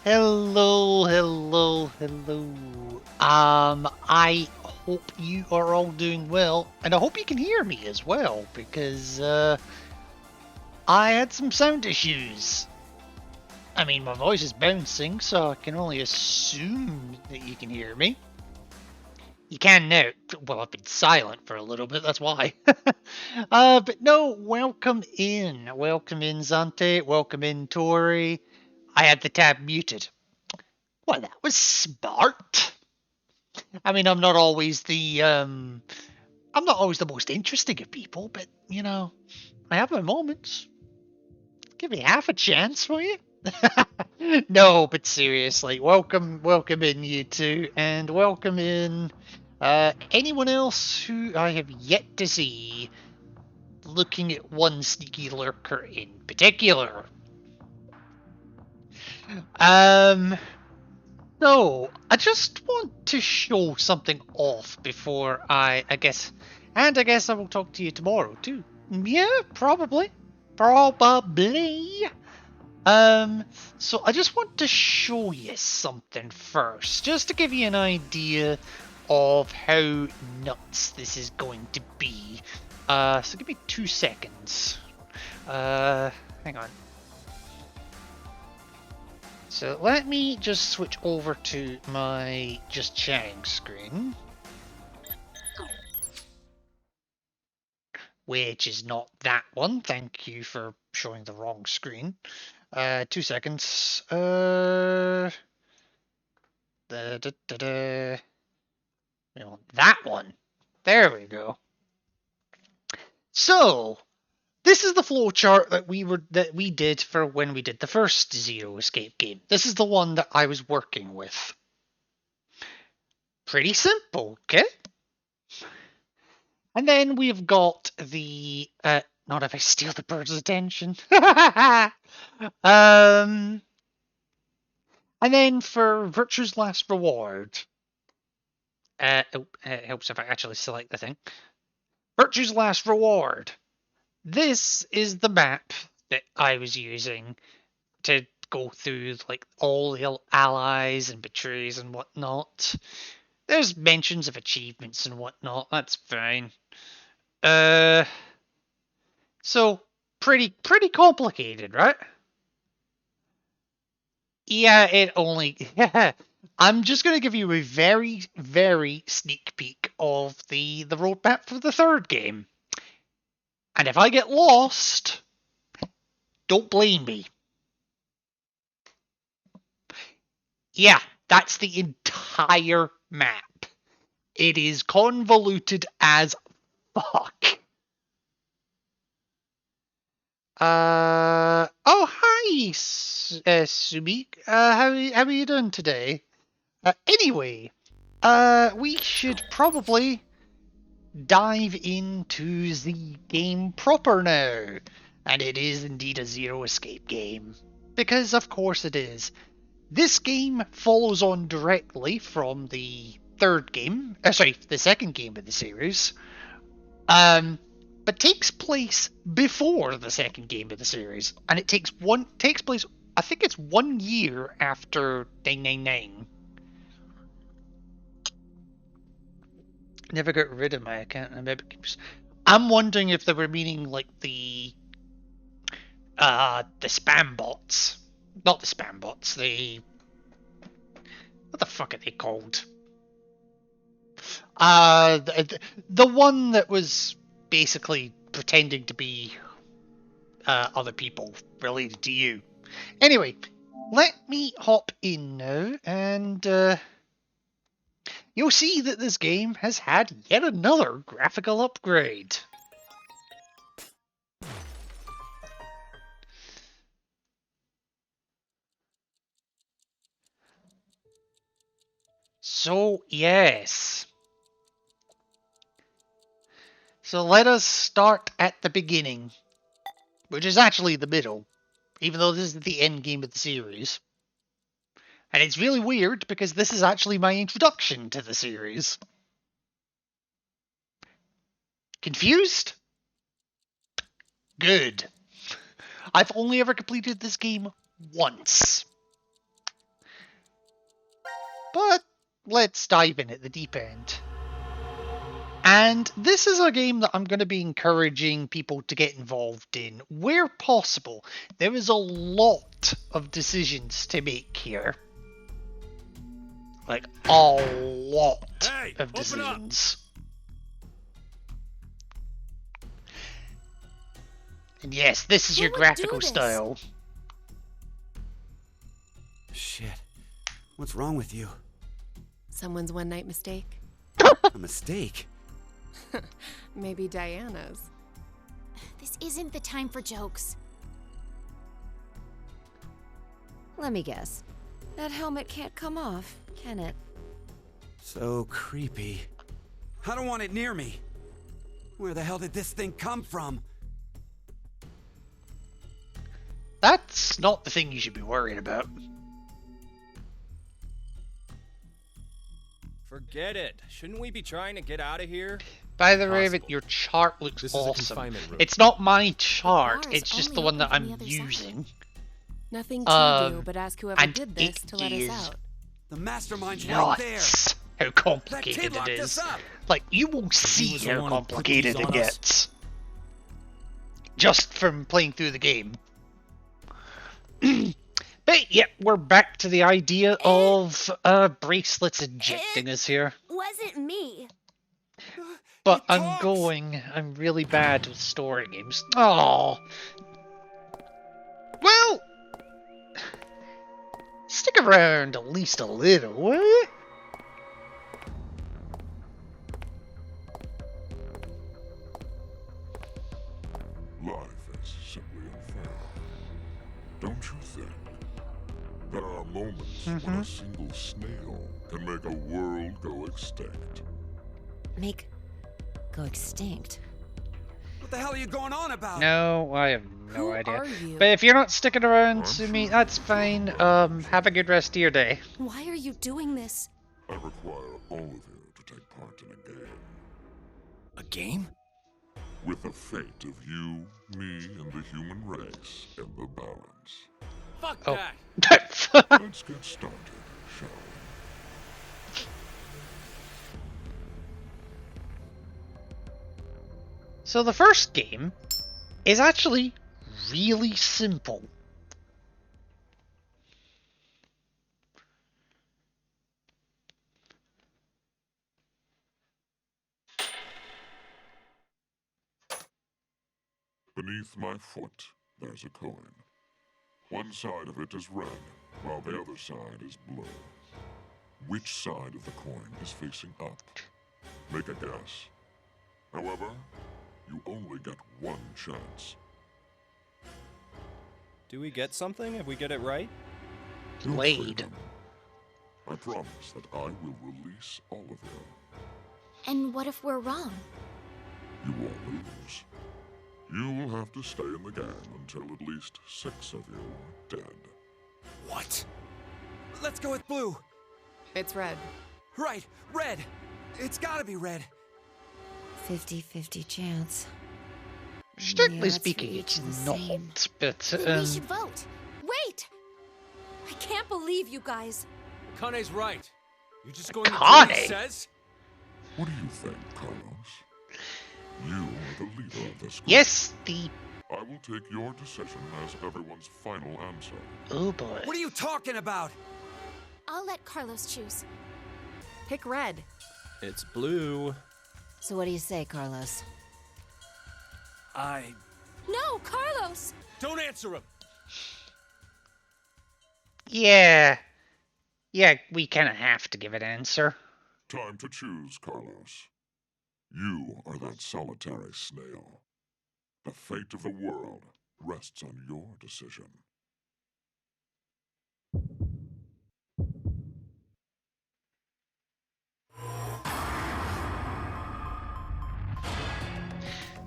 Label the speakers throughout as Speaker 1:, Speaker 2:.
Speaker 1: Hello, hello, hello. I hope you are all doing well, and I hope you can hear me as well, because I had some sound issues. I mean, my voice is bouncing, so I can only assume that you can hear me. You can now. Well, I've been silent for a little bit, that's why. But no, welcome in. Welcome in, Zante. Welcome in, Tori. I had the tab muted. Well, that was smart. I mean, I'm not always the most interesting of people, but I have my moments. Give me half a chance, will you? No, but seriously, welcome in you two, and welcome in anyone else who I have yet to see. Looking at one sneaky lurker in particular. Um, No, I just want to show something off before I guess, and I guess I will talk to you tomorrow too. Yeah, probably. Probably. So I just want to show you something first, just to give you an idea of how nuts this is going to be. So give me 2 seconds. Hang on. So let me just switch over to my just chatting screen, which is not that one. Thank you for showing the wrong screen. 2 seconds. We want that one. There we go. So this is the flowchart that we did for when we did the first Zero Escape game. This is the one that I was working with. Pretty simple, okay? And then we've got the not if I steal the bird's attention. And then for Virtue's Last Reward, it helps if I actually select the thing. Virtue's Last Reward. This is the map that I was using to go through like all the allies and betrays and whatnot. There's mentions of achievements and whatnot. That's fine. So pretty complicated, right? Yeah, it only. I'm just going to give you a very sneak peek of the roadmap for the third game. And if I get lost, don't blame me. Yeah, that's the entire map. It is convoluted as fuck. Oh, hi, Sumik. How are you doing today? Anyway, we should probably dive into the game proper now. And it is indeed a Zero Escape game. Because of course it is. This game follows on directly from the third game, the second game of the series, but takes place before the second game of the series, and it takes place. I think it's 1 year after 999. Never got rid of my account. I'm wondering if they were meaning like the spam bots, not the spam bots. What the fuck are they called? The one that was basically pretending to be other people related to you. Anyway, let me hop in now, and you'll see that this game has had yet another graphical upgrade. So, yes. So let us start at the beginning, which is actually the middle, even though this is the end game of the series. And it's really weird because this is actually my introduction to the series. Confused? Good. I've only ever completed this game once. let's dive in at the deep end. And this is a game that I'm going to be encouraging people to get involved in where possible. There is a lot of decisions to make here. Like, a lot of decisions. And yes, this is your graphical style.
Speaker 2: Shit. What's wrong with you?
Speaker 3: Someone's one-night mistake?
Speaker 2: A mistake?
Speaker 3: Maybe Diana's.
Speaker 4: This isn't the time for jokes.
Speaker 5: Let me guess. That helmet can't come off, can it?
Speaker 2: So creepy. I don't want it near me. Where the hell did this thing come from?
Speaker 1: That's not the thing you should be worried about.
Speaker 6: Forget it. Shouldn't we be trying to get out of here?
Speaker 1: By the way, your chart looks
Speaker 6: This
Speaker 1: awesome.
Speaker 6: is a confinement room.
Speaker 1: It's not my chart,
Speaker 4: bar is
Speaker 1: it's just
Speaker 4: only
Speaker 1: the one that
Speaker 4: open from
Speaker 1: I'm
Speaker 4: the other side.
Speaker 1: using.
Speaker 3: Nothing to do
Speaker 1: Um,
Speaker 3: but ask whoever
Speaker 1: and
Speaker 3: did this
Speaker 1: it
Speaker 3: to let us
Speaker 1: is
Speaker 3: out.
Speaker 2: The mastermind's right there.
Speaker 1: Nuts how
Speaker 2: That
Speaker 1: complicated
Speaker 2: kid
Speaker 1: it
Speaker 2: locked
Speaker 1: is.
Speaker 2: us up.
Speaker 1: Like, you will see
Speaker 6: was the
Speaker 1: how
Speaker 6: one who put
Speaker 1: complicated
Speaker 6: these
Speaker 1: it
Speaker 6: on us.
Speaker 1: gets. Just from playing through the game. But yeah, we're back to the idea of bracelets injecting us here.
Speaker 4: Wasn't me.
Speaker 1: But
Speaker 2: It
Speaker 1: I'm
Speaker 2: talks.
Speaker 1: I'm really bad with story games. Oh. Well, stick around at least a little, will you?
Speaker 7: Life is simply unfair. Don't you think? There are moments when a single snail can make a world go extinct.
Speaker 5: Go extinct.
Speaker 2: What the hell are you going on about?
Speaker 1: No, I have no
Speaker 3: Who
Speaker 1: idea.
Speaker 3: are you?
Speaker 1: But if you're not sticking around
Speaker 7: I'm
Speaker 1: to me,
Speaker 7: sure
Speaker 1: that's
Speaker 7: you're
Speaker 1: fine.
Speaker 7: sure.
Speaker 1: Have a good rest of your day.
Speaker 4: Why are you doing this?
Speaker 7: I require all of you to take part in a game.
Speaker 6: A game?
Speaker 7: With the fate of you, me, and the human race in the balance.
Speaker 6: Fuck
Speaker 1: Oh.
Speaker 6: that!
Speaker 7: Let's get started, shall we?
Speaker 1: So the first game is actually really simple.
Speaker 7: Beneath my foot, there's a coin. One side of it is red, while the other side is blue. Which side of the coin is facing up? Make a guess. However, you only get one chance.
Speaker 6: Do we get something if we get it right?
Speaker 7: Your
Speaker 1: Blade.
Speaker 7: freedom. I promise that I will release all of you.
Speaker 4: And what if we're wrong?
Speaker 7: You won't lose. You will have to stay in the game until at least 6 of you are dead.
Speaker 2: What? Let's go with blue.
Speaker 3: It's red.
Speaker 2: Right, red. It's gotta be red.
Speaker 5: 50-50 chance.
Speaker 1: Strictly
Speaker 5: Yeah, it's
Speaker 1: speaking,
Speaker 5: for
Speaker 1: it's
Speaker 5: each the
Speaker 1: not.
Speaker 5: same.
Speaker 1: But
Speaker 4: Then we should vote. Wait! I can't believe you guys.
Speaker 6: Kane's right. You just going to do what he
Speaker 1: Kane?
Speaker 6: says?
Speaker 7: What do you think, Carlos? You are the leader of this group.
Speaker 1: yes, the
Speaker 7: I will take your decision as everyone's final answer.
Speaker 1: oh boy.
Speaker 2: What are you talking about?
Speaker 4: I'll let Carlos choose.
Speaker 3: Pick red.
Speaker 6: It's blue.
Speaker 5: So what do you say, Carlos?
Speaker 4: No, Carlos!
Speaker 6: Don't answer him!
Speaker 1: Yeah, we kind of have to give an answer.
Speaker 7: Time to choose, Carlos. You are that solitary snail. The fate of the world rests on your decision.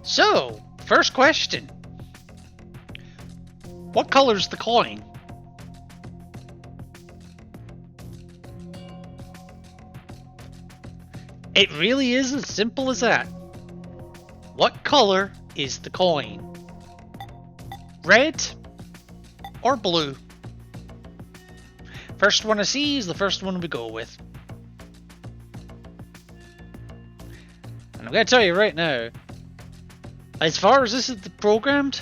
Speaker 1: So, first question. What color's the coin? It really is as simple as that. What color is the coin? Red or blue? First one I see is the first one we go with. I'm gonna tell you right now, as far as this is programmed,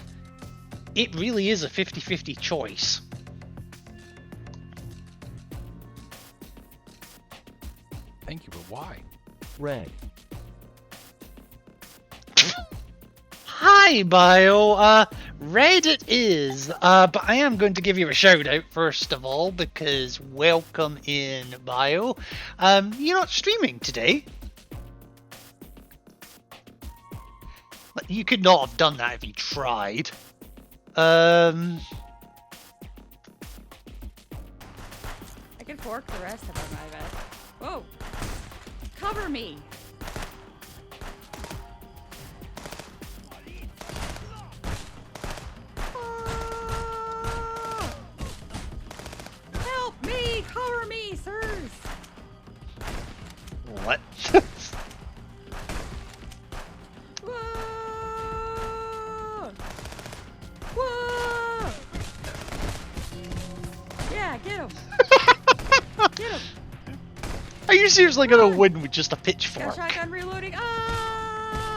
Speaker 1: it really is a 50-50 choice.
Speaker 8: Thank you, but why?
Speaker 9: Red.
Speaker 1: Hi, Bio. Red it is. But I am going to give you a shout out first of all because welcome in, Bio. You're not streaming today. You could not have done that if you tried.
Speaker 10: I can fork the rest of them, I bet. Whoa! Cover me! Ah! Help me! Cover me, sirs!
Speaker 1: What?
Speaker 10: Whoa! Whoa! Yeah, get him! Get him!
Speaker 1: Are you seriously gonna win with just a
Speaker 10: Got
Speaker 1: pitchfork?
Speaker 10: shotgun reloading. Ah!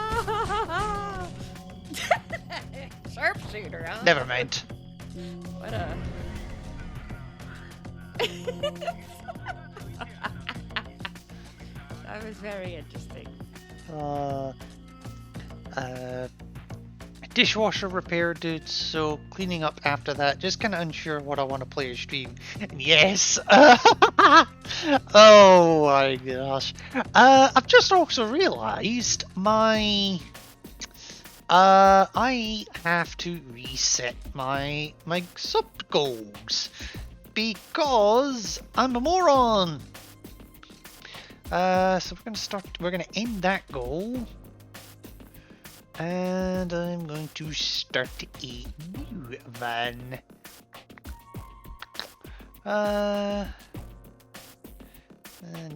Speaker 10: Sharpshooter, huh?
Speaker 1: Never mind.
Speaker 10: What a. That was very interesting.
Speaker 1: Dishwasher repair, dude. So cleaning up after that. Just kind of unsure what I want to play or stream. And yes. Oh my gosh. I've just also realized my. I have to reset my sub goals because I'm a moron. So we're gonna end that goal. And I'm going to start a new one.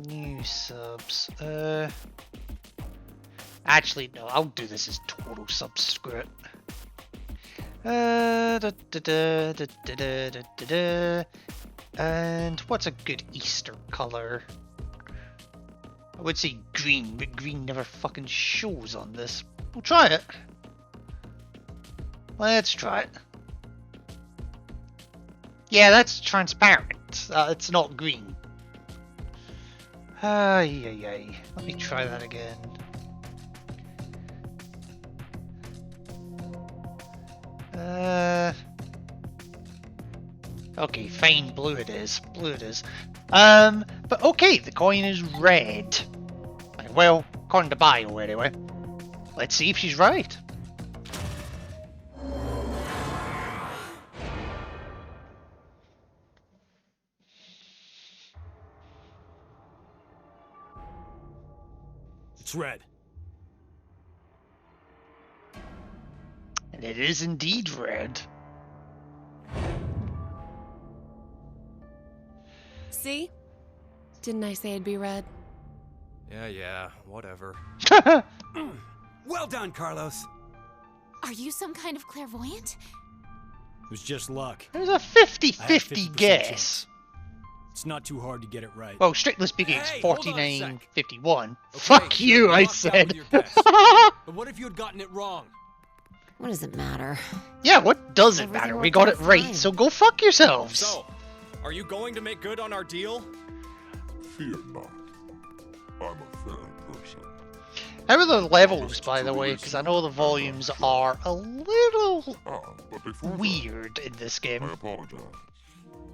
Speaker 1: New subs. Actually, no, I'll do this as total subscript. And what's a good Easter color? I would say green, but green never fucking shows on this. We'll try it. Let's try it. Yeah, that's transparent. It's not green. Ay. Let me try that again. Okay, fine. Blue it is. But okay, the coin is red. Well, according to Bio, anyway. Let's see if she's right.
Speaker 6: It's red.
Speaker 1: And it is indeed red.
Speaker 3: See? Didn't I say it'd be red?
Speaker 6: Yeah, whatever.
Speaker 2: Well done, Carlos.
Speaker 4: Are you some kind of clairvoyant?
Speaker 6: It was just luck.
Speaker 1: There's a
Speaker 6: I had a
Speaker 1: 50-50
Speaker 6: 50%
Speaker 1: guess.
Speaker 6: chance. It's not too hard to get it right.
Speaker 1: Well, strictly speaking, it's
Speaker 6: Hey, hold on a sec.
Speaker 1: 49-51.
Speaker 6: Okay,
Speaker 1: Fuck
Speaker 6: so
Speaker 1: you, I
Speaker 6: lucked out
Speaker 1: said.
Speaker 6: with your guess. But what if you had gotten it wrong?
Speaker 5: What does it matter?
Speaker 1: Yeah, what does it
Speaker 5: Everything
Speaker 1: matter? We
Speaker 5: worked
Speaker 1: got
Speaker 5: out
Speaker 1: it right,
Speaker 5: fine.
Speaker 1: so go fuck yourselves.
Speaker 6: So, are you going to make good on our deal?
Speaker 7: Fear not. I'm a fair person.
Speaker 1: How are the levels, by the way? Because I know the volumes are a little
Speaker 7: But before that,
Speaker 1: weird in this game.
Speaker 7: I apologize. But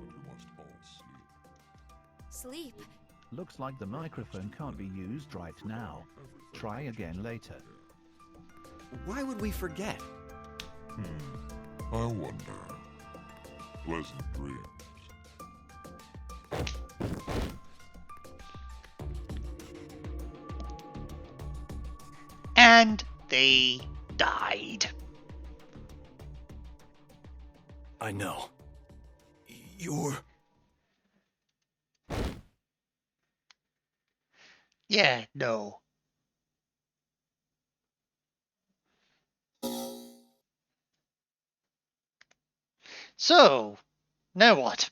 Speaker 7: you must all sleep.
Speaker 4: Sleep.
Speaker 9: Looks like the microphone can't be used right now. Try again later.
Speaker 2: Why would we forget?
Speaker 7: I wonder. Pleasant dreams.
Speaker 1: And they died.
Speaker 6: I know. You're...
Speaker 1: Yeah, no. So, now what?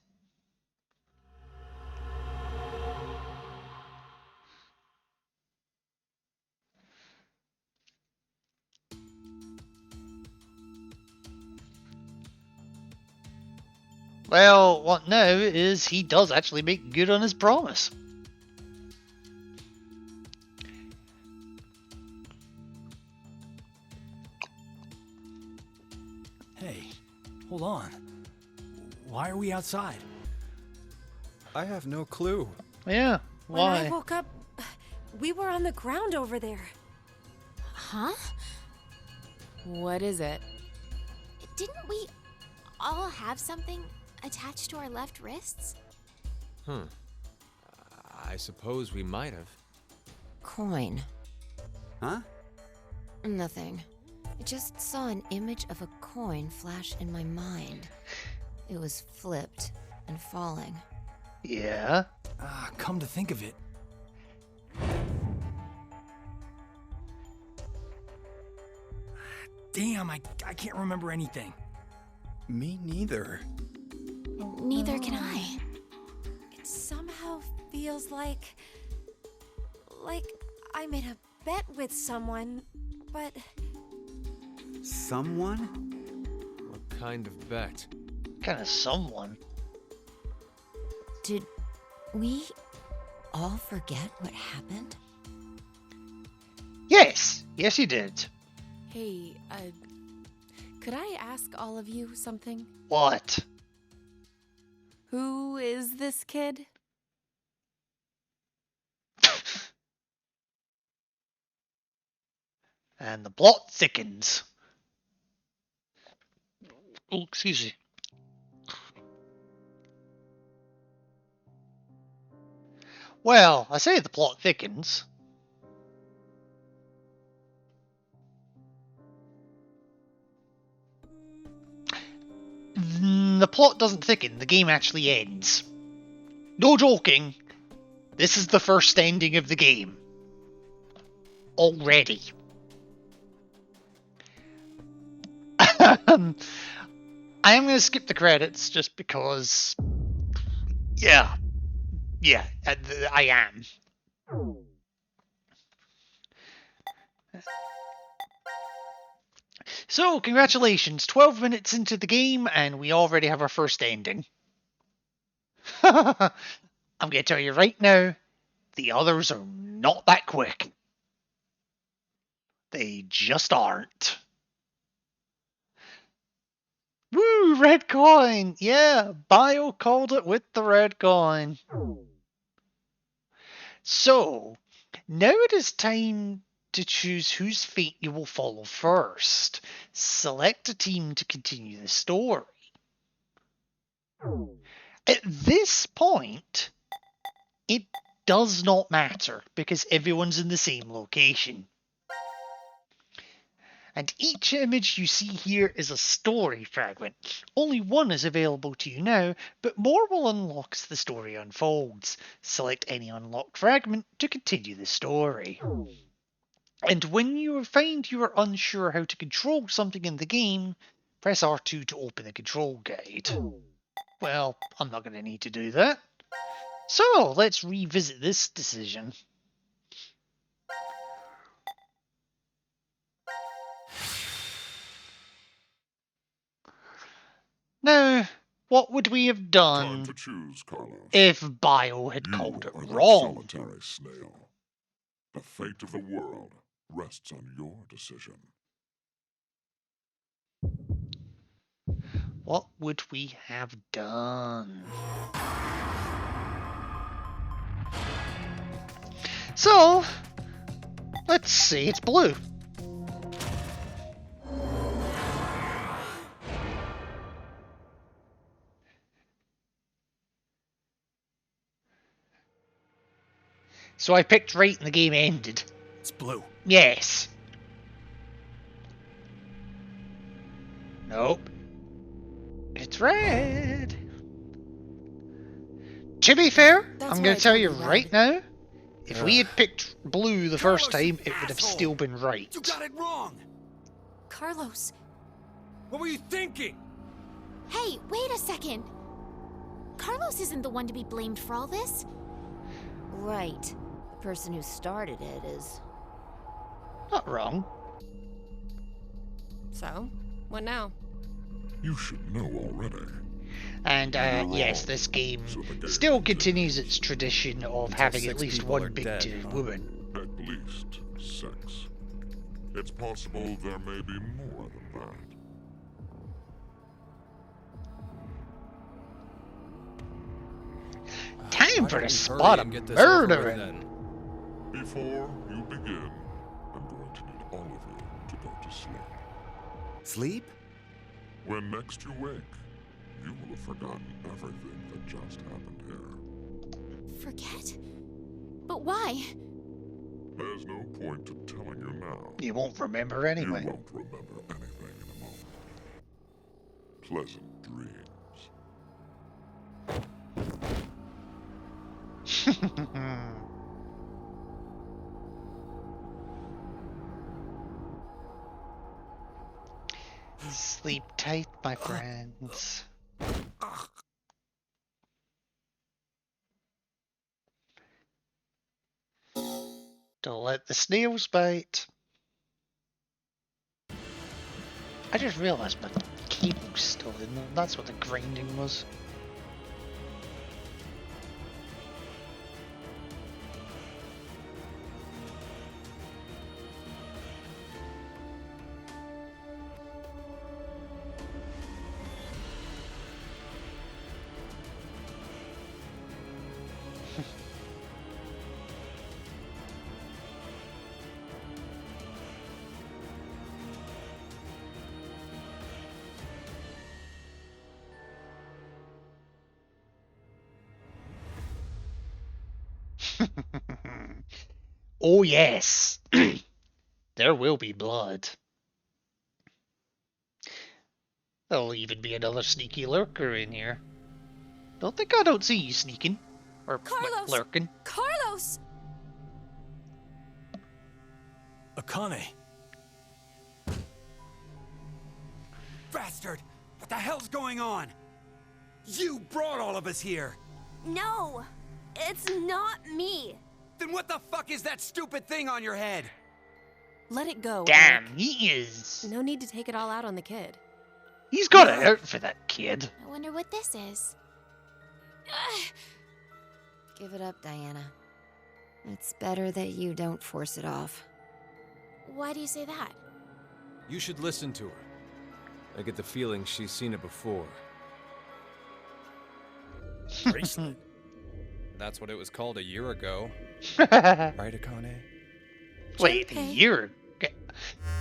Speaker 1: Well, what now is he does actually make good on his promise.
Speaker 6: Hey, hold on. Why are we outside?
Speaker 2: I have no clue.
Speaker 1: Yeah,
Speaker 4: When I
Speaker 1: why?
Speaker 4: woke up, we were on the ground over there.
Speaker 3: Huh? What is it?
Speaker 11: Didn't we all have something attached to our left wrists?
Speaker 12: I suppose we might have.
Speaker 5: Coin.
Speaker 2: Huh?
Speaker 5: Nothing. I just saw an image of a coin flash in my mind. It was flipped and falling.
Speaker 1: Yeah.
Speaker 6: Come to think of it. Damn, I can't remember anything.
Speaker 2: Me neither.
Speaker 11: Neither can I.
Speaker 4: It somehow feels like I made a bet with someone, but
Speaker 2: Someone?
Speaker 12: What kind of bet?
Speaker 1: Kind of someone.
Speaker 5: Did we all forget what happened?
Speaker 1: Yes, yes, you did.
Speaker 3: Hey, could I ask all of you something?
Speaker 1: What?
Speaker 3: Who is this kid?
Speaker 1: And the plot thickens. Oh, excuse me. Well, I say the plot thickens. The plot doesn't thicken, the game actually ends. No joking, this is the first ending of the game. Already. I am going to skip the credits just because... Yeah, I am. So, congratulations, 12 minutes into the game and we already have our first ending. I'm going to tell you right now, the others are not that quick. They just aren't. Woo, red coin! Yeah, Bio called it with the red coin. So, now it is time to choose whose fate you will follow first. Select a team to continue the story. At this point, it does not matter because everyone's in the same location. And each image you see here is a story fragment. Only one is available to you now, but more will unlock as the story unfolds. Select any unlocked fragment to continue the story. And when you find you are unsure how to control something in the game, press R2 to open the control guide. Well, I'm not going to need to do that. So, let's revisit this decision. Now, what would we have
Speaker 7: Time
Speaker 1: done
Speaker 7: to choose, Carlos.
Speaker 1: if Bio had
Speaker 7: You
Speaker 1: called it
Speaker 7: are that
Speaker 1: wrong?
Speaker 7: solitary snail. The fate of the world rests on your decision.
Speaker 1: What would we have done? So, let's say it's blue. So I picked right and the game ended.
Speaker 6: It's blue.
Speaker 1: Yes. Nope. It's red. To be fair,
Speaker 3: That's
Speaker 1: I'm
Speaker 3: why
Speaker 1: going
Speaker 3: I
Speaker 1: to tell
Speaker 3: told
Speaker 1: you
Speaker 3: you
Speaker 1: right
Speaker 3: red.
Speaker 1: now, if we had picked blue the first
Speaker 2: Carlos, you
Speaker 1: time, it would have
Speaker 2: asshole!
Speaker 1: still been right.
Speaker 2: You got it wrong!
Speaker 4: Carlos,
Speaker 6: What were you thinking?
Speaker 11: Hey, wait a second. Carlos isn't the one to be blamed for all this.
Speaker 5: Right. The person who started it is...
Speaker 1: Not wrong.
Speaker 3: So, what now?
Speaker 7: You should know already.
Speaker 1: And yes, this game still continues its tradition of having at least one big woman.
Speaker 7: At least 6. It's possible there may be more than that.
Speaker 1: Time for a spot of murder.
Speaker 7: Before you begin, I'm going to need all of you to go to sleep.
Speaker 2: Sleep?
Speaker 7: When next you wake, you will have forgotten everything that just happened here.
Speaker 11: Forget? But why?
Speaker 7: There's no point to telling you now.
Speaker 1: You won't remember anyway.
Speaker 7: You won't remember anything in a moment. Pleasant dreams.
Speaker 1: Sleep tight, my friends. Don't let the snails bite. I just realized my cable's still in there. That's what the grinding was. Oh yes, there will be blood. There'll even be another sneaky lurker in here. Don't think I don't see you sneaking. Or
Speaker 4: Carlos!
Speaker 1: lurking.
Speaker 4: Carlos!
Speaker 6: Akane.
Speaker 2: Bastard! What the hell's going on? You brought all of us here!
Speaker 4: No! It's not me!
Speaker 2: Then what the fuck is that stupid thing on your head?
Speaker 3: Let it go.
Speaker 1: Damn,
Speaker 3: Eric.
Speaker 1: he is.
Speaker 3: No need to take it all out on the kid.
Speaker 1: He's got it out for that kid.
Speaker 11: I wonder what this is.
Speaker 5: Give it up, Diana. It's better that you don't force it off.
Speaker 11: Why do you say that?
Speaker 12: You should listen to her. I get the feeling she's seen it before.
Speaker 6: Bracelet.
Speaker 12: That's what it was called a year ago.
Speaker 1: Right,
Speaker 12: Akane?
Speaker 1: Wait, a
Speaker 3: Junpei.
Speaker 1: year?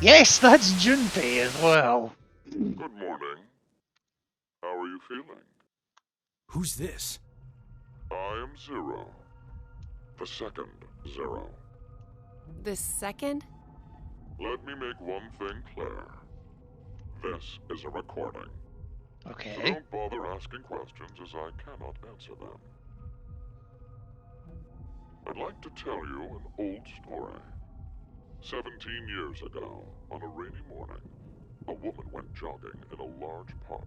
Speaker 1: Yes, that's Junpei as well.
Speaker 7: Good morning. How are you feeling?
Speaker 6: Who's this?
Speaker 7: I am Zero. The second Zero.
Speaker 3: The second?
Speaker 7: Let me make one thing clear. This is a recording. So
Speaker 1: Okay.
Speaker 7: don't bother asking questions as I cannot answer them. I'd like to tell you an old story. 17 years ago, on a rainy morning, a woman went jogging in a large park.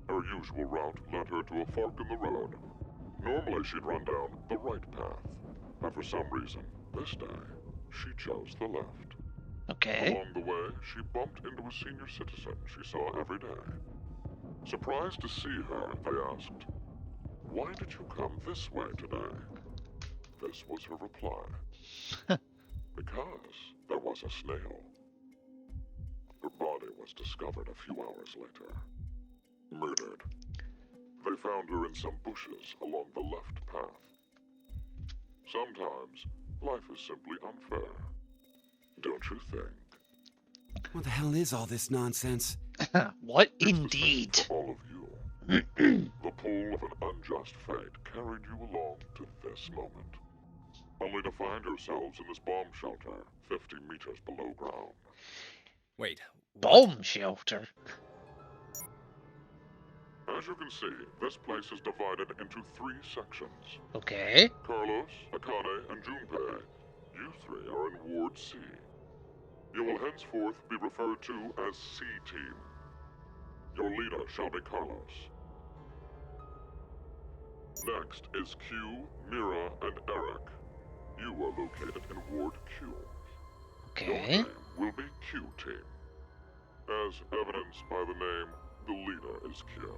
Speaker 7: Her usual route led her to a fork in the road. Normally she'd run down the right path, but for some reason, this day, she chose the left.
Speaker 1: Okay.
Speaker 7: Along the way, she bumped into a senior citizen she saw every day. Surprised to see her, they asked, "Why did you come this way today?" This was her reply. Because there was a snail. Her body was discovered a few hours later. Murdered. They found her in some bushes along the left path. Sometimes, life is simply unfair. Don't you think?
Speaker 2: What the hell is all this nonsense?
Speaker 1: What
Speaker 7: It's the same
Speaker 1: indeed?
Speaker 7: for all of you. The pull of an unjust fate carried you along to this moment. Only to find yourselves in this bomb shelter 50 meters below ground.
Speaker 12: Wait.
Speaker 1: Bomb shelter.
Speaker 7: As you can see, this place is divided into 3 sections.
Speaker 1: Okay.
Speaker 7: Carlos, Akane, and Junpei, you 3 are in Ward C. You will henceforth be referred to as C-Team. Your leader shall be Carlos. Next is Q, Mira, and Eric. You are located in Ward Q. Your
Speaker 1: Okay.
Speaker 7: name will be Q-Team. As evidenced by the name, the leader is Q.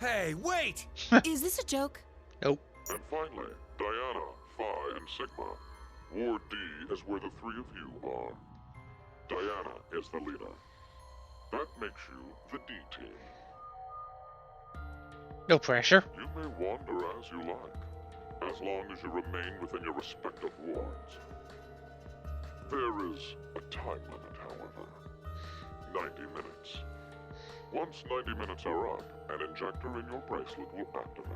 Speaker 2: Hey, wait!
Speaker 3: Is this a joke?
Speaker 1: Nope.
Speaker 7: And finally, Diana, Phi, and Sigma. Ward D is where the three of you are. Diana is the leader. That makes you the D team.
Speaker 1: No pressure.
Speaker 7: You may wander as you like, as long as you remain within your respective wards. There is a time limit, however. 90 minutes. Once 90 minutes are up, an injector in your bracelet will activate.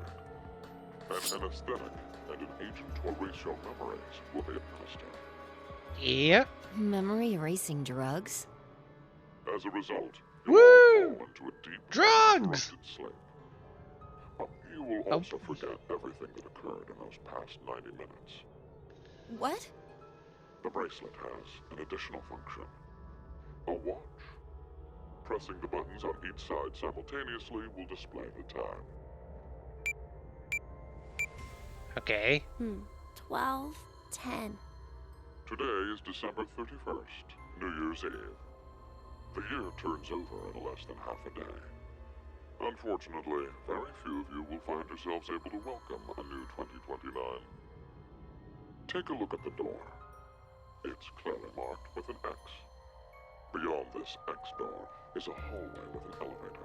Speaker 7: An anesthetic and an agent to erase your memories will be administered.
Speaker 1: Yeah.
Speaker 5: Memory erasing drugs?
Speaker 7: As a result, you
Speaker 1: Woo!
Speaker 7: all fall into a deep,
Speaker 1: Drugs!
Speaker 7: uninterrupted sleep. You will also forget everything that occurred in those past 90 minutes.
Speaker 3: What?
Speaker 7: The bracelet has an additional function. A watch. Pressing the buttons on each side simultaneously will display the time.
Speaker 1: Okay.
Speaker 11: 12, 10.
Speaker 7: Today is December 31st, New Year's Eve. The year turns over in less than half a day. Unfortunately, very few of you will find yourselves able to welcome a new 2029. Take a look at the door. It's clearly marked with an X. Beyond this X door is a hallway with an elevator.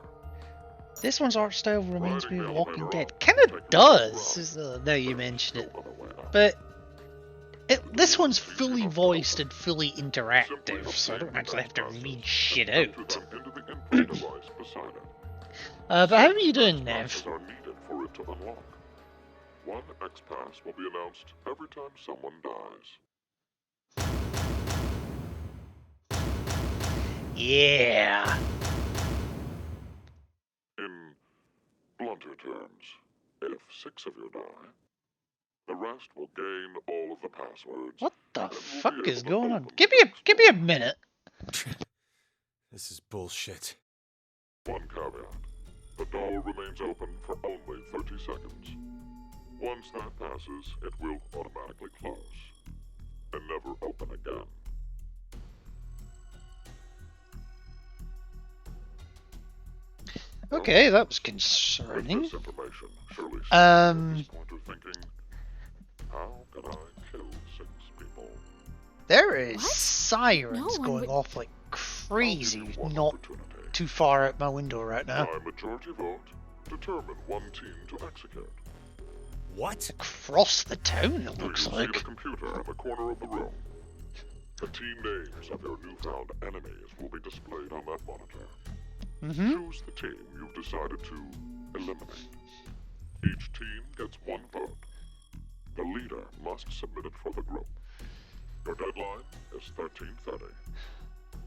Speaker 1: This one's art style reminds me
Speaker 7: Riding
Speaker 1: of
Speaker 7: the
Speaker 1: Walking
Speaker 7: elevator
Speaker 1: Dead.
Speaker 7: up
Speaker 1: Kind
Speaker 7: will
Speaker 1: of
Speaker 7: take you
Speaker 1: does,
Speaker 7: underground.
Speaker 1: now you
Speaker 7: There's
Speaker 1: mention
Speaker 7: no
Speaker 1: it.
Speaker 7: other way out.
Speaker 1: But this
Speaker 7: The
Speaker 1: one's
Speaker 7: doors are easy
Speaker 1: fully
Speaker 7: enough to
Speaker 1: voiced
Speaker 7: open.
Speaker 1: and fully
Speaker 7: Simply
Speaker 1: interactive, so I
Speaker 7: obtain
Speaker 1: don't
Speaker 7: the
Speaker 1: actually have to
Speaker 7: X-passes
Speaker 1: read
Speaker 7: and
Speaker 1: shit
Speaker 7: enter
Speaker 1: out.
Speaker 7: them into the input device beside it.
Speaker 1: But how are
Speaker 7: 6
Speaker 1: you doing,
Speaker 7: X-passes
Speaker 1: Nev?
Speaker 7: are needed for it to unlock. One X-pass will be announced every time someone dies.
Speaker 1: Yeah.
Speaker 7: In blunter terms, if 6 of you die, the rest will gain all of the passwords.
Speaker 1: What the
Speaker 7: and will
Speaker 1: fuck
Speaker 7: be
Speaker 1: is
Speaker 7: able to
Speaker 1: going on?
Speaker 7: open
Speaker 1: Give
Speaker 7: the
Speaker 1: me a
Speaker 7: next
Speaker 1: give me a
Speaker 7: door.
Speaker 1: minute.
Speaker 12: This is bullshit.
Speaker 7: One caveat. The door remains open for only 30 seconds. Once that passes, it will automatically close and never open again.
Speaker 1: Okay, that was
Speaker 7: With
Speaker 1: concerning.
Speaker 7: this information, surely someone at this
Speaker 1: Um,
Speaker 7: point are thinking, how can I kill 6 people?
Speaker 1: there is
Speaker 11: What?
Speaker 1: sirens
Speaker 11: No one
Speaker 1: going
Speaker 11: would-
Speaker 1: off like
Speaker 7: I'll
Speaker 1: crazy,
Speaker 7: give you one
Speaker 1: not
Speaker 7: opportunity.
Speaker 1: too far out my window right now.
Speaker 7: By majority vote, determine one team to execute.
Speaker 12: What?
Speaker 1: Across the town, it
Speaker 7: Do you
Speaker 1: looks
Speaker 7: see
Speaker 1: like.
Speaker 7: the computer in the corner of the room? The team names of your newfound enemies will be displayed on that monitor.
Speaker 1: Mm-hmm.
Speaker 7: Choose the team you've decided to eliminate. Each team gets 1 vote. The leader must submit it for the group. Your deadline is 13:30.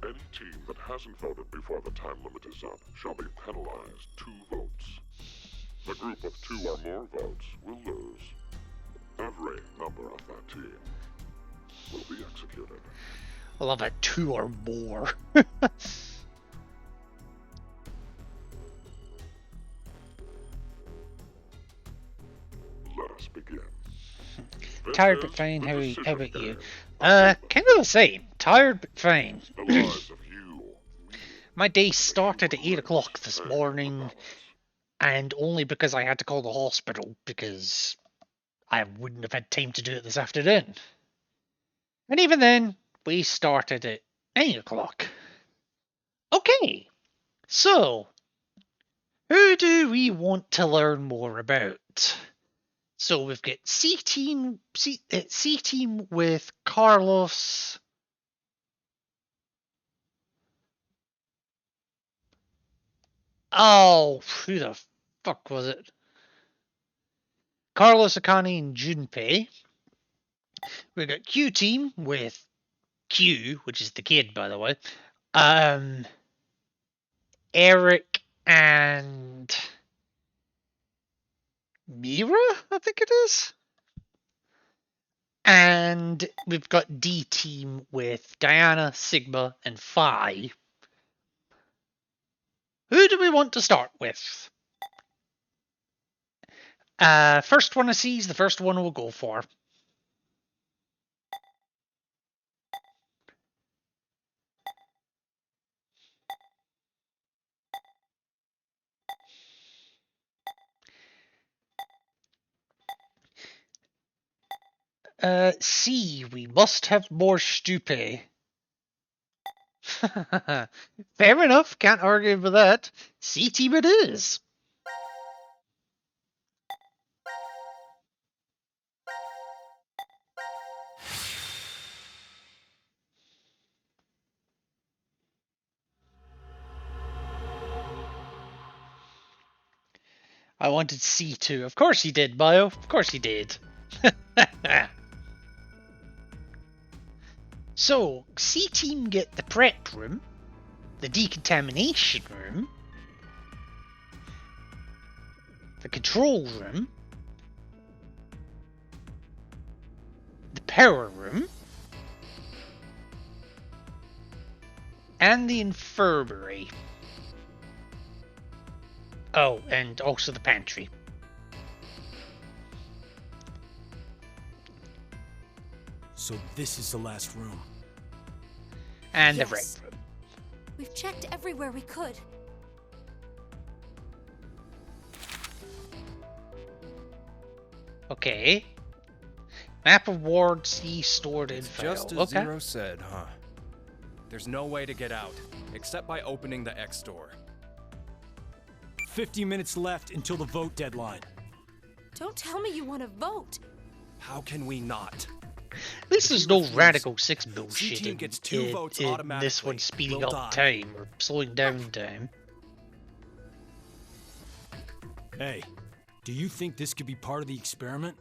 Speaker 7: Any team that hasn't voted before the time limit is up shall be penalized 2 votes. The group of 2 or more votes will lose. Every member of that team will be executed.
Speaker 1: I love it, 2 or more.
Speaker 7: Let us begin.
Speaker 1: Tired but fine. How about you? Kind of the same. Tired but fine.
Speaker 7: The lives of you.
Speaker 1: My day started at 8 o'clock this morning, and only because I had to call the hospital, because I wouldn't have had time to do it this afternoon. And even then, we started at 9 o'clock. Okay, so, who do we want to learn more about? So we've got C team with Carlos. Oh, who the fuck was it? Carlos, Akane, and Junpei. We've got Q team with Q, which is the kid, by the way. Eric and Mira, I think it is. And we've got D team with Diana, Sigma, and Phi. Who do we want to start with? First one I see is the first one we'll go for. C, we must have more stupé. Fair enough, can't argue with that. C team it is. I wanted C too. Of course he did, Bio. Of course he did. So, C team get the prep room, the decontamination room, the control room, the power room, and the infirmary. Oh, and also the pantry.
Speaker 6: So this is the last room.
Speaker 1: And
Speaker 4: Yes.
Speaker 1: the red room.
Speaker 4: We've checked everywhere we could.
Speaker 1: Okay. Map of Ward C stored info.
Speaker 12: Just as
Speaker 1: Okay.
Speaker 12: Zero said, huh? There's no way to get out, except by opening the X door.
Speaker 6: 50 minutes left until the vote deadline.
Speaker 4: Don't tell me you want to vote.
Speaker 12: How can we not?
Speaker 1: At least there's no Radical 6
Speaker 12: C
Speaker 1: bullshit
Speaker 12: team
Speaker 1: in,
Speaker 12: gets 2 votes
Speaker 1: in this
Speaker 12: automatically.
Speaker 1: one, speeding
Speaker 12: We'll
Speaker 1: up
Speaker 12: die.
Speaker 1: time or slowing down time.
Speaker 6: Hey, do you think this could be part of the experiment?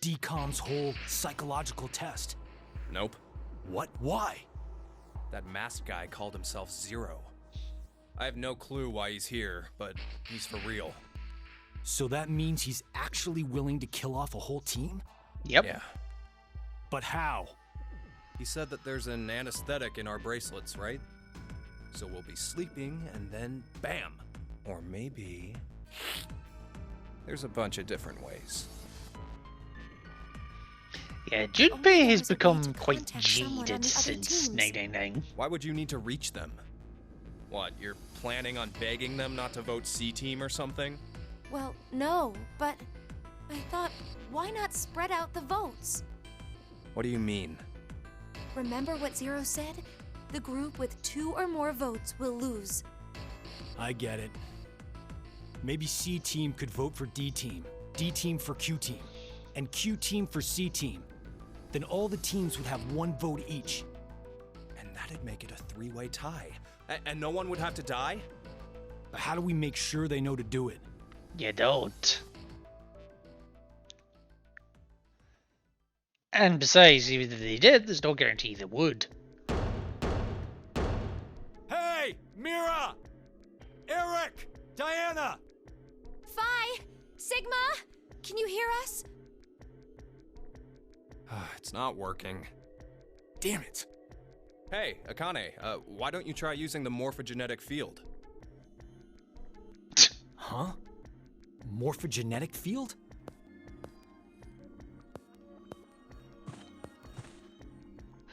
Speaker 6: DCOM's whole psychological test.
Speaker 12: Nope.
Speaker 6: What? Why?
Speaker 12: That masked guy called himself Zero. I have no clue why he's here, but he's for real.
Speaker 6: So that means he's actually willing to kill off a whole team?
Speaker 1: Yep.
Speaker 12: Yeah.
Speaker 6: But how?
Speaker 12: He said that there's an anesthetic in our bracelets, right? So we'll be sleeping and then bam! Or maybe... There's a bunch of different ways.
Speaker 1: Yeah,
Speaker 4: Only
Speaker 1: Junpei
Speaker 4: there
Speaker 1: has
Speaker 4: is a way
Speaker 1: become
Speaker 4: to
Speaker 1: quite
Speaker 4: contact someone on the
Speaker 1: jaded
Speaker 4: other
Speaker 1: since
Speaker 4: teams.
Speaker 1: 999.
Speaker 12: Why would you need to reach them? What, you're planning on begging them not to vote C-Team or something?
Speaker 4: Well, no, but I thought, why not spread out the votes?
Speaker 12: What do you mean?
Speaker 4: Remember what Zero said? The group with 2 or more votes will lose.
Speaker 6: I get it. Maybe C team could vote for D team, D team for Q team, and Q team for C team. Then all the teams would have 1 vote each.
Speaker 12: And that'd make it a 3-way tie. And no one would have to die?
Speaker 6: But how do we make sure they know to do it?
Speaker 1: You don't. And besides, even if they did, there's no guarantee they would.
Speaker 6: Hey! Mira! Eric! Diana!
Speaker 4: Phi! Sigma! Can you hear us?
Speaker 12: It's not working.
Speaker 6: Damn it!
Speaker 12: Hey, Akane, why don't you try using the morphogenetic field?
Speaker 6: Huh? Morphogenetic field?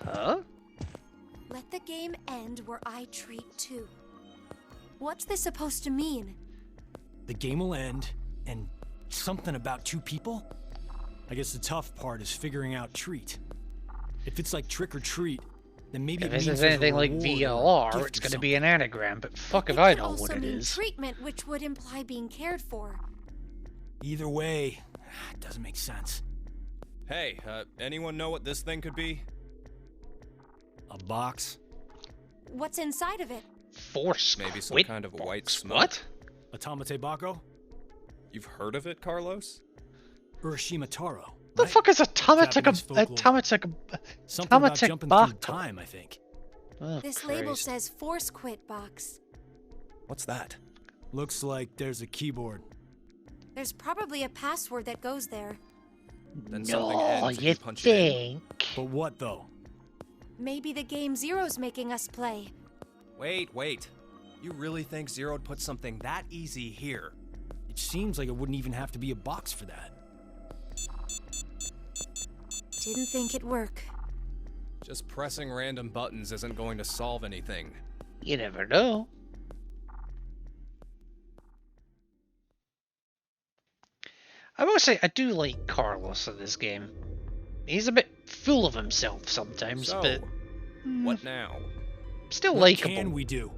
Speaker 1: Huh?
Speaker 4: Let the game end where I treat 2. What's this supposed to mean?
Speaker 6: The game will end, and something about 2 people? I guess the tough part is figuring out treat. If it's like trick or treat, then maybe
Speaker 1: If
Speaker 6: it
Speaker 1: this
Speaker 6: means
Speaker 1: is
Speaker 6: there's a
Speaker 1: anything like
Speaker 6: reward or a
Speaker 1: VLR,
Speaker 6: gift
Speaker 1: it's
Speaker 6: or
Speaker 1: going to
Speaker 6: something.
Speaker 1: be an anagram, but fuck if
Speaker 4: It
Speaker 1: I
Speaker 4: could
Speaker 1: know
Speaker 4: also
Speaker 1: what it
Speaker 4: mean
Speaker 1: is.
Speaker 4: treatment, which would imply being cared for.
Speaker 6: Either way, it doesn't make sense.
Speaker 12: Hey, anyone know what this thing could be?
Speaker 6: A box?
Speaker 4: What's inside of it?
Speaker 1: Force
Speaker 12: Maybe some
Speaker 1: quit
Speaker 12: kind of a white
Speaker 1: box.
Speaker 12: smoke?
Speaker 1: What?
Speaker 6: Automate Bako?
Speaker 12: You've heard of it, Carlos?
Speaker 6: Urashima Taro.
Speaker 1: The
Speaker 6: right?
Speaker 1: fuck is a
Speaker 6: Japanese folklore. Something about jumping through time, I think.
Speaker 1: Oh,
Speaker 4: This label
Speaker 1: Christ.
Speaker 4: says Force Quit box.
Speaker 12: What's that?
Speaker 6: Looks like there's a keyboard.
Speaker 4: There's probably a password that goes there.
Speaker 12: Then something
Speaker 1: No,
Speaker 12: ends if
Speaker 1: you
Speaker 12: you punch it in.
Speaker 1: think?
Speaker 6: But what though?
Speaker 4: Maybe the game Zero's making us play.
Speaker 12: Wait. You really think Zero'd put something that easy here?
Speaker 6: It seems like it wouldn't even have to be a box for that.
Speaker 4: Didn't think it'd work.
Speaker 12: Just pressing random buttons isn't going to solve anything.
Speaker 1: You never know. I will say, I do like Carlos in this game. He's a bit full of himself sometimes,
Speaker 12: So,
Speaker 1: but
Speaker 12: what now?
Speaker 1: still
Speaker 6: What
Speaker 1: likable.
Speaker 6: can we do?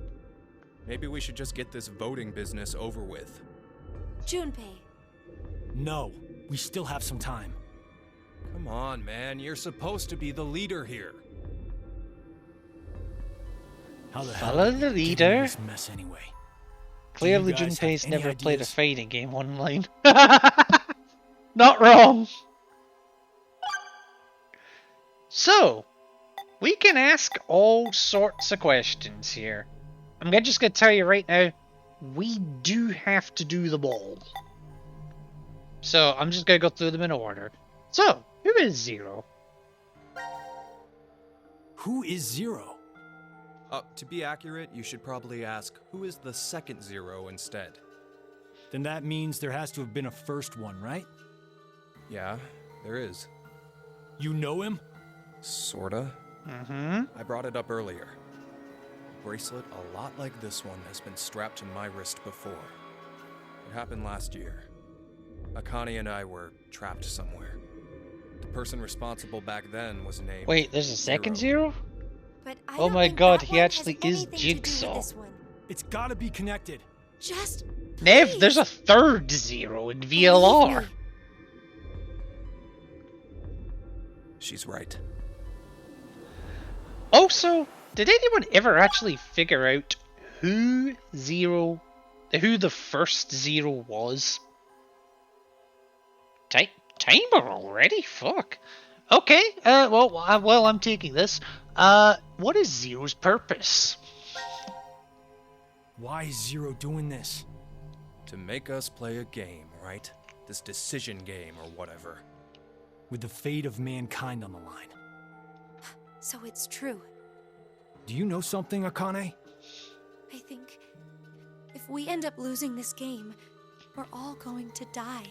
Speaker 12: Maybe we should just get this voting business over with.
Speaker 4: Junpei,
Speaker 6: No, we still have some time.
Speaker 12: Come on, man. You're supposed to be the leader here.
Speaker 6: How the hell
Speaker 1: Follow
Speaker 6: did
Speaker 1: the
Speaker 6: we get into
Speaker 1: leader.
Speaker 6: this mess anyway?
Speaker 1: Clearly,
Speaker 6: Do you guys have
Speaker 1: Junpei's
Speaker 6: any
Speaker 1: never played a
Speaker 6: ideas?
Speaker 1: fighting game online. Not wrong. So, we can ask all sorts of questions here. I'm just gonna tell you right now, we do have to do them all. So, I'm just gonna go through them in order. So, who is Zero?
Speaker 6: Who is Zero?
Speaker 12: To be accurate, you should probably ask, who is the second Zero instead?
Speaker 6: Then that means there has to have been a first one, right?
Speaker 12: Yeah, there is.
Speaker 6: You know him?
Speaker 12: Sorta.
Speaker 1: Mm-hmm.
Speaker 12: I brought it up earlier. A bracelet a lot like this one has been strapped to my wrist before. It happened last year. Akane and I were trapped somewhere. The person responsible back then was named...
Speaker 1: Wait, there's a second Zero?
Speaker 4: but I
Speaker 1: Oh
Speaker 4: don't
Speaker 1: my
Speaker 4: think
Speaker 1: god,
Speaker 4: that
Speaker 1: he
Speaker 4: one
Speaker 1: actually
Speaker 4: has
Speaker 1: is
Speaker 4: anything to do with
Speaker 1: Jigsaw.
Speaker 4: this one.
Speaker 6: It's gotta be connected.
Speaker 4: Just
Speaker 1: Nev, there's a
Speaker 4: please,
Speaker 1: third Zero in
Speaker 4: believe
Speaker 1: VLR.
Speaker 4: me.
Speaker 12: She's right.
Speaker 1: Also, did anyone ever actually figure out who the first Zero was? Timer already? Fuck. Okay, well, I'm taking this. What is Zero's purpose?
Speaker 6: Why is Zero doing this?
Speaker 12: To make us play a game, right? This decision game or whatever.
Speaker 6: With the fate of mankind on the line.
Speaker 4: So it's true.
Speaker 6: Do you know something, Akane?
Speaker 4: I think if we end up losing this game, we're all going to die.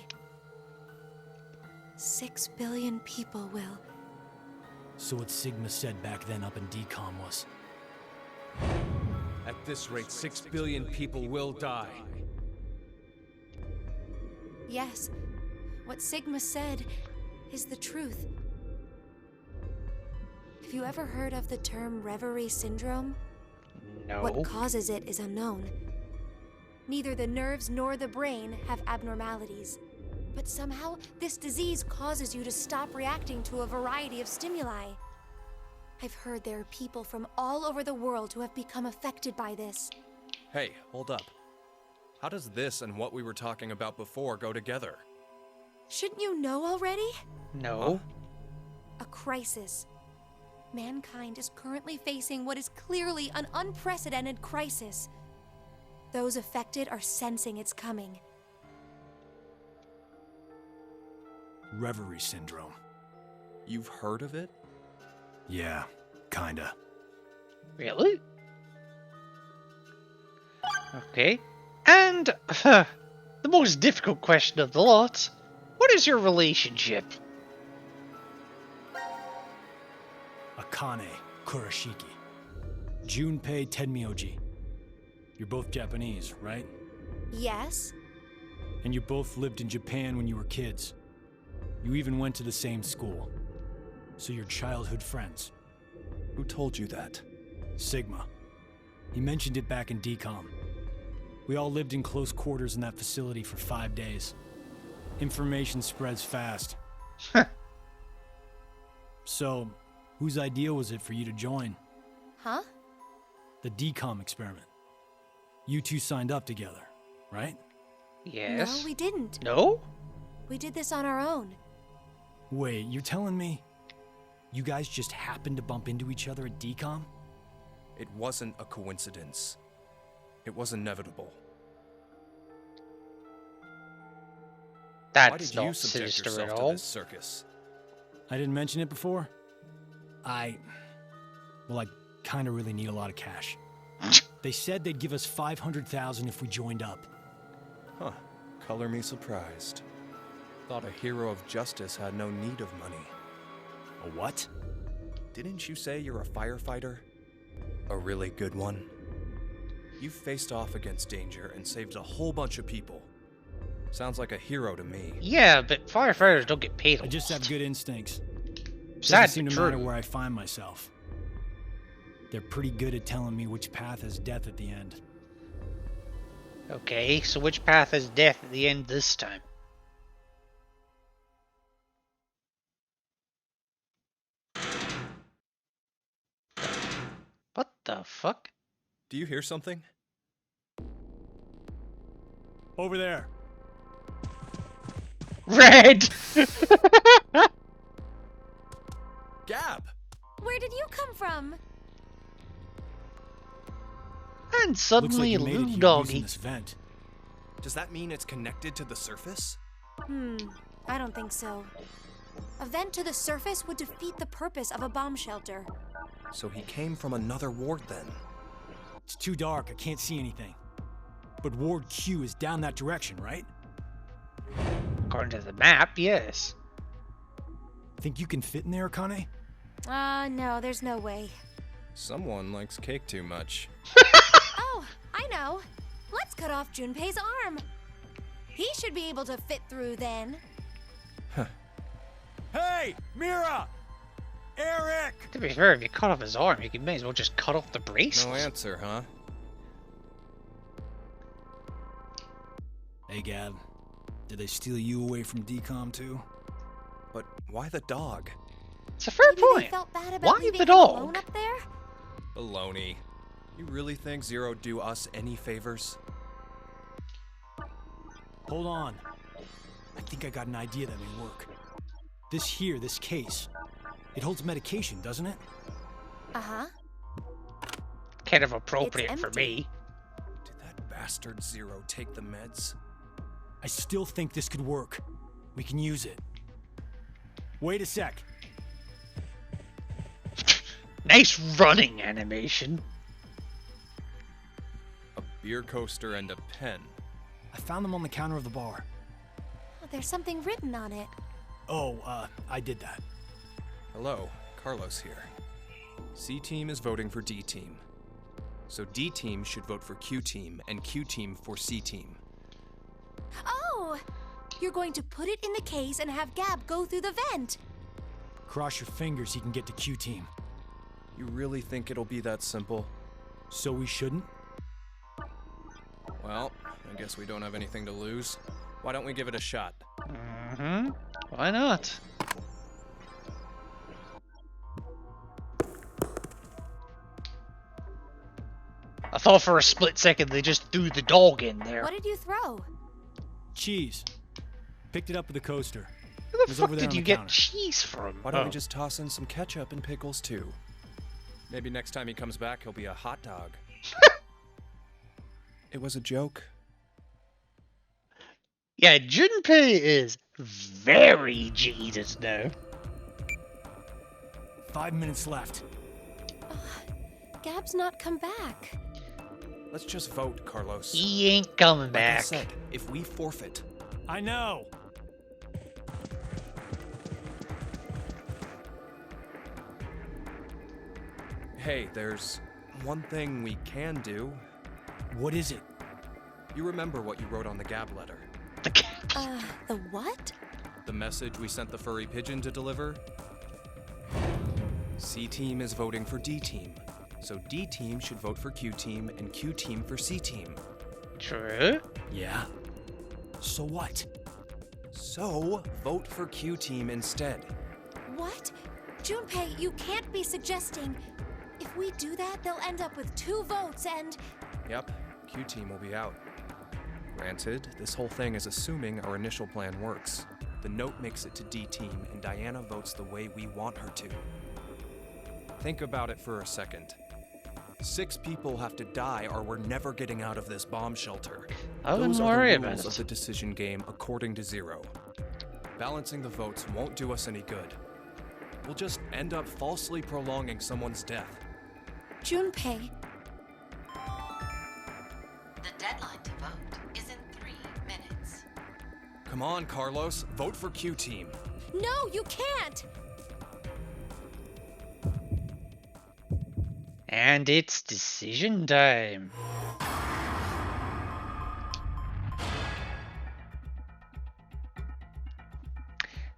Speaker 4: 6 billion people will.
Speaker 6: So what Sigma said back then up in DCOM was...
Speaker 12: At this rate, 6 billion people will die.
Speaker 4: Yes, what Sigma said is the truth. Have you ever heard of the term reverie syndrome?
Speaker 1: No.
Speaker 4: What causes it is unknown. Neither the nerves nor the brain have abnormalities. But somehow, this disease causes you to stop reacting to a variety of stimuli. I've heard there are people from all over the world who have become affected by this.
Speaker 12: Hey, hold up. How does this and what we were talking about before go together?
Speaker 4: Shouldn't you know already?
Speaker 1: No.
Speaker 4: A crisis. Mankind is currently facing what is clearly an unprecedented crisis. Those affected are sensing it's coming.
Speaker 6: Reverie syndrome.
Speaker 12: You've heard of it?
Speaker 6: Yeah, kinda.
Speaker 1: Really? Okay. And the most difficult question of the lot. What is your relationship?
Speaker 6: Akane Kurashiki. Junpei Tenmyoji. You're both Japanese, right?
Speaker 4: Yes?
Speaker 6: And you both lived in Japan when you were kids. You even went to the same school. So you're childhood friends.
Speaker 12: Who told you that?
Speaker 6: Sigma. He mentioned it back in DCOM. We all lived in close quarters in that facility for 5 days. Information spreads fast. So, whose idea was it for you to join?
Speaker 4: Huh?
Speaker 6: The DCOM experiment. You two signed up together, right?
Speaker 1: Yes.
Speaker 4: No, we didn't.
Speaker 1: No?
Speaker 4: We did this on our own.
Speaker 6: Wait, you're telling me you guys just happened to bump into each other at DCOM?
Speaker 12: It wasn't a coincidence. It was inevitable.
Speaker 1: That's
Speaker 12: Why did
Speaker 1: not
Speaker 12: you subject
Speaker 1: sinister
Speaker 12: yourself
Speaker 1: at
Speaker 12: to
Speaker 1: all.
Speaker 12: this circus?
Speaker 6: I didn't mention it before? I kind of really need a lot of cash. They said they'd give us $500,000 if we joined up.
Speaker 12: Huh. Color me surprised. Thought a hero of justice had no need of money.
Speaker 6: A what?
Speaker 12: Didn't you say you're a firefighter? A really good one? You faced off against danger and saved a whole bunch of people. Sounds like a hero to me.
Speaker 1: Yeah, but firefighters don't get paid a
Speaker 6: I just
Speaker 1: lot.
Speaker 6: have good instincts. Doesn't
Speaker 1: Sad
Speaker 6: seem
Speaker 1: but
Speaker 6: to matter
Speaker 1: true.
Speaker 6: where I find myself. They're pretty good at telling me which path has death at the end.
Speaker 1: Okay, so which path is death at the end this time? What the fuck?
Speaker 12: Do you hear something?
Speaker 6: Over there.
Speaker 1: Red!
Speaker 12: Gab!
Speaker 4: Where did you come from?
Speaker 1: And
Speaker 6: Looks
Speaker 1: suddenly
Speaker 6: like you
Speaker 1: a
Speaker 6: made it
Speaker 1: little
Speaker 6: here
Speaker 1: doggy.
Speaker 6: using this vent.
Speaker 12: Does that mean it's connected to the surface?
Speaker 4: I don't think so. A vent to the surface would defeat the purpose of a bomb shelter.
Speaker 12: So he came from another ward then.
Speaker 6: It's too dark, I can't see anything. But Ward Q is down that direction, right?
Speaker 1: According to the map, yes.
Speaker 6: Think you can fit in there, Akane?
Speaker 4: No, there's no way.
Speaker 12: Someone likes cake too much.
Speaker 4: Oh, I know. Let's cut off Junpei's arm. He should be able to fit through then.
Speaker 6: Hey, Mira! Eric!
Speaker 1: To be fair, if you cut off his arm, you may as well just cut off the bracelet.
Speaker 12: No answer, huh?
Speaker 6: Hey, Gab. Did they steal you away from DCOM too?
Speaker 12: But why the dog?
Speaker 1: It's a fair
Speaker 4: Maybe
Speaker 1: point.
Speaker 4: they felt bad about
Speaker 1: Why
Speaker 4: leaving
Speaker 1: the
Speaker 4: him
Speaker 1: dog?
Speaker 4: alone up there?
Speaker 12: Baloney. You really think Zero do us any favors?
Speaker 6: Hold on. I think I got an idea that may work. This case. It holds medication, doesn't it?
Speaker 4: Uh-huh.
Speaker 1: Kind of appropriate
Speaker 4: It's
Speaker 1: for me.
Speaker 12: Did that bastard Zero take the meds?
Speaker 6: I still think this could work. We can use it. Wait a sec.
Speaker 1: Nice running animation.
Speaker 12: A beer coaster and a pen.
Speaker 6: I found them on the counter of the bar.
Speaker 4: Oh, there's something written on it.
Speaker 6: Oh, I did that.
Speaker 12: Hello, Carlos here. C-Team is voting for D-Team. So D-Team should vote for Q-Team, and Q-Team for C-Team.
Speaker 4: Oh! You're going to put it in the case and have Gab go through the vent.
Speaker 6: Cross your fingers he can get to Q-Team.
Speaker 12: You really think it'll be that simple?
Speaker 6: So we shouldn't?
Speaker 12: Well, I guess we don't have anything to lose. Why don't we give it a shot?
Speaker 1: Mm-hmm. Why not? I thought for a split second they just threw the dog in there.
Speaker 4: What did you throw?
Speaker 6: Cheese. Picked it up with the coaster.
Speaker 1: Where
Speaker 6: It
Speaker 1: the
Speaker 6: was
Speaker 1: fuck
Speaker 6: over there
Speaker 1: did
Speaker 6: on
Speaker 1: you
Speaker 6: the
Speaker 1: get
Speaker 6: counter.
Speaker 1: cheese from?
Speaker 12: Why don't
Speaker 1: Oh.
Speaker 12: we just toss in some ketchup and pickles too? Maybe next time he comes back, he'll be a hot dog. It was a joke.
Speaker 1: Yeah, Junpei is very Jesus now.
Speaker 6: 5 minutes left.
Speaker 4: Gab's not come back.
Speaker 12: Let's just vote, Carlos.
Speaker 1: He ain't coming
Speaker 12: Like I
Speaker 1: back.
Speaker 12: said, if we forfeit,
Speaker 6: I know.
Speaker 12: hey, there's one thing we can do.
Speaker 6: What is it?
Speaker 12: You remember what you wrote on the Gab letter?
Speaker 4: The what?
Speaker 12: The message we sent the furry pigeon to deliver? C-Team is voting for D-Team. So D-Team should vote for Q-Team and Q-Team for C-Team.
Speaker 1: True.
Speaker 6: Yeah. So what?
Speaker 12: So, vote for Q-Team instead.
Speaker 4: What? Junpei, you can't be suggesting... If we do that, they'll end up with 2 votes and...
Speaker 12: Yep, Q-Team will be out. Granted, this whole thing is assuming our initial plan works. The note makes it to D-Team, and Diana votes the way we want her to. Think about it for a second. 6 people have to die or we're never getting out of this bomb shelter.
Speaker 1: I wouldn't
Speaker 12: Those are
Speaker 1: worry
Speaker 12: the
Speaker 1: about
Speaker 12: rules of
Speaker 1: it.
Speaker 12: the decision game according to Zero. Balancing the votes won't do us any good. We'll just end up falsely prolonging someone's death.
Speaker 4: Junpei,
Speaker 5: The deadline to vote is in 3 minutes.
Speaker 12: Come on, Carlos, vote for Q-Team.
Speaker 4: no, you can't!
Speaker 1: And it's decision time.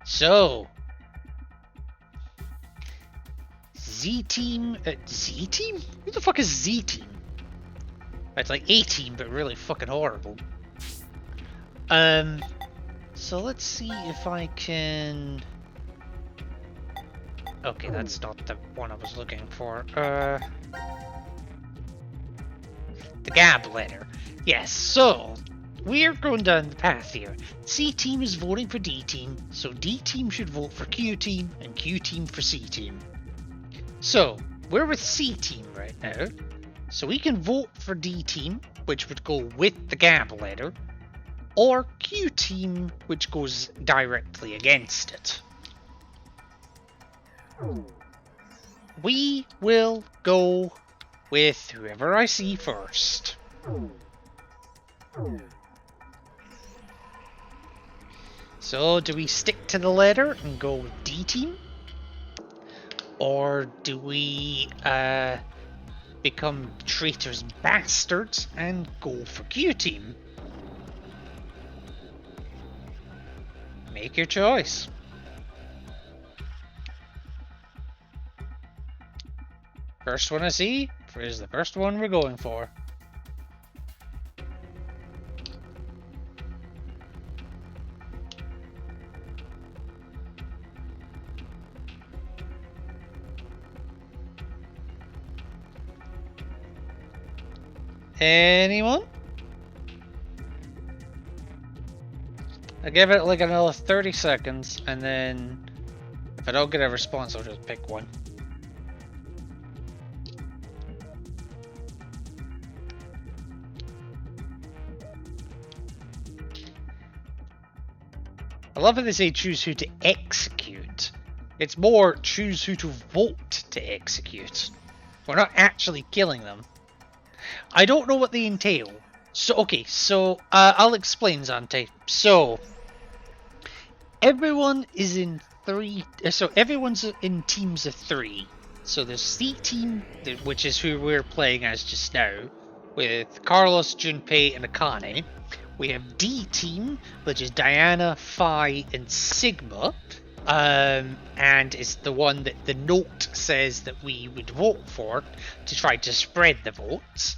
Speaker 1: So, D-Team, Z-Team? Who the fuck is Z-Team? It's like A-Team, but really fucking horrible. So let's see if I can... Okay, that's not the one I was looking for. The Gab letter. Yes, so we're going down the path here. C-Team is voting for D-Team, so D-Team should vote for Q-Team, and Q-Team for C-Team. So, we're with C-Team right now, so we can vote for D-Team, which would go with the Gab letter, or Q-Team, which goes directly against it. We will go with whoever I see first. So, do we stick to the letter and go with D-Team? Or do we become traitors bastards and go for Q-Team? Make your choice. First one I see is the first one we're going for. Anyone? I give it like another 30 seconds, and then if I don't get a response, I'll just pick one. I love how they say choose who to execute. It's more choose who to vote to execute. We're not actually killing them. I don't know what they entail. So, okay, so I'll explain, Zante. So, everyone is in everyone's in teams of 3. So there's C-Team, which is who we're playing as just now, with Carlos, Junpei, and Akane. We have D-Team, which is Diana, Phi, and Sigma. And it's the one that the note says that we would vote for to try to spread the votes.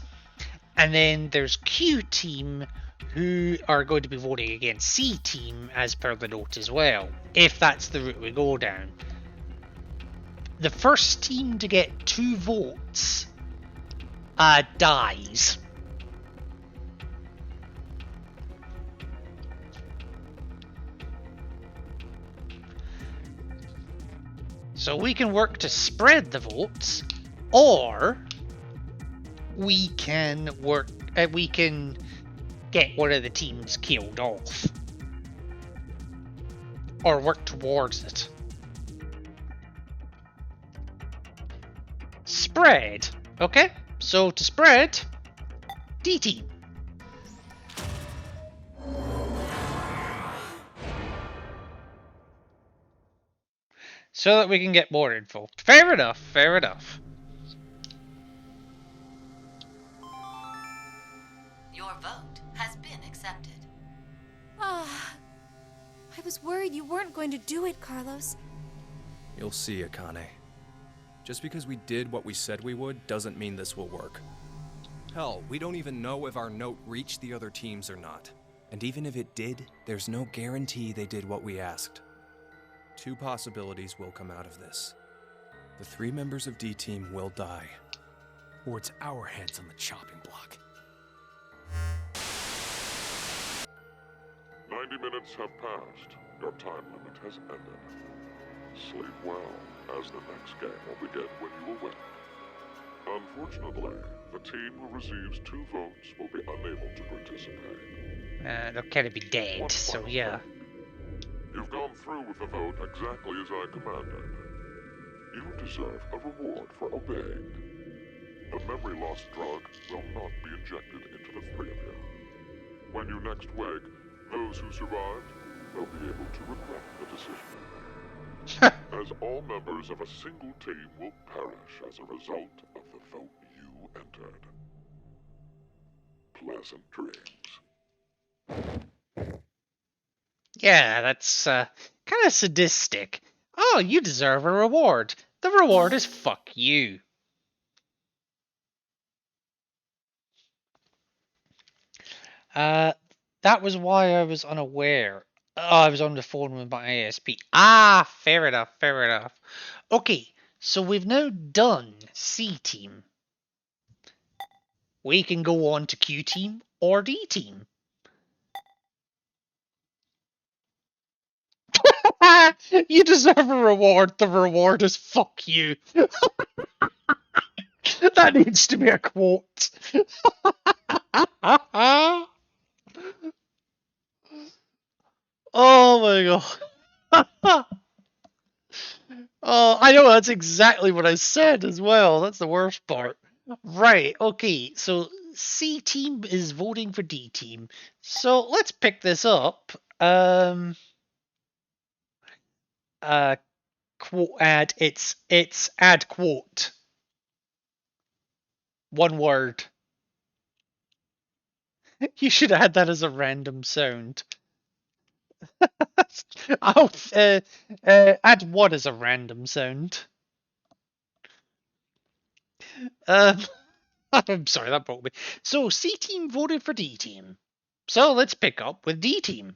Speaker 1: And then there's Q-Team, who are going to be voting against C-Team as per the note as well, if that's the route we go down. The first team to get 2 votes dies. So we can work to spread the votes, or we can get one of the teams killed off, or work towards it. Spread. Okay, so to spread, D-Team. So that we can get more info. Fair enough, fair enough.
Speaker 5: Your vote has been accepted.
Speaker 4: Ah, I was worried you weren't going to do it, Carlos.
Speaker 12: You'll see, Akane. Just because we did what we said we would doesn't mean this will work. Hell, we don't even know if our note reached the other teams or not. And even if it did, there's no guarantee they did what we asked. 2 possibilities will come out of this. The 3 members of D-Team will die.
Speaker 6: Or it's our heads on the chopping block.
Speaker 7: 90 minutes have passed. Your time limit has ended. Sleep well, as the next game will begin when you awake. Unfortunately, the team who receives 2 votes will be unable to participate.
Speaker 1: They'll kind of be dead, so yeah.
Speaker 7: You've gone through with the vote exactly as I commanded. You deserve a reward for obeying. The memory loss drug will not be injected into the 3 of you. When you next wake, those who survived will be able to regret the decision. As all members of a single team will perish as a result of the vote you entered. Pleasant dreams.
Speaker 1: Yeah, that's kind of sadistic. Oh, you deserve a reward. The reward is fuck you. That was why I was unaware. Oh, I was on the phone with my ASP. Ah, fair enough, fair enough. Okay, so we've now done C team. We can go on to Q team or D team. You deserve a reward. The reward is fuck you. That needs to be a quote. Oh my god. Oh, I know that's exactly what I said as well. That's the worst part. Right, okay, so C team is voting for D team. So let's pick this up. Quote add it's add quote. One word. You should add that as a random sound. Oh, add one as a random sound. I'm sorry, that broke me. So C team voted for D team. So let's pick up with D team.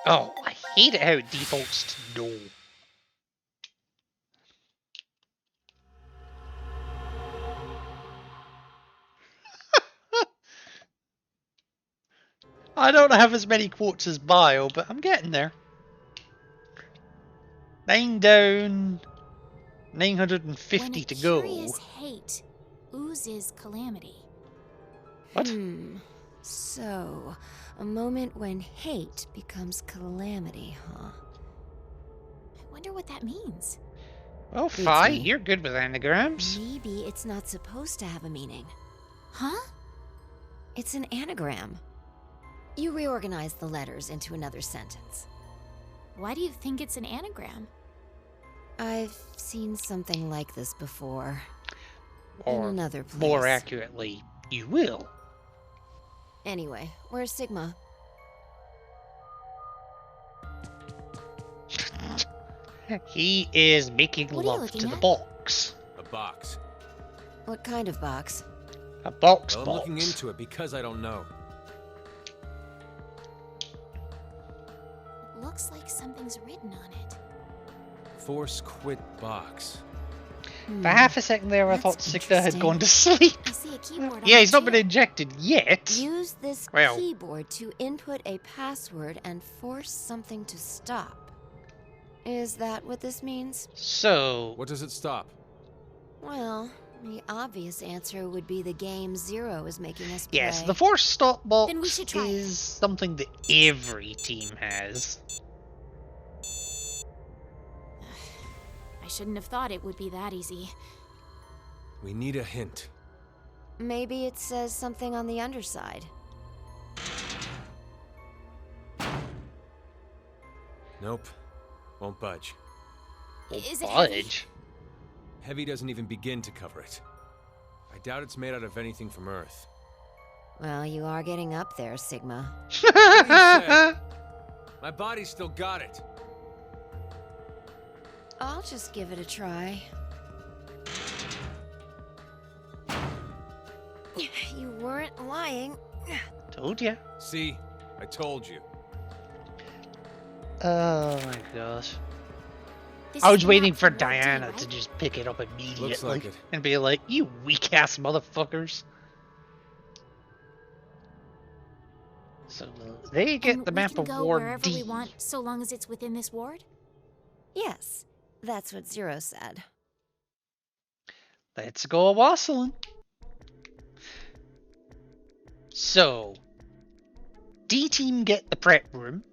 Speaker 1: Oh, I hate it how it defaults to no. I don't have as many quotes as Bio, but I'm getting there. 9 down, 950 to go.
Speaker 11: Curious hate oozes calamity.
Speaker 1: What?
Speaker 5: So, a moment when hate becomes calamity, huh?
Speaker 11: I wonder what that means.
Speaker 1: Well, Fi, you're good with anagrams.
Speaker 5: Maybe it's not supposed to have a meaning.
Speaker 11: Huh?
Speaker 5: It's an anagram. You reorganize the letters into another sentence.
Speaker 11: Why do you think it's an anagram?
Speaker 5: I've seen something like this before.
Speaker 1: Or,
Speaker 5: in another place.
Speaker 1: More accurately, you will.
Speaker 5: Anyway, where's Sigma?
Speaker 1: He is making love to the box.
Speaker 12: A box.
Speaker 5: What kind of box?
Speaker 1: A box
Speaker 12: Well, I'm looking into it because I don't know.
Speaker 11: Looks like something's written on it.
Speaker 12: Force quit box.
Speaker 1: For half a second there, I thought Signa had gone to sleep.
Speaker 11: I see a keyboard on
Speaker 1: Yeah, he's
Speaker 11: it,
Speaker 1: not been injected yet.
Speaker 5: Use this
Speaker 1: Well.
Speaker 5: keyboard to input a password and force something to stop. Is that what this means?
Speaker 1: So...
Speaker 12: What does it stop?
Speaker 5: Well, the obvious answer would be the game Zero is making us play.
Speaker 1: Yes, the force stop box
Speaker 11: Then we should try
Speaker 1: is something that every team has.
Speaker 11: I shouldn't have thought it would be that easy.
Speaker 12: We need a hint.
Speaker 5: Maybe it says something on the underside.
Speaker 12: Nope. Won't budge.
Speaker 11: Is it heavy?
Speaker 1: Fudge.
Speaker 12: Heavy doesn't even begin to cover it. I doubt it's made out of anything from Earth.
Speaker 5: Well, you are getting up there, Sigma.
Speaker 12: What do you say? My body's still got it.
Speaker 5: I'll just give it a try. You weren't lying.
Speaker 1: Told ya.
Speaker 12: See? I told you.
Speaker 1: Oh my gosh.
Speaker 11: This
Speaker 1: I
Speaker 11: is
Speaker 1: was
Speaker 11: the
Speaker 1: waiting
Speaker 11: map
Speaker 1: for
Speaker 11: from Ward D,
Speaker 1: Diana
Speaker 11: right?
Speaker 1: to just pick it up immediately
Speaker 12: Looks like it.
Speaker 1: and be like, you weak ass motherfuckers. So they get
Speaker 11: And
Speaker 1: the map
Speaker 11: we can
Speaker 1: of
Speaker 11: go
Speaker 1: Ward
Speaker 11: wherever
Speaker 1: D.
Speaker 11: we want, so long as it's within this ward?
Speaker 5: Yes, that's what Zero said.
Speaker 1: Let's go wassailing. So, D team get the prep room,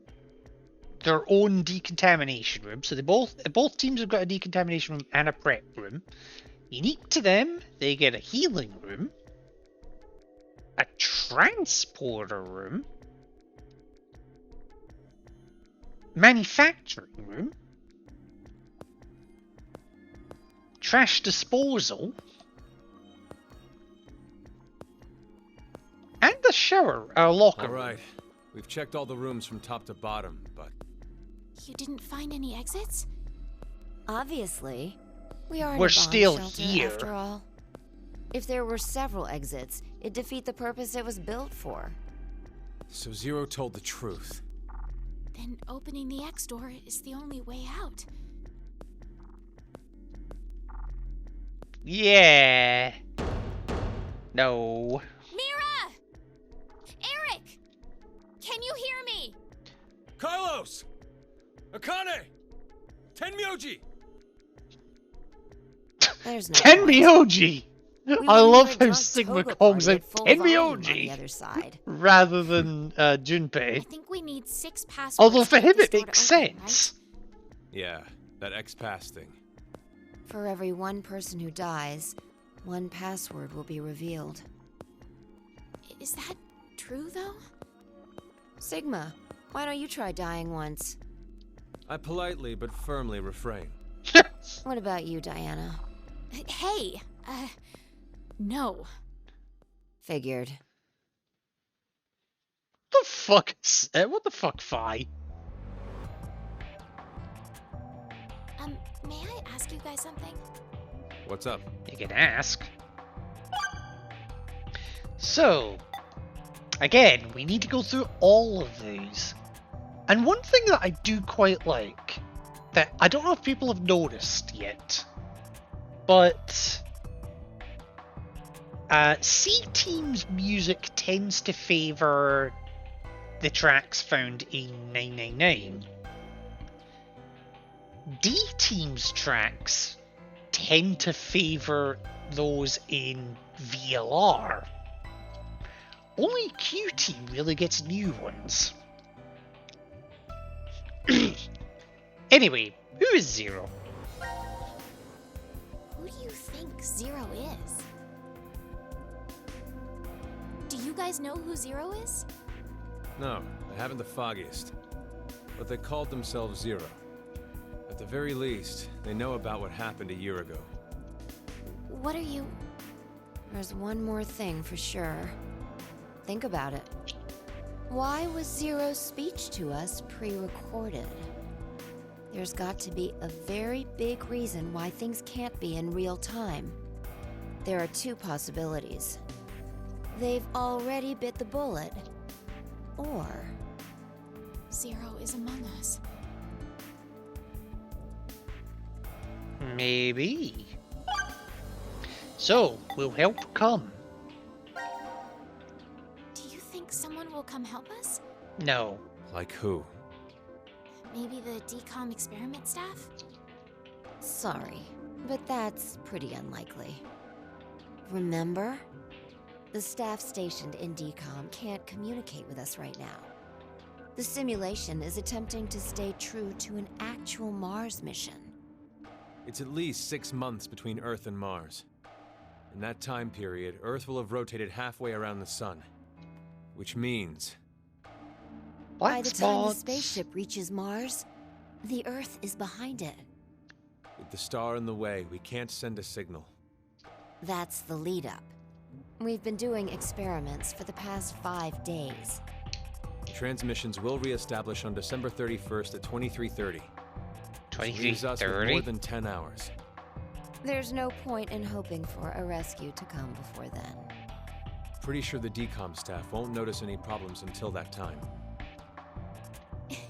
Speaker 1: their own decontamination room. So both teams have got a decontamination room and a prep room. Unique to them, they get a healing room, a transporter room, manufacturing room, trash disposal, and the shower, locker
Speaker 12: All
Speaker 1: room.
Speaker 12: right. We've checked all the rooms from top to bottom, but...
Speaker 11: You didn't find any exits?
Speaker 5: Obviously. We are in
Speaker 1: We're
Speaker 5: a bomb
Speaker 1: still
Speaker 5: shelter,
Speaker 1: here.
Speaker 5: after all. If there were several exits, it'd defeat the purpose it was built for.
Speaker 12: So Zero told the truth.
Speaker 11: Then opening the X door is the only way out.
Speaker 1: Yeah. No.
Speaker 11: Mira! Eric! Can you hear me?
Speaker 12: Carlos! Akane! Tenmyoji!
Speaker 5: There's no point.
Speaker 1: Tenmyoji!
Speaker 5: We
Speaker 1: I
Speaker 5: wouldn't
Speaker 1: love
Speaker 5: have a
Speaker 1: how
Speaker 5: drunk
Speaker 1: Sigma
Speaker 5: toga
Speaker 1: calls
Speaker 5: party
Speaker 1: out
Speaker 5: at full volume on the
Speaker 1: Tenmyoji
Speaker 5: other side.
Speaker 1: rather than
Speaker 11: I
Speaker 1: Junpei.
Speaker 11: think we need 6 passwords.
Speaker 1: Although
Speaker 11: to
Speaker 1: for
Speaker 11: get
Speaker 1: him
Speaker 11: this
Speaker 1: it
Speaker 11: door to
Speaker 1: makes
Speaker 11: open,
Speaker 1: sense.
Speaker 12: Yeah, that X-Pass thing.
Speaker 5: For every one person who dies, one password will be revealed.
Speaker 11: Right? Is that true, though?
Speaker 5: Sigma, why don't you try dying once?
Speaker 12: I politely but firmly refrain.
Speaker 5: What about you, Diana?
Speaker 11: Hey, no.
Speaker 5: Figured.
Speaker 1: What the fuck? What the fuck, Fi?
Speaker 11: May I ask you guys something?
Speaker 12: What's up?
Speaker 1: You can ask. So, again, we need to go through all of these. And one thing that I do quite like, that I don't know if people have noticed yet, but C-Team's music tends to favour the tracks found in 999. D-Team's tracks tend to favour those in VLR. Only Q-Team really gets new ones. Anyway, who is Zero?
Speaker 11: Who do you think Zero is? Do you guys know who Zero is?
Speaker 12: No, I haven't the foggiest. But they called themselves Zero. At the very least, they know about what happened a year ago.
Speaker 11: What are you...
Speaker 5: There's one more thing for sure. Think about it. Why was Zero's speech to us pre-recorded? There's got to be a very big reason why things can't be in real time. There are two possibilities. They've already bit the bullet, or...
Speaker 11: Zero is among us.
Speaker 1: Maybe. So, will help come?
Speaker 11: Do you think someone will come help us?
Speaker 1: No.
Speaker 12: Like who?
Speaker 11: Maybe the DCOM experiment staff?
Speaker 5: Sorry, but that's pretty unlikely. Remember? The staff stationed in DCOM can't communicate with us right now. The simulation is attempting to stay true to an actual Mars mission.
Speaker 12: It's at least 6 months between Earth and Mars. In that time period, Earth will have rotated halfway around the Sun. Which means...
Speaker 5: By the time the spaceship reaches Mars, the Earth is behind it.
Speaker 12: with the star in the way, we can't send a signal.
Speaker 5: That's the lead-up. We've been doing experiments for the past 5 days.
Speaker 12: Transmissions will re-establish on December 31st at 23:30.
Speaker 1: 23:30?
Speaker 12: More than 10 hours.
Speaker 5: There's no point in hoping for a rescue to come before then.
Speaker 12: Pretty sure the DCOM staff won't notice any problems until that time.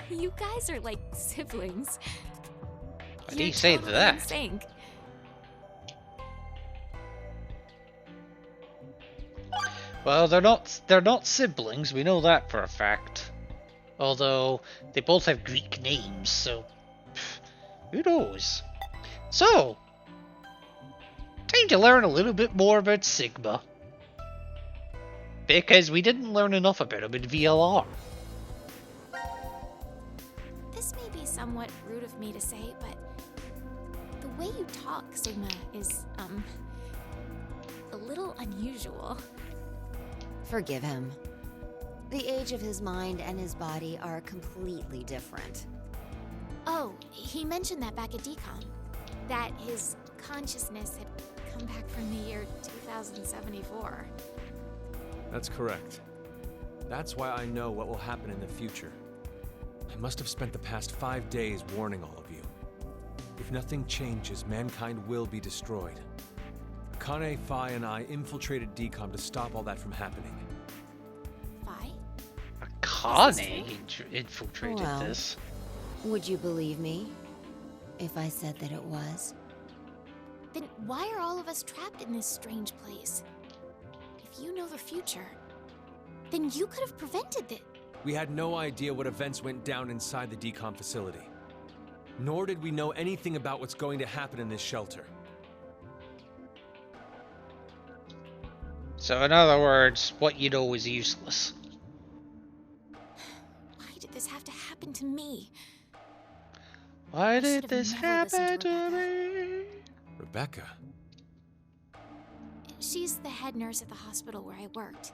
Speaker 3: You guys are like siblings.
Speaker 1: Why do you say that?
Speaker 3: In sync.
Speaker 1: Well, they're not siblings, we know that for a fact. Although, they both have Greek names, so... who knows? So... time to learn a little bit more about Sigma. Because we didn't learn enough about him in VLR.
Speaker 11: This may be somewhat rude of me to say, but the way you talk, Sigma, is, a little unusual.
Speaker 5: Forgive him. The age of his mind and his body are completely different.
Speaker 11: Oh, he mentioned that back at DCOM. That his consciousness had come back from the year 2074.
Speaker 12: That's correct.
Speaker 13: That's why I know what will happen in the future. I must have spent the past 5 days warning all of you. If nothing changes, mankind will be destroyed. Akane, Phi, and I infiltrated DCOM to stop all that from happening.
Speaker 11: Phi?
Speaker 1: Akane infiltrated
Speaker 5: Well,
Speaker 1: this.
Speaker 5: Would you believe me if I said that it was?
Speaker 11: Then why are all of us trapped in this strange place? If you know the future, then you could have prevented it.
Speaker 13: We had no idea what events went down inside the DCOM facility. Nor did we know anything about what's going to happen in this shelter.
Speaker 1: So in other words, what you know is useless.
Speaker 11: Why did this have to happen to me?
Speaker 1: Why
Speaker 11: I
Speaker 1: did
Speaker 11: should've
Speaker 1: this
Speaker 11: never
Speaker 1: happen
Speaker 11: listened to
Speaker 1: to me?
Speaker 13: Rebecca?
Speaker 11: She's the head nurse at the hospital where I worked.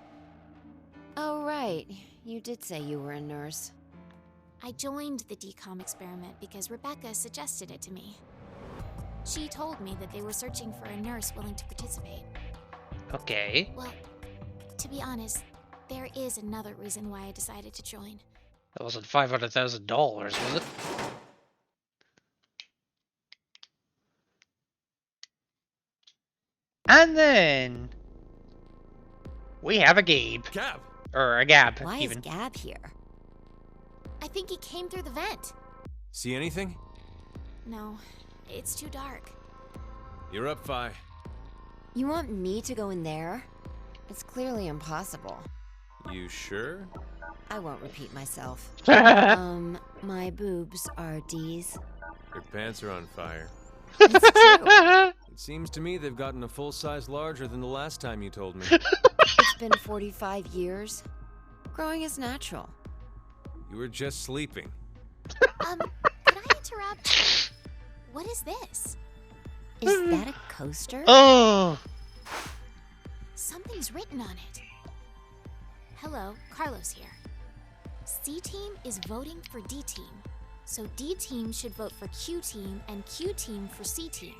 Speaker 5: Oh, right. You did say you were a nurse.
Speaker 11: I joined the DCOM experiment because Rebecca suggested it to me. She told me that they were searching for a nurse willing to participate.
Speaker 1: Okay.
Speaker 11: Well, to be honest, there is another reason why I decided to join.
Speaker 1: That wasn't $500,000, was it? And then we have a Gabe.
Speaker 13: Gab!
Speaker 1: Or a Gab,
Speaker 5: Why
Speaker 1: even.
Speaker 5: is Gab here?
Speaker 11: I think he came through the vent.
Speaker 13: See anything?
Speaker 11: No, it's too dark.
Speaker 13: You're up, Phi.
Speaker 5: You want me to go in there? It's clearly impossible.
Speaker 13: You sure?
Speaker 5: I won't repeat myself. My boobs are D's.
Speaker 13: Your pants are on fire.
Speaker 5: It's true.
Speaker 13: It seems to me they've gotten a full size larger than the last time you told me.
Speaker 5: It's been 45 years. Growing is natural.
Speaker 13: You were just sleeping.
Speaker 11: Could I interrupt? What is this?
Speaker 5: Is that a coaster?
Speaker 1: Oh!
Speaker 11: Something's written on it. Hello, Carlos here. C-Team is voting for D-Team. So D-Team should vote for Q-Team and Q-Team for C-Team.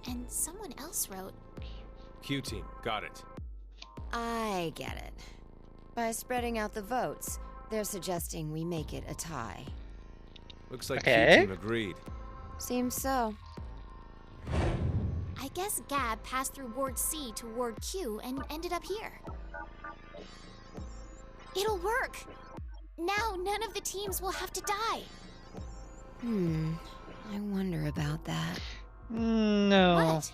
Speaker 11: And someone else wrote...
Speaker 13: Q-Team, got it.
Speaker 5: I get it. By spreading out the votes, they're suggesting we make it a tie.
Speaker 13: Looks like
Speaker 1: Okay.
Speaker 13: Q-Team agreed.
Speaker 5: Seems so.
Speaker 11: I guess Gab passed through Ward C to Ward Q and ended up here. It'll work! Now none of the teams will have to die.
Speaker 5: I wonder about that.
Speaker 1: No.
Speaker 11: What?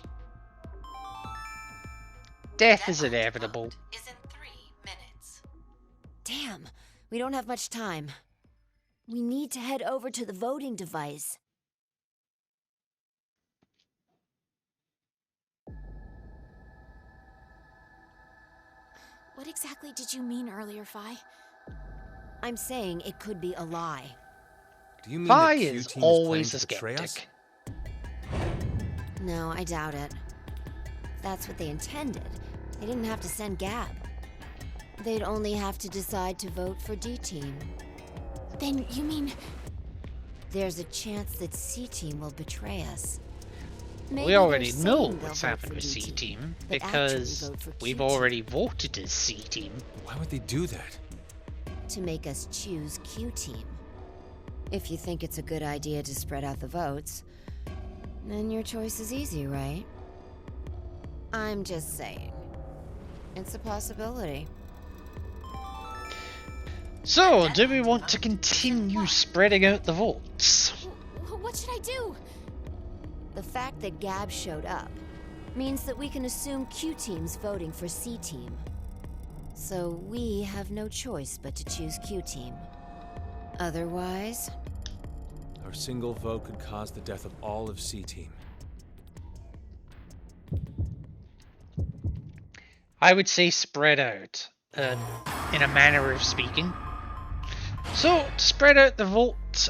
Speaker 1: Death is inevitable.
Speaker 14: Is in 3 minutes.
Speaker 5: Damn, we don't have much time. We need to head over to the voting device.
Speaker 11: What exactly did you mean earlier, Phi?
Speaker 5: I'm saying it could be a lie.
Speaker 13: Do you mean
Speaker 1: Phi
Speaker 13: that
Speaker 1: is
Speaker 13: Q-Team
Speaker 1: always
Speaker 13: is
Speaker 1: a
Speaker 13: planning to betray us?
Speaker 1: skeptic.
Speaker 5: No, I doubt it. If that's what they intended, they didn't have to send Gab. They'd only have to decide to vote for D-Team.
Speaker 11: Then you mean...
Speaker 5: There's a chance that C-Team will betray us. Maybe
Speaker 1: We
Speaker 5: they're
Speaker 1: already know
Speaker 5: saying they'll
Speaker 1: what's
Speaker 5: vote
Speaker 1: happened
Speaker 5: for
Speaker 1: with
Speaker 5: D-Team,
Speaker 1: C-Team
Speaker 5: but actually
Speaker 1: because
Speaker 5: vote for
Speaker 1: we've
Speaker 5: Q-Team.
Speaker 1: already voted as C-Team.
Speaker 13: Why would they do that?
Speaker 5: To make us choose Q-Team. If you think it's a good idea to spread out the votes, then your choice is easy, right? I'm just saying. It's a possibility.
Speaker 1: So, do we want to continue spreading out the votes?
Speaker 11: What should I do?
Speaker 5: The fact that Gab showed up means that we can assume Q-Team's voting for C-Team. So we have no choice but to choose Q-Team. Otherwise...
Speaker 13: Our single vote could cause the death of all of C-Team.
Speaker 1: I would say spread out, in a manner of speaking. So, to spread out the vote,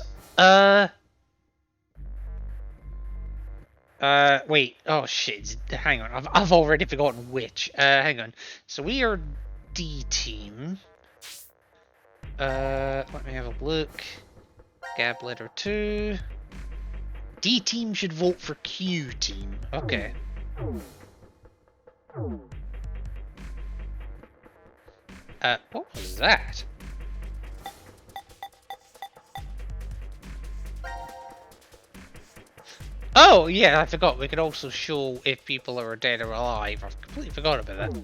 Speaker 1: wait, oh shit, hang on, I've already forgotten which, hang on. So we are D-Team. Let me have a look. Gab letter 2. D-Team should vote for Q-Team, okay. What was that? Oh, yeah, I forgot. We could also show if people are dead or alive. I completely forgot about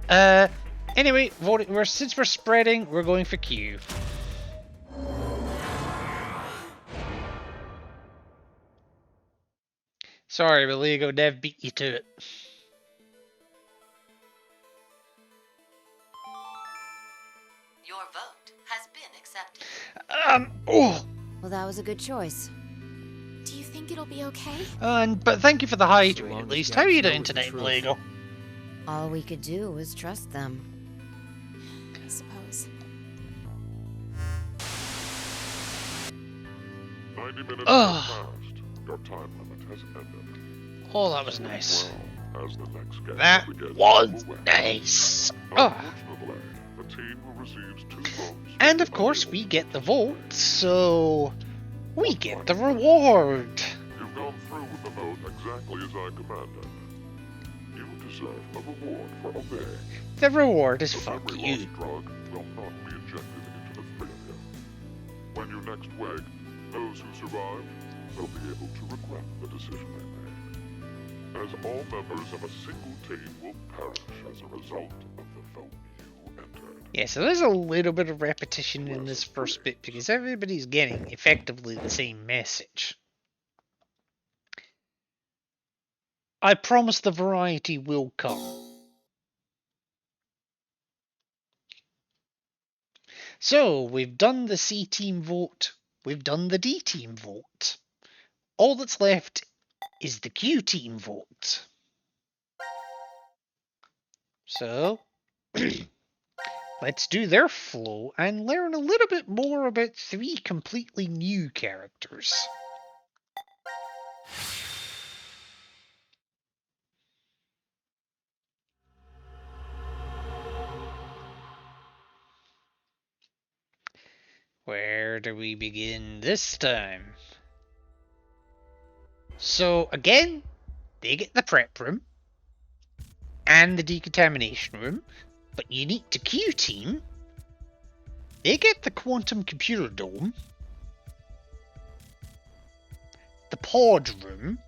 Speaker 1: that. Anyway, voting. Since we're spreading, we're going for Q. Sorry, but Lego Dev beat you to it.
Speaker 14: Your vote has been accepted.
Speaker 1: Oh.
Speaker 5: Well, that was a good choice.
Speaker 11: Do you think it'll be okay?
Speaker 1: But thank you for the hydrate,
Speaker 13: long
Speaker 1: at
Speaker 13: as
Speaker 1: least.
Speaker 13: Gabs
Speaker 1: How are you
Speaker 13: know
Speaker 1: doing
Speaker 13: the
Speaker 1: tonight,
Speaker 13: truth.
Speaker 1: Lego?
Speaker 5: All we could do was trust them.
Speaker 11: I suppose.
Speaker 7: 90 minutes
Speaker 1: Ugh.
Speaker 7: have passed. Your time limit has ended.
Speaker 1: Oh, that was nice.
Speaker 7: Well, as the next game
Speaker 1: That
Speaker 7: begins,
Speaker 1: was
Speaker 7: who will win?
Speaker 1: nice. Oh.
Speaker 7: Unfortunately, the team who receives 2 votes...
Speaker 1: And of course, we get the vote, so we get the reward.
Speaker 7: You've gone through with the vote exactly as I commanded. You deserve a reward for obeying.
Speaker 1: The reward is
Speaker 7: The
Speaker 1: fuck
Speaker 7: memory
Speaker 1: you.
Speaker 7: loss drug will not be injected into the three of you. When you next wake, those who survived will be able to regret the decision they made. As all members of a single team will perish as a result of the vote you entered.
Speaker 1: Yeah, so there's a little bit of repetition in this first bit because everybody's getting effectively the same message. I promise the variety will come. So, we've done the C team vote, we've done the D team vote. All that's left is the Q team vote. So, let's do their flow and learn a little bit more about 3 completely new characters. Where do we begin this time? So again, they get the prep room and the decontamination room, but unique to Q Team, they get the quantum computer dome, the pod room,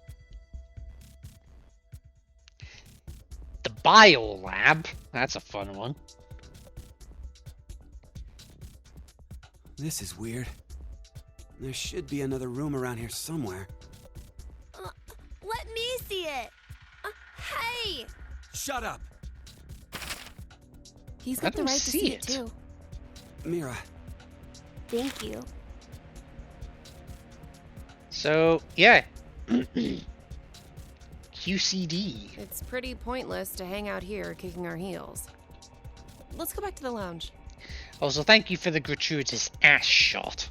Speaker 1: the bio lab, that's a fun one.
Speaker 2: This is weird. There should be another room around here somewhere.
Speaker 4: Let me see it. Hey!
Speaker 2: Shut up!
Speaker 3: He's
Speaker 1: I
Speaker 3: got the
Speaker 1: don't
Speaker 3: right to
Speaker 1: see
Speaker 3: see
Speaker 1: it.
Speaker 3: it too.
Speaker 2: Mira,
Speaker 4: Thank you.
Speaker 1: So, yeah. QCD.
Speaker 3: It's pretty pointless to hang out here kicking our heels. Let's go back to the lounge.
Speaker 1: Also, thank you for the gratuitous ass shot.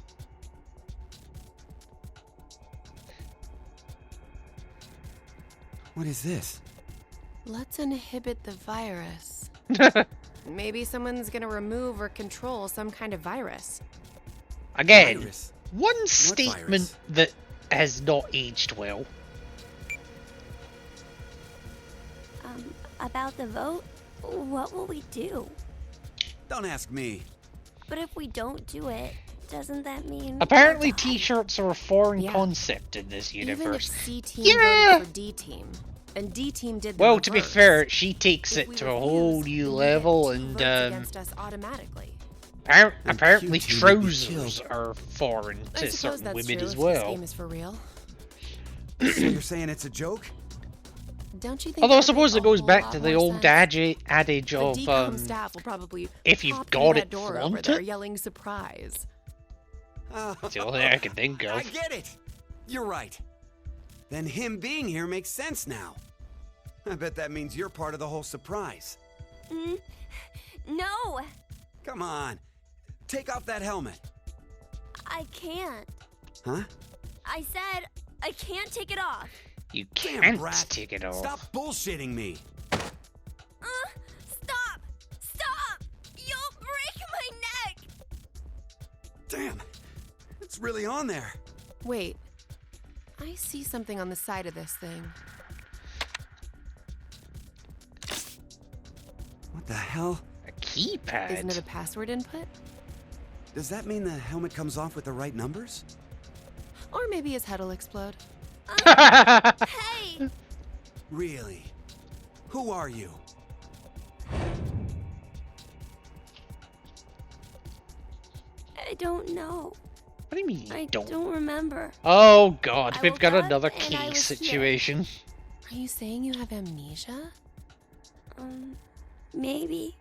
Speaker 2: what is this?
Speaker 3: Let's inhibit the virus. Maybe someone's gonna remove or control some kind of virus.
Speaker 1: Again,
Speaker 2: Virus?
Speaker 1: one statement
Speaker 2: virus?
Speaker 1: that has not aged well.
Speaker 4: About the vote, what will we do?
Speaker 2: Don't ask me.
Speaker 4: But if we don't do it, doesn't that mean...
Speaker 1: Apparently,
Speaker 4: we'll die?
Speaker 1: t-shirts are a foreign
Speaker 3: Yeah.
Speaker 1: concept in this
Speaker 3: Even if
Speaker 1: universe.
Speaker 3: C team
Speaker 1: Yeah!
Speaker 3: voted for D team, and D team did the
Speaker 1: Well, to be
Speaker 3: reverse,
Speaker 1: fair, she takes
Speaker 3: if
Speaker 1: it
Speaker 3: we
Speaker 1: to a
Speaker 3: refuse,
Speaker 1: whole
Speaker 3: then
Speaker 1: new
Speaker 3: we
Speaker 1: level,
Speaker 3: get 2
Speaker 1: and
Speaker 3: votes against us automatically.
Speaker 1: apparently
Speaker 2: Q team would be
Speaker 1: trousers
Speaker 2: killed.
Speaker 1: are foreign
Speaker 3: I
Speaker 1: to
Speaker 3: suppose
Speaker 1: certain
Speaker 3: that's
Speaker 1: women
Speaker 3: true
Speaker 1: as
Speaker 3: if
Speaker 1: well.
Speaker 3: This game is for real.
Speaker 2: So you're saying it's a joke?
Speaker 3: Don't you think?
Speaker 1: Although I
Speaker 3: that would
Speaker 1: suppose
Speaker 3: make
Speaker 1: it goes
Speaker 3: a
Speaker 1: back
Speaker 3: whole
Speaker 1: to
Speaker 3: lot
Speaker 1: the
Speaker 3: more
Speaker 1: old
Speaker 3: sense?
Speaker 1: adage
Speaker 3: The
Speaker 1: of
Speaker 3: decom staff will probably
Speaker 1: if you've
Speaker 3: pop
Speaker 1: got
Speaker 3: through that
Speaker 1: it,
Speaker 3: door over
Speaker 1: flaunt
Speaker 3: there
Speaker 1: it.
Speaker 3: yelling surprise.
Speaker 1: It's the only thing I can think
Speaker 2: I
Speaker 1: of.
Speaker 2: get it. You're right. Then him being here makes sense now. I bet that means you're part of the whole surprise.
Speaker 4: No!
Speaker 2: Come on. Take off that helmet.
Speaker 4: I can't.
Speaker 2: Huh?
Speaker 4: I said I can't take it off.
Speaker 1: You
Speaker 2: Damn,
Speaker 1: can't
Speaker 2: brat.
Speaker 1: take it off.
Speaker 2: Stop bullshitting me.
Speaker 4: Stop! Stop! You'll break my neck!
Speaker 2: Damn. It's really on there.
Speaker 3: Wait, I see something on the side of this thing.
Speaker 2: What the hell?
Speaker 1: A keypad?
Speaker 3: Isn't it a password input?
Speaker 2: Does that mean the helmet comes off with the right numbers?
Speaker 3: Or maybe his head'll explode.
Speaker 4: Hey!
Speaker 2: Really? Who are you?
Speaker 4: I don't know.
Speaker 1: What do you mean you
Speaker 4: I
Speaker 1: don't?
Speaker 4: don't remember.
Speaker 1: Oh god,
Speaker 4: I
Speaker 1: we've
Speaker 4: woke
Speaker 1: got
Speaker 4: up
Speaker 1: another
Speaker 4: and I
Speaker 1: key
Speaker 4: was here.
Speaker 1: situation.
Speaker 3: Are you saying you have amnesia?
Speaker 4: Maybe.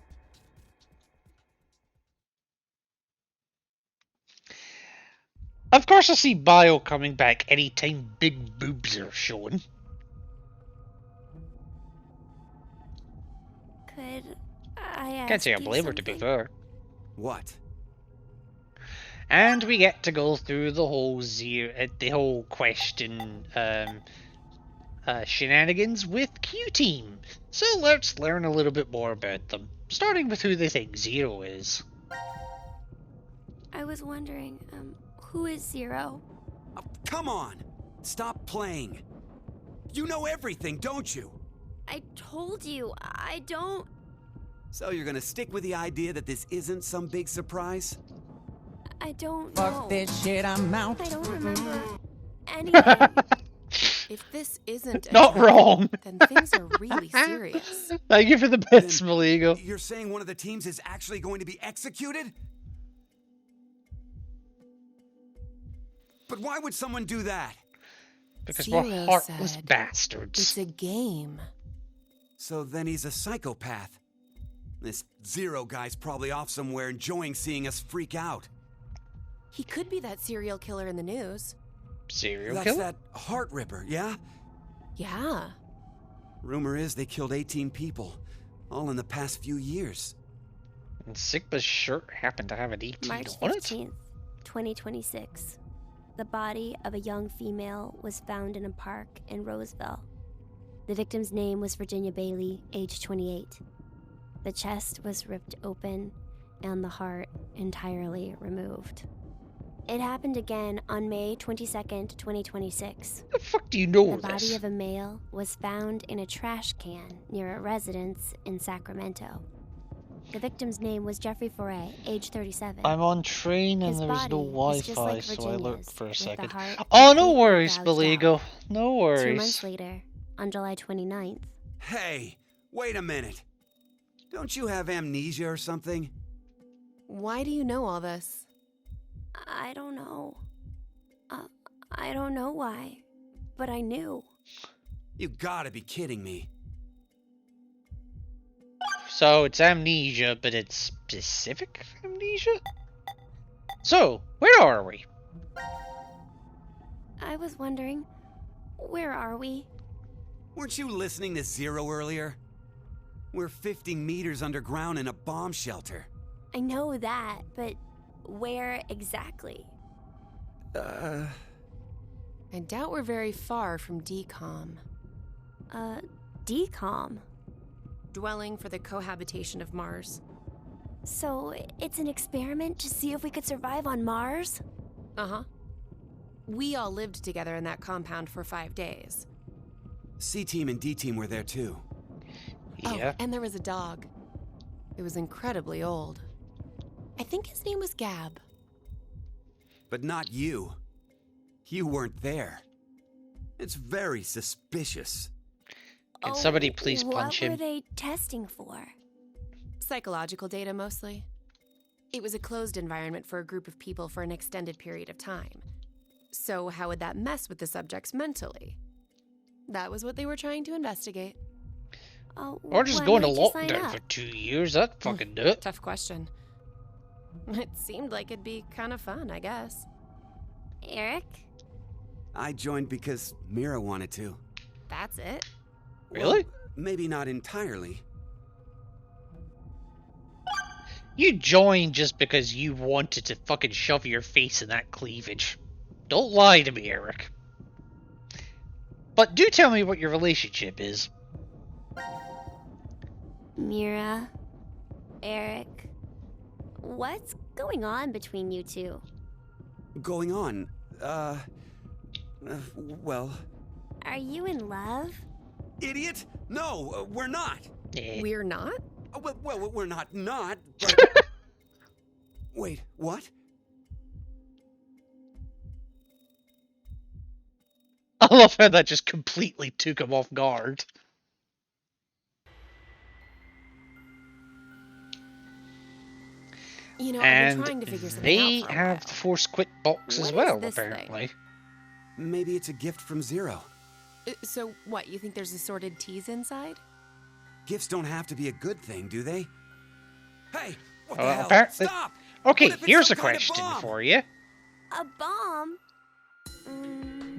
Speaker 1: Of course I see Bio coming back anytime big boobs are shown.
Speaker 4: Could I ask
Speaker 1: Can't say I
Speaker 4: you
Speaker 1: blame her, to be
Speaker 4: something?
Speaker 1: fair.
Speaker 2: What?
Speaker 1: And we get to go through the whole question shenanigans with Q-Team. So let's learn a little bit more about them, starting with who they think Zero is.
Speaker 4: I was wondering, who is Zero?
Speaker 2: Oh, come on! Stop playing! You know everything, don't you?
Speaker 4: I told you, I don't...
Speaker 2: So you're gonna stick with the idea that this isn't some big surprise?
Speaker 4: I don't
Speaker 15: Fuck
Speaker 4: know.
Speaker 15: this shit, I'm out.
Speaker 4: I don't remember anything.
Speaker 3: If this isn't a
Speaker 1: Not
Speaker 3: joke,
Speaker 1: wrong.
Speaker 3: then things are really serious.
Speaker 1: Thank you for the bits, Maligo.
Speaker 2: You're saying one of the teams is actually going to be executed? But why would someone do that?
Speaker 1: Because
Speaker 3: Zero
Speaker 1: we're heartless
Speaker 3: said
Speaker 1: bastards.
Speaker 3: It's a game.
Speaker 2: So then he's a psychopath. This Zero guy's probably off somewhere enjoying seeing us freak out.
Speaker 3: He could be that serial killer in the news.
Speaker 1: Serial
Speaker 2: That's
Speaker 1: killer?
Speaker 2: that heart ripper, yeah?
Speaker 3: Yeah.
Speaker 2: Rumor is they killed 18 people, all in the past few years.
Speaker 1: And Sigma's shirt happened to have an 18
Speaker 4: March
Speaker 1: on it?
Speaker 4: 15th, 2026. The body of a young female was found in a park in Roseville. The victim's name was Virginia Bailey, age 28. The chest was ripped open and the heart entirely removed. It happened again on May 22nd, 2026.
Speaker 1: The fuck do you know
Speaker 4: The
Speaker 1: this?
Speaker 4: body of a male was found in a trash can near a residence in Sacramento. The victim's name was Jeffrey Foray, age 37.
Speaker 1: I'm on train and
Speaker 4: His
Speaker 1: there was no
Speaker 4: body was just
Speaker 1: Wi-Fi,
Speaker 4: like
Speaker 1: so I
Speaker 4: Virginia's,
Speaker 1: looked for a
Speaker 4: with the
Speaker 1: second.
Speaker 4: heart
Speaker 1: Oh, no
Speaker 4: completely
Speaker 1: worries,
Speaker 4: gouged out.
Speaker 1: Beligo. No
Speaker 4: 2
Speaker 1: worries.
Speaker 4: months later, on July 29th,
Speaker 2: Hey, wait a minute. Don't you have amnesia or something?
Speaker 3: Why do you know all this?
Speaker 4: I don't know. I don't know why, but I knew.
Speaker 2: You gotta be kidding me.
Speaker 1: So it's amnesia, but it's specific amnesia? So, where are we?
Speaker 4: I was wondering, where are we?
Speaker 2: Weren't you listening to Zero earlier? We're 50 meters underground in a bomb shelter.
Speaker 4: I know that, but where exactly?
Speaker 3: I doubt we're very far from DCOM.
Speaker 4: DCOM.
Speaker 3: Dwelling for the cohabitation of Mars.
Speaker 4: So, it's an experiment to see if we could survive on Mars?
Speaker 3: Uh-huh. We all lived together in that compound for 5 days.
Speaker 2: C-Team and D-Team were there too.
Speaker 1: Yeah.
Speaker 3: Oh, and there was a dog. It was incredibly old. I think his name was Gab.
Speaker 2: But not you. You weren't there. It's very suspicious.
Speaker 1: Can somebody please
Speaker 4: what
Speaker 1: punch him?
Speaker 4: were they testing for?
Speaker 3: Psychological data, mostly. It was a closed environment for a group of people for an extended period of time. So how would that mess with the subjects mentally? That was what they were trying to investigate.
Speaker 1: Or just
Speaker 4: when
Speaker 1: going to
Speaker 4: did you sign
Speaker 1: lockdown
Speaker 4: up?
Speaker 1: for 2 years, that'd fucking do it.
Speaker 3: Tough question. It seemed like it'd be kind of fun, I guess.
Speaker 4: Eric?
Speaker 2: I joined because Mira wanted to.
Speaker 3: That's it.
Speaker 1: Really?
Speaker 2: Well, maybe not entirely.
Speaker 1: You joined just because you wanted to fucking shove your face in that cleavage. Don't lie to me, Eric. But do tell me what your relationship is.
Speaker 4: Mira? Eric? What's going on between you two?
Speaker 2: Going on? Well...
Speaker 4: Are you in love?
Speaker 2: Idiot? No, we're not.
Speaker 3: We're not?
Speaker 2: Well, we're not, but... Wait, what?
Speaker 1: I love how that just completely took him off guard.
Speaker 3: You know, I've
Speaker 1: And
Speaker 3: been trying to figure something
Speaker 1: they
Speaker 3: out for a
Speaker 1: have
Speaker 3: while.
Speaker 1: the Force Quit box as
Speaker 3: What is
Speaker 1: well,
Speaker 3: this
Speaker 1: apparently.
Speaker 3: thing?
Speaker 2: Maybe it's a gift from Zero.
Speaker 3: So, what, you think there's assorted teas inside?
Speaker 2: Gifts don't have to be a good thing, do they? Hey, what the
Speaker 1: Well,
Speaker 2: hell?
Speaker 1: apparently.
Speaker 2: Stop!
Speaker 1: Okay,
Speaker 2: What if it's
Speaker 1: here's
Speaker 2: some
Speaker 1: a
Speaker 2: kind of
Speaker 1: question
Speaker 2: bomb?
Speaker 1: for you.
Speaker 4: A bomb?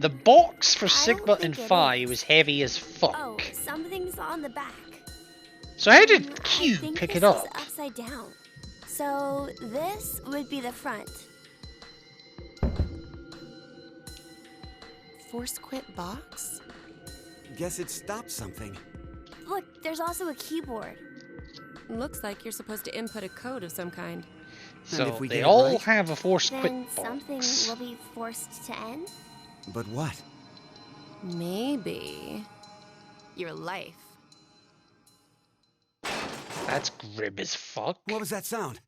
Speaker 1: The box for
Speaker 4: I don't
Speaker 1: Sigma and
Speaker 4: think it
Speaker 1: Phi
Speaker 4: is.
Speaker 1: was heavy as fuck.
Speaker 4: Oh, something's on the back.
Speaker 1: So how did
Speaker 4: I
Speaker 1: Q
Speaker 4: think
Speaker 1: pick
Speaker 4: this
Speaker 1: it up?
Speaker 4: is upside down. So this would be the front.
Speaker 3: Force Quit box?
Speaker 2: Guess it stopped something.
Speaker 4: Look, there's also a keyboard.
Speaker 3: Looks like you're supposed to input a code of some kind.
Speaker 1: So
Speaker 2: if we
Speaker 1: they
Speaker 2: get it
Speaker 1: all
Speaker 2: right,
Speaker 1: have a Force
Speaker 4: Then
Speaker 1: Quit
Speaker 4: something
Speaker 1: box.
Speaker 4: will be forced to end.
Speaker 2: But what?
Speaker 3: Maybe your life.
Speaker 1: That's grim as fuck.
Speaker 2: What was that sound?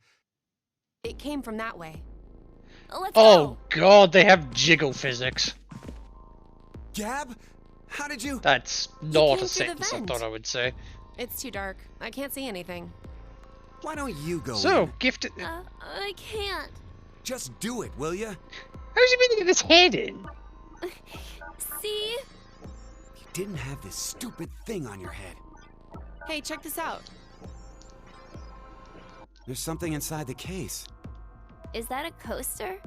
Speaker 3: It came from that way.
Speaker 4: Let's
Speaker 1: Oh
Speaker 4: go.
Speaker 1: god, they have jiggle physics.
Speaker 2: Gab? How did you...
Speaker 1: That's
Speaker 3: came
Speaker 1: not
Speaker 3: through
Speaker 1: a
Speaker 3: the
Speaker 1: sentence I
Speaker 3: vent.
Speaker 1: thought I would say.
Speaker 3: It's too dark. I can't see anything.
Speaker 2: Why don't you go
Speaker 1: So,
Speaker 2: in?
Speaker 1: gifted.
Speaker 4: I can't.
Speaker 2: Just do it, will ya?
Speaker 1: How's he meant to get his head in?
Speaker 4: See?
Speaker 2: You didn't have this stupid thing on your head.
Speaker 3: Hey, check this out.
Speaker 2: There's something inside the case.
Speaker 4: Is that a coaster?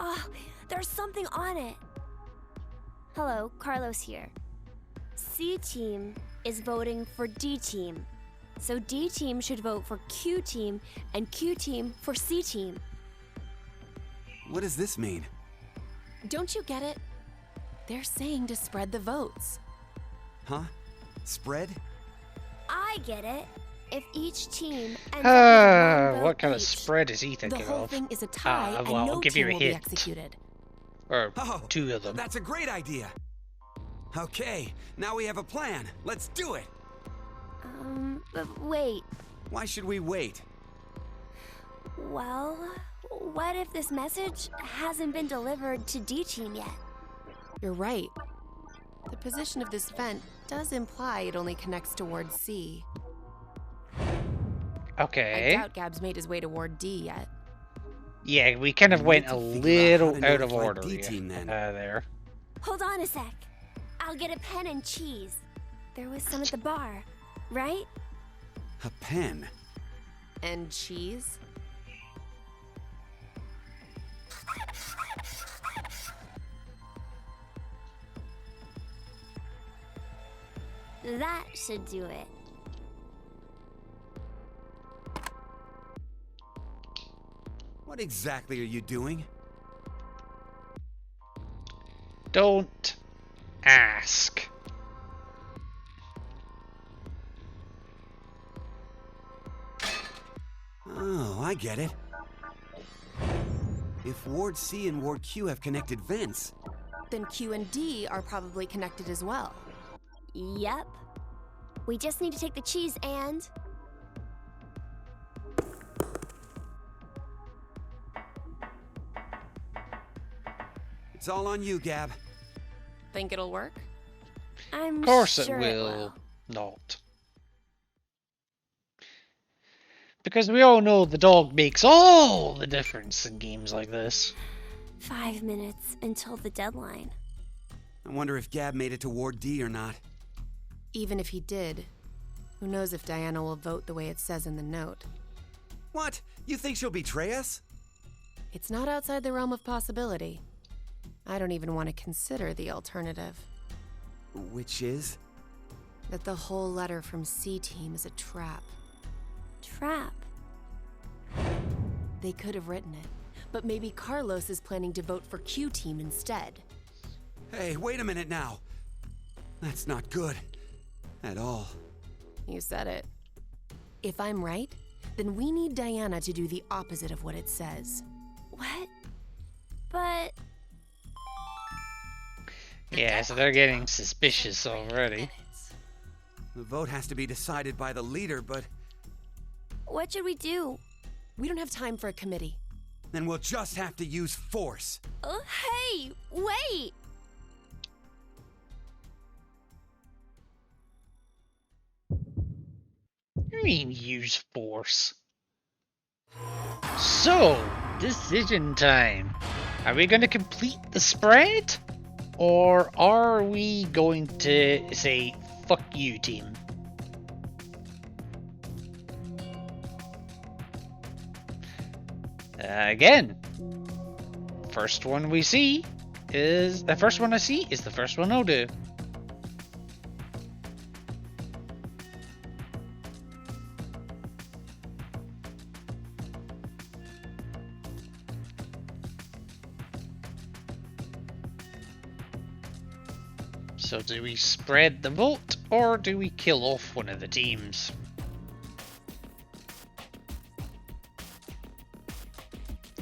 Speaker 4: Oh, there's something on it. Hello, Carlos here. C team is voting for D team. So D team should vote for Q team and Q team for C team.
Speaker 2: What does this mean?
Speaker 3: Don't you get it? They're saying to spread the votes.
Speaker 2: Huh? Spread?
Speaker 4: I get it. If each team ends up with one vote
Speaker 1: What kind of
Speaker 4: each,
Speaker 1: spread is he
Speaker 3: The
Speaker 1: thinking
Speaker 3: whole
Speaker 1: of?
Speaker 3: thing is a tie, and
Speaker 1: well,
Speaker 3: no
Speaker 1: I'll give
Speaker 3: team
Speaker 1: you a
Speaker 3: will be
Speaker 1: hint.
Speaker 3: executed.
Speaker 1: Or
Speaker 2: Oh,
Speaker 1: two of them.
Speaker 2: That's a great idea. Okay, now we have a plan. Let's do it.
Speaker 4: But wait.
Speaker 2: Why should we wait?
Speaker 4: Well, what if this message hasn't been delivered to D team yet?
Speaker 3: You're right. The position of this vent does imply it only connects towards C.
Speaker 1: Okay.
Speaker 3: I doubt Gab's made his way toward D yet.
Speaker 1: Yeah, we kind of
Speaker 2: We
Speaker 1: went
Speaker 2: need
Speaker 1: a
Speaker 2: to figure
Speaker 1: little
Speaker 2: out how to
Speaker 1: out of
Speaker 2: notify
Speaker 1: order
Speaker 2: D-Team then.
Speaker 1: there.
Speaker 4: Hold on a sec. I'll get a pen and cheese. There was some at the bar, right?
Speaker 2: A pen.
Speaker 3: And cheese?
Speaker 4: That should do it.
Speaker 2: What exactly are you doing?
Speaker 1: Don't ask.
Speaker 2: Oh, I get it. If Ward C and Ward Q have connected vents,
Speaker 3: Then Q and D are probably connected as well.
Speaker 4: Yep. We just need to take the cheese and...
Speaker 2: it's all on you, Gab.
Speaker 3: Think it'll work?
Speaker 4: I'm
Speaker 1: Of course
Speaker 4: sure
Speaker 1: it will not. Because we all know the dog makes all the difference in games like this.
Speaker 4: 5 minutes until the deadline.
Speaker 2: I wonder if Gab made it to Ward D or not.
Speaker 3: Even if he did, who knows if Diana will vote the way it says in the note.
Speaker 2: What? You think she'll betray us?
Speaker 3: It's not outside the realm of possibility. I don't even want to consider the alternative.
Speaker 2: Which is?
Speaker 3: That the whole letter from C Team is a trap.
Speaker 4: Trap?
Speaker 3: They could have written it, but maybe Carlos is planning to vote for Q Team instead.
Speaker 2: Hey, wait a minute now. That's not good. At all.
Speaker 3: You said it. If I'm right, then we need Diana to do the opposite of what it says.
Speaker 4: What? But...
Speaker 1: Yeah, so they're getting suspicious already.
Speaker 2: The vote has to be decided by the leader, but
Speaker 4: What should we do?
Speaker 3: We don't have time for a committee.
Speaker 2: then we'll just have to use force.
Speaker 4: Hey, wait!
Speaker 1: You mean use force? So, decision time. Are we going to complete the spread? Or are we going to say, fuck you, team? Again, first one we see is the first one I see is the first one I'll do. So do we spread the vote or do we kill off one of the teams?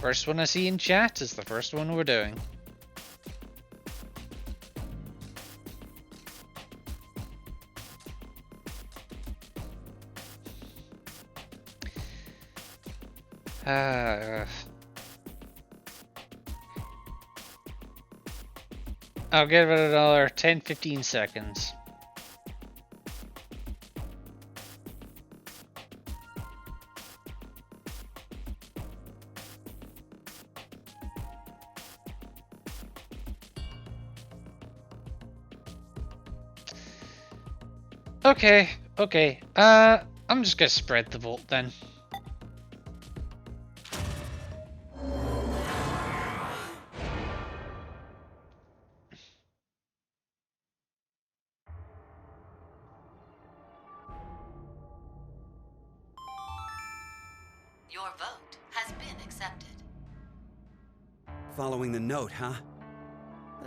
Speaker 1: First one I see in chat is the first one we're doing. I'll give it another 10-15 seconds. Okay. I'm just gonna spread the vote then.
Speaker 14: Your vote has been accepted.
Speaker 2: Following the note, huh?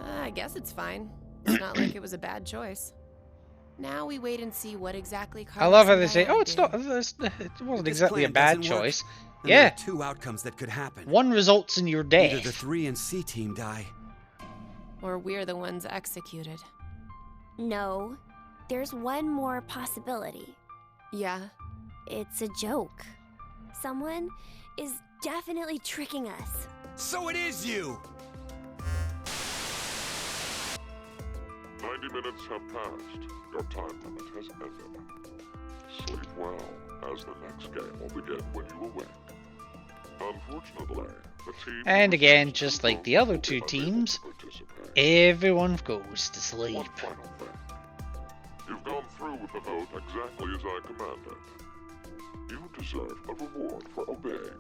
Speaker 3: I guess it's fine. It's not like it was a bad choice. Now we wait and see what exactly
Speaker 1: I
Speaker 3: Carlos
Speaker 1: love how
Speaker 3: and
Speaker 1: they say,
Speaker 3: Diana
Speaker 1: "Oh, it's
Speaker 3: do.
Speaker 1: not. It wasn't
Speaker 2: This
Speaker 1: exactly a
Speaker 2: plan
Speaker 1: bad
Speaker 2: doesn't work,
Speaker 1: choice."
Speaker 2: and there
Speaker 1: Yeah,
Speaker 2: are two outcomes that could happen.
Speaker 1: one results in your
Speaker 2: Either the
Speaker 1: death.
Speaker 2: 3 and C team die.
Speaker 3: Or we're the ones executed.
Speaker 4: No, there's one more possibility.
Speaker 3: Yeah.
Speaker 4: It's a joke. Someone is definitely tricking us.
Speaker 2: So it is you!
Speaker 7: 90 minutes have passed. Your time limit has ended. Sleep well, as the next game will begin when you awake. Unfortunately, the team...
Speaker 1: And again, just like the other two teams, everyone goes to sleep.
Speaker 7: One final thing. You've gone through with the vote exactly as I commanded. You deserve a reward for obeying.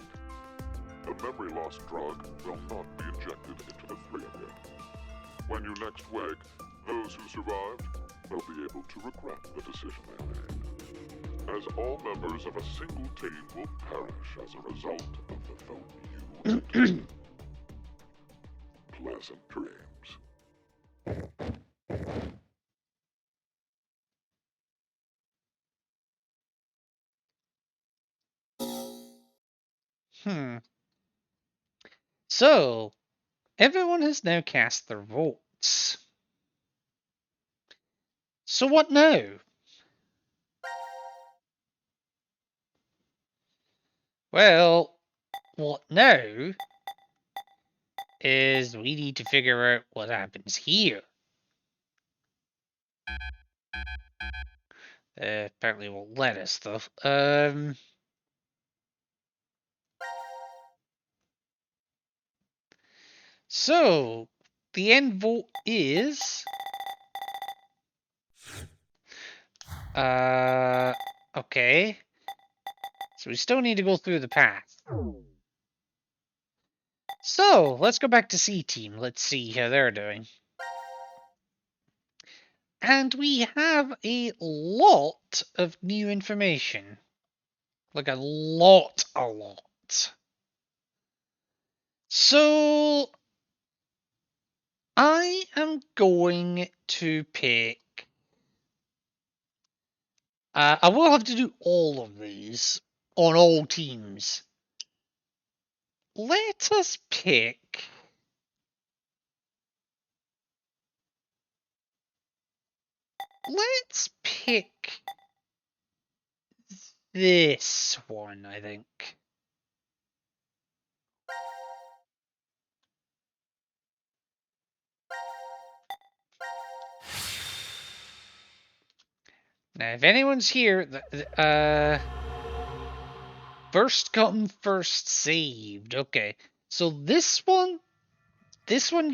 Speaker 7: The memory loss drug will not be injected into the three of you. When you next wake, those who survived will be able to regret the decision they made, as all members of a single team will perish as a result of the vote you took. Pleasant dreams.
Speaker 1: So, everyone has now cast their votes. So what now? Well, what now is we need to figure out what happens here. Apparently won't let us though. So, the end vote is... okay. So we still need to go through the path. So, let's go back to C Team. Let's see how they're doing. And we have a lot of new information. Like a lot. So, I am going to pick... I will have to do all of these on all teams. Let us pick... let's pick this one, I think. Now, if anyone's here, first come, first saved. Okay, so this one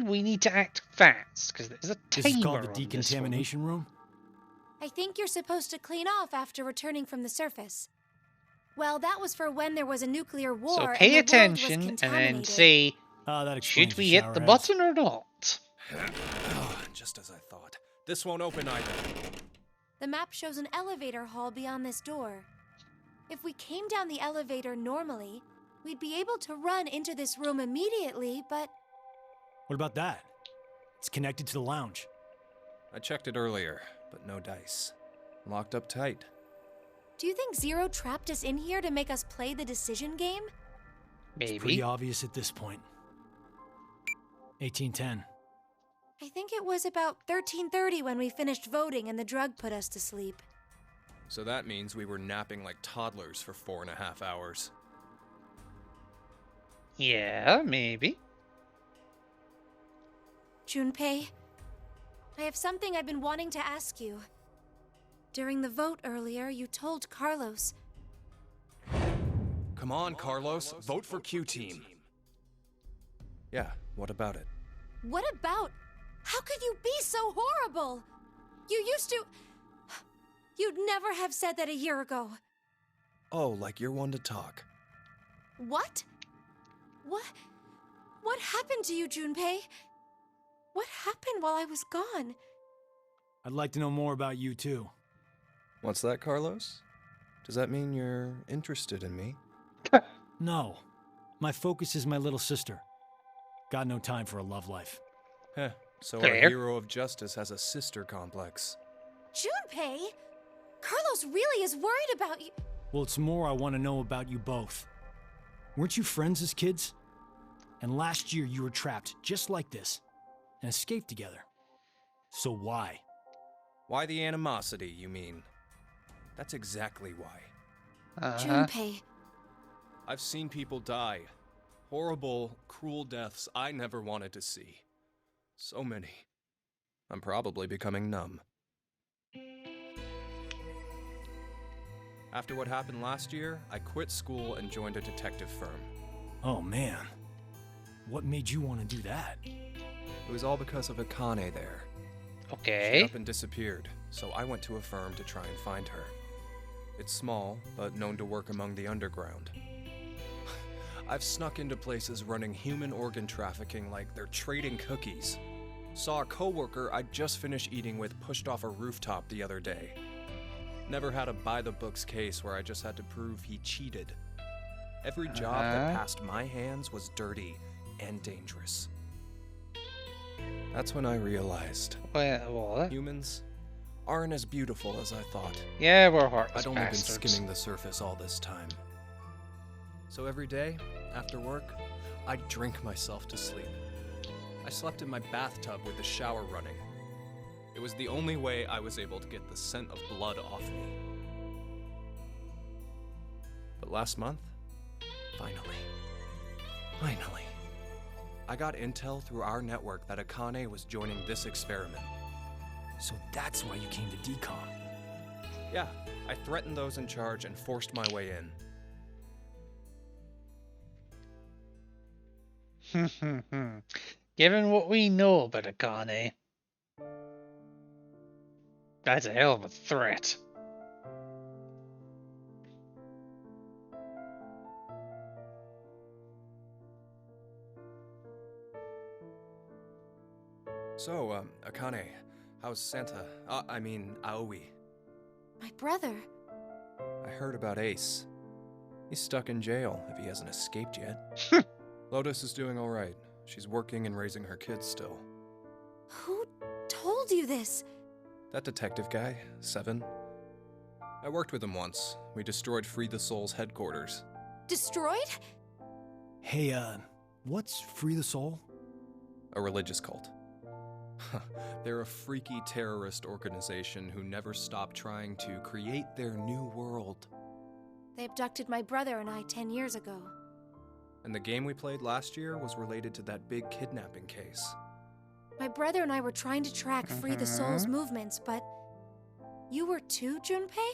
Speaker 1: we need to act fast because there's a
Speaker 6: This is called
Speaker 1: timer
Speaker 6: the
Speaker 1: on this one.
Speaker 6: decontamination room?
Speaker 4: I think you're supposed to clean off after returning from the surface. Well, that was for when there was a nuclear war
Speaker 1: So
Speaker 4: and
Speaker 1: pay
Speaker 4: the world was
Speaker 1: attention and
Speaker 4: contaminated.
Speaker 1: then say,
Speaker 6: that explains
Speaker 1: should we
Speaker 6: the
Speaker 1: hit
Speaker 6: shower
Speaker 1: the
Speaker 6: heads.
Speaker 1: button or not?
Speaker 12: Just as I thought. This won't open either.
Speaker 4: The map shows an elevator hall beyond this door. If we came down the elevator normally, we'd be able to run into this room immediately, but...
Speaker 6: What about that? It's connected to the lounge.
Speaker 12: I checked it earlier, but no dice. Locked up tight.
Speaker 4: Do you think Zero trapped us in here to make us play the decision game?
Speaker 1: Maybe.
Speaker 6: It's pretty obvious at this point. 1810.
Speaker 4: I think it was about 13:30 when we finished voting and the drug put us to sleep.
Speaker 12: So that means we were napping like toddlers for 4.5 hours.
Speaker 1: Yeah, maybe.
Speaker 4: Junpei, I have something I've been wanting to ask you. During the vote earlier, you told Carlos...
Speaker 12: Come on, Carlos. Vote for Q Team. Yeah, what about it?
Speaker 4: What about? How could you be so horrible? You used to... You'd never have said that a year ago.
Speaker 12: Oh, like you're one to talk.
Speaker 4: What? What happened to you, Junpei? What happened while I was gone?
Speaker 6: I'd like to know more about you, too.
Speaker 12: What's that, Carlos? Does that mean you're interested in me?
Speaker 6: No. My focus is my little sister. Got no time for a love life.
Speaker 12: Heh, so
Speaker 1: Fair.
Speaker 12: our hero of justice has a sister complex.
Speaker 4: Junpei? Carlos really is worried about you.
Speaker 6: Well, it's more I want to know about you both. Weren't you friends as kids? And last year you were trapped just like this and escaped together. So why?
Speaker 12: Why the animosity, you mean? That's exactly why.
Speaker 4: Junpei.
Speaker 12: I've seen people die. Horrible, cruel deaths I never wanted to see. So many. I'm probably becoming numb. After what happened last year, I quit school and joined a detective firm.
Speaker 6: Oh man. What made you want to do that?
Speaker 12: It was all because of Akane there. She
Speaker 1: Okay.
Speaker 12: up and disappeared, so I went to a firm to try and find her. It's small, but known to work among the underground. I've snuck into places running human organ trafficking like they're trading cookies. Saw a coworker I'd just finished eating with pushed off a rooftop the other day. Never had a by-the-books case where I just had to prove he cheated. Every job that passed my hands was dirty and dangerous. That's when I realized
Speaker 1: Well,
Speaker 12: humans aren't as beautiful as I thought.
Speaker 1: yeah, we're heartless
Speaker 12: I'd only been
Speaker 1: bastards.
Speaker 12: skimming the surface all this time. So every day, after work, I'd drink myself to sleep. I slept in my bathtub with the shower running. It was the only way I was able to get the scent of blood off me. But last month, finally, I got intel through our network that Akane was joining this experiment.
Speaker 6: So that's why you came to decom.
Speaker 12: Yeah, I threatened those in charge and forced my way in.
Speaker 1: Given what we know about Akane, that's a hell of a threat.
Speaker 12: So, Akane, how's Santa? Aoi.
Speaker 4: My brother.
Speaker 12: I heard about Ace. He's stuck in jail if he hasn't escaped yet. Lotus is doing alright. She's working and raising her kids still.
Speaker 4: Who told you this?
Speaker 12: That detective guy, Seven. I worked with him once. We destroyed Free the Soul's headquarters.
Speaker 4: Destroyed?
Speaker 6: Hey, what's Free the Soul?
Speaker 12: A religious cult. They're a freaky terrorist organization who never stop trying to create their new world.
Speaker 4: They abducted my brother and I 10 years ago.
Speaker 12: And the game we played last year was related to that big kidnapping case.
Speaker 4: My brother and I were trying to track Free the Soul's movements, but... You were too, Junpei?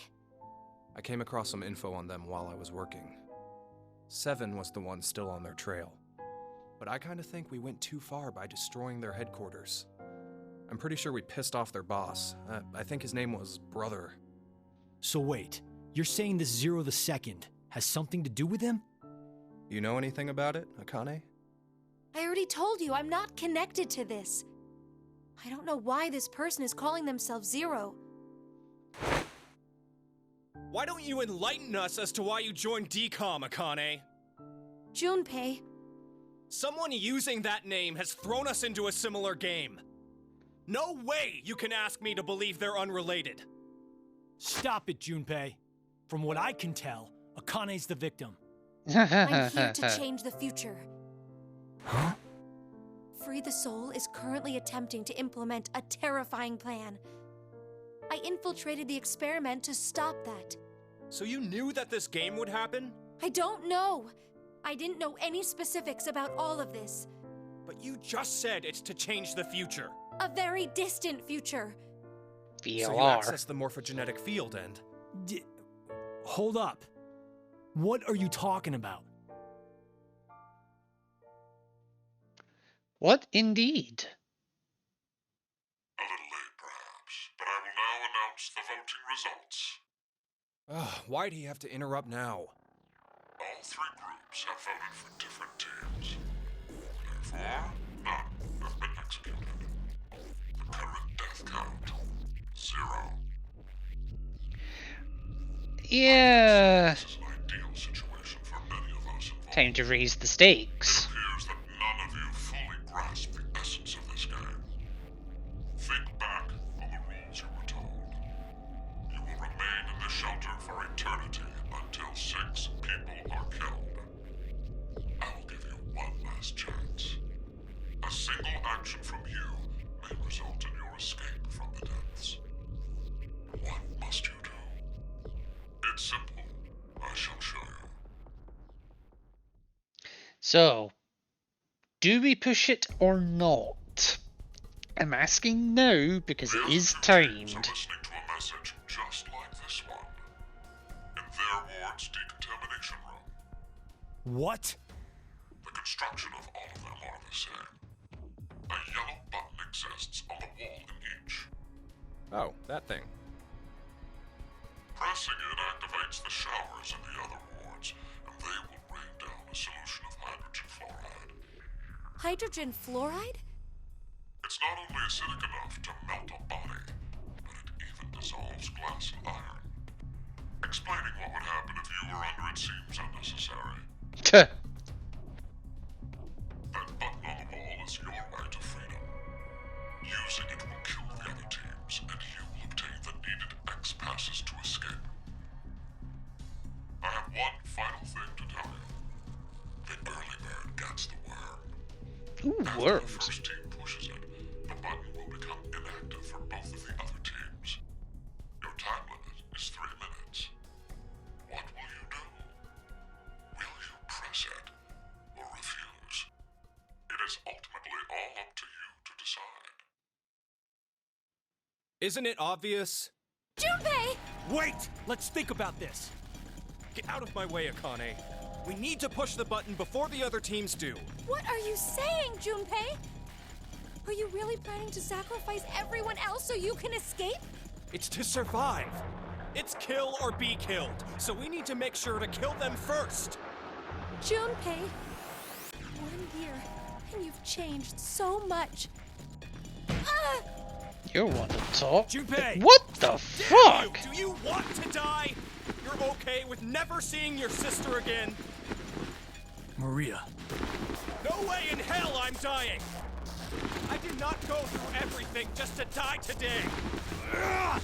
Speaker 12: I came across some info on them while I was working. Seven was the one still on their trail. But I kinda think we went too far by destroying their headquarters. I'm pretty sure we pissed off their boss. I think his name was Brother.
Speaker 6: So wait, you're saying this Zero the Second has something to do with him?
Speaker 12: You know anything about it, Akane?
Speaker 4: I already told you, I'm not connected to this. I don't know why this person is calling themselves Zero.
Speaker 12: Why don't you enlighten us as to why you joined DCOM, Akane?
Speaker 4: Junpei.
Speaker 12: Someone using that name has thrown us into a similar game. No way you can ask me to believe they're unrelated.
Speaker 6: Stop it, Junpei. From what I can tell, Akane's the victim.
Speaker 4: I'm here to change the future.
Speaker 6: Huh?
Speaker 4: Free the Soul is currently attempting to implement a terrifying plan. I infiltrated the experiment to stop that.
Speaker 12: So you knew that this game would happen?
Speaker 4: I don't know. I didn't know any specifics about all of this.
Speaker 12: But you just said it's to change the future.
Speaker 4: A very distant future.
Speaker 1: VLR.
Speaker 12: So you access the morphogenetic field and...
Speaker 6: Hold up. What are you talking about?
Speaker 1: What indeed?
Speaker 7: A little late, perhaps, but I will now announce the voting results.
Speaker 12: Why'd he have to interrupt now?
Speaker 7: All three groups have voted for different teams. Therefore, none have been executed. The current death count, 0.
Speaker 1: Yeah.
Speaker 7: This is an ideal situation for many of us involved.
Speaker 1: Time to raise the stakes.
Speaker 7: It appears that none of you fully grasp the essence of this game. Think back on the rules you were told. You will remain in the shelter for eternity until 6 people are killed. I will give you one last chance. A single action from you may result in your escape from the depths. What must you do? It's simple. I shall show you.
Speaker 1: So, do we push it or not? I'm asking now because it is timed.
Speaker 7: Listening to a message just like this one. In their ward's decontamination room.
Speaker 6: What?
Speaker 7: The construction of all of them are the same. A yellow button exists on the wall in each.
Speaker 12: Oh, that thing.
Speaker 7: Pressing it activates the showers in the other wards, and they will rain down a solution of hydrogen fluoride.
Speaker 4: Hydrogen fluoride?
Speaker 7: It's not only acidic enough to melt a body, but it even dissolves glass and iron. Explaining what would happen if you were under it seems unnecessary. That button on the wall is your right to freedom. Using it will kill the other teams, and you will obtain the needed X passes to escape. I have one final thing to tell you. The early bird gets the worm.
Speaker 1: Ooh,
Speaker 7: After
Speaker 1: worms.
Speaker 7: the first team pushes it, the button will become inactive for both of the other teams. Your time limit is 3 minutes. What will you do? Will you press it or refuse? It is ultimately all up to you to decide.
Speaker 12: Isn't it obvious?
Speaker 4: Junpei!
Speaker 12: Wait! Let's think about this. Get out of my way, Akane. We need to push the button before the other teams do.
Speaker 4: What are you saying, Junpei? Are you really planning to sacrifice everyone else so you can escape?
Speaker 12: It's to survive. It's kill or be killed, so we need to make sure to kill them first.
Speaker 4: Junpei, 1 year, and you've changed so much. Ah!
Speaker 1: You're one to talk.
Speaker 12: Junpei!
Speaker 1: What the
Speaker 12: Damn
Speaker 1: fuck?
Speaker 12: you! Do you want to die? You're okay with never seeing your sister again?
Speaker 6: Maria.
Speaker 12: No way in hell I'm dying! I did not go through everything just to die today! Ugh!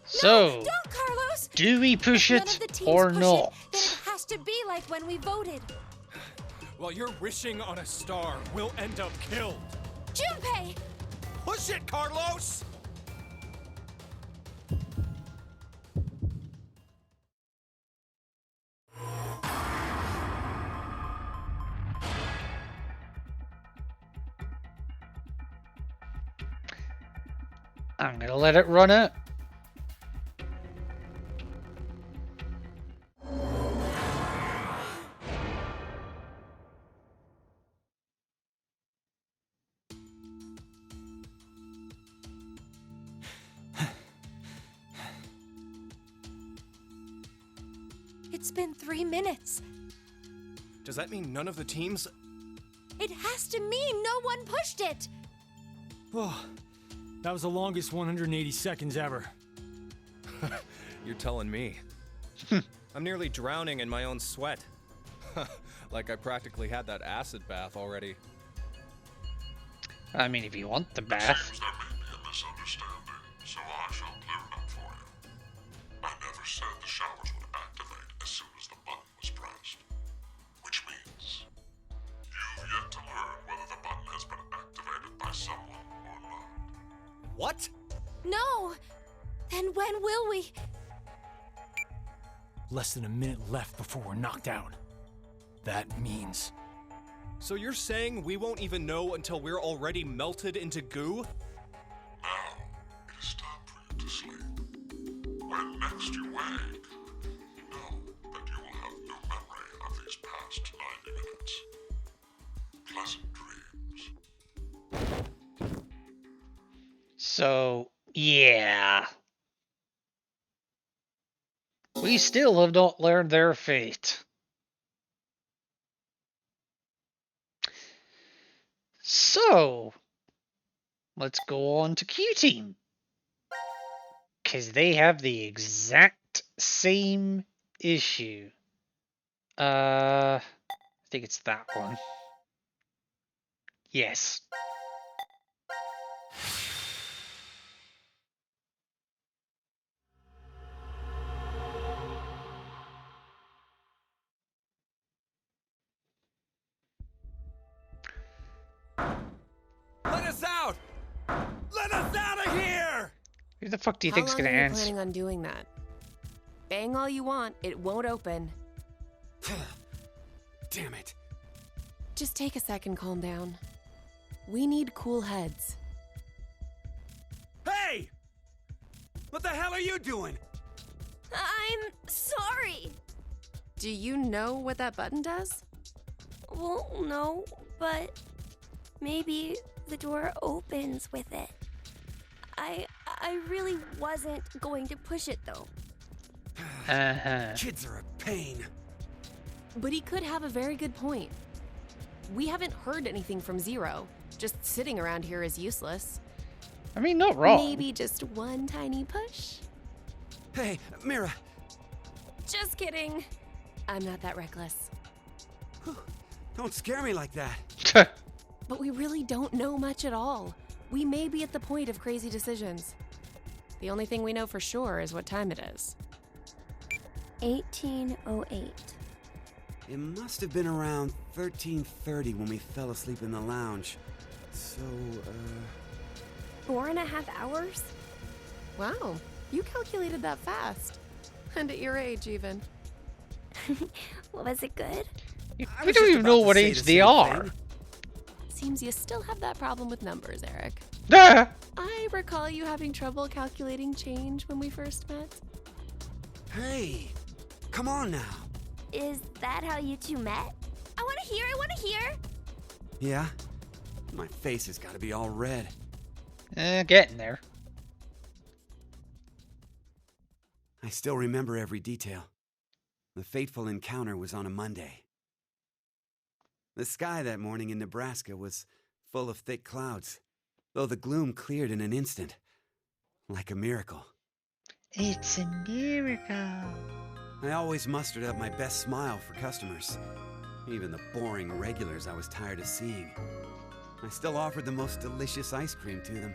Speaker 1: So,
Speaker 4: Don't, Carlos!
Speaker 1: do we push
Speaker 4: If none
Speaker 1: it
Speaker 4: of the teams
Speaker 1: or
Speaker 4: push
Speaker 1: not?
Speaker 4: It, then it has to be like when we voted.
Speaker 12: While you're wishing on a star, we'll end up killed.
Speaker 4: Junpei!
Speaker 12: Push it, Carlos!
Speaker 1: I'm gonna let it run out.
Speaker 4: It's been 3 minutes.
Speaker 12: Does that mean none of the teams?
Speaker 4: It has to mean no one pushed it.
Speaker 6: Oh, that was the longest 180 seconds ever.
Speaker 12: You're telling me. I'm nearly drowning in my own sweat. Like I practically had that acid bath already.
Speaker 1: I mean, if you want the bath.
Speaker 7: Seems there may be a misunderstanding, so I shall clear it up for you. I never said the showers would activate as soon as the button was pressed. Which means you've yet to learn whether the button has been activated by someone or not.
Speaker 12: What?
Speaker 4: No. Then when will we?
Speaker 6: Less than a minute left before we're knocked out. That means...
Speaker 12: So you're saying we won't even know until we're already melted into goo?
Speaker 7: Now, it is time for you to sleep. When next you wake, know that you will have no memory of these past 90 minutes. Pleasant dreams.
Speaker 1: So, yeah. We still have not learned their fate. So, let's go on to Q Team. Because they have the exact same issue. I think it's that one. Yes.
Speaker 12: Let us out! Let us out of here!
Speaker 1: Who the fuck do you
Speaker 3: How
Speaker 1: think's
Speaker 3: long
Speaker 1: gonna
Speaker 3: are you
Speaker 1: answer?
Speaker 3: planning on doing that? Bang all you want, it won't open.
Speaker 2: Damn it.
Speaker 3: Just take a second, calm down. We need cool heads.
Speaker 2: Hey! What the hell are you doing?
Speaker 4: I'm sorry.
Speaker 3: Do you know what that button does?
Speaker 4: Well, no, but maybe the door opens with it. I really wasn't going to push it though.
Speaker 2: Kids are a pain.
Speaker 3: But he could have a very good point. We haven't heard anything from Zero. Just sitting around here is useless.
Speaker 1: I mean, not wrong.
Speaker 3: Maybe just one tiny push?
Speaker 2: Hey, Mira.
Speaker 3: Just kidding. I'm not that reckless.
Speaker 2: Don't scare me like that.
Speaker 3: But we really don't know much at all. We may be at the point of crazy decisions. The only thing we know for sure is what time it is.
Speaker 4: 1808.
Speaker 2: It must have been around 13:30 when we fell asleep in the lounge. So,
Speaker 4: 4.5 hours?
Speaker 3: Wow, you calculated that fast. And at your age, even.
Speaker 4: Was it good?
Speaker 1: We don't even know what age they are.
Speaker 3: Seems you still have that problem with numbers, Eric.
Speaker 1: Ah!
Speaker 3: I recall you having trouble calculating change when we first met.
Speaker 2: Hey, come on now.
Speaker 4: Is that how you two met? I want to hear.
Speaker 2: Yeah? My face has got to be all red.
Speaker 1: Getting there.
Speaker 2: I still remember every detail. The fateful encounter was on a Monday. The sky that morning in Nebraska was full of thick clouds, though the gloom cleared in an instant, like a miracle.
Speaker 1: It's a miracle.
Speaker 2: I always mustered up my best smile for customers, even the boring regulars I was tired of seeing. I still offered the most delicious ice cream to them.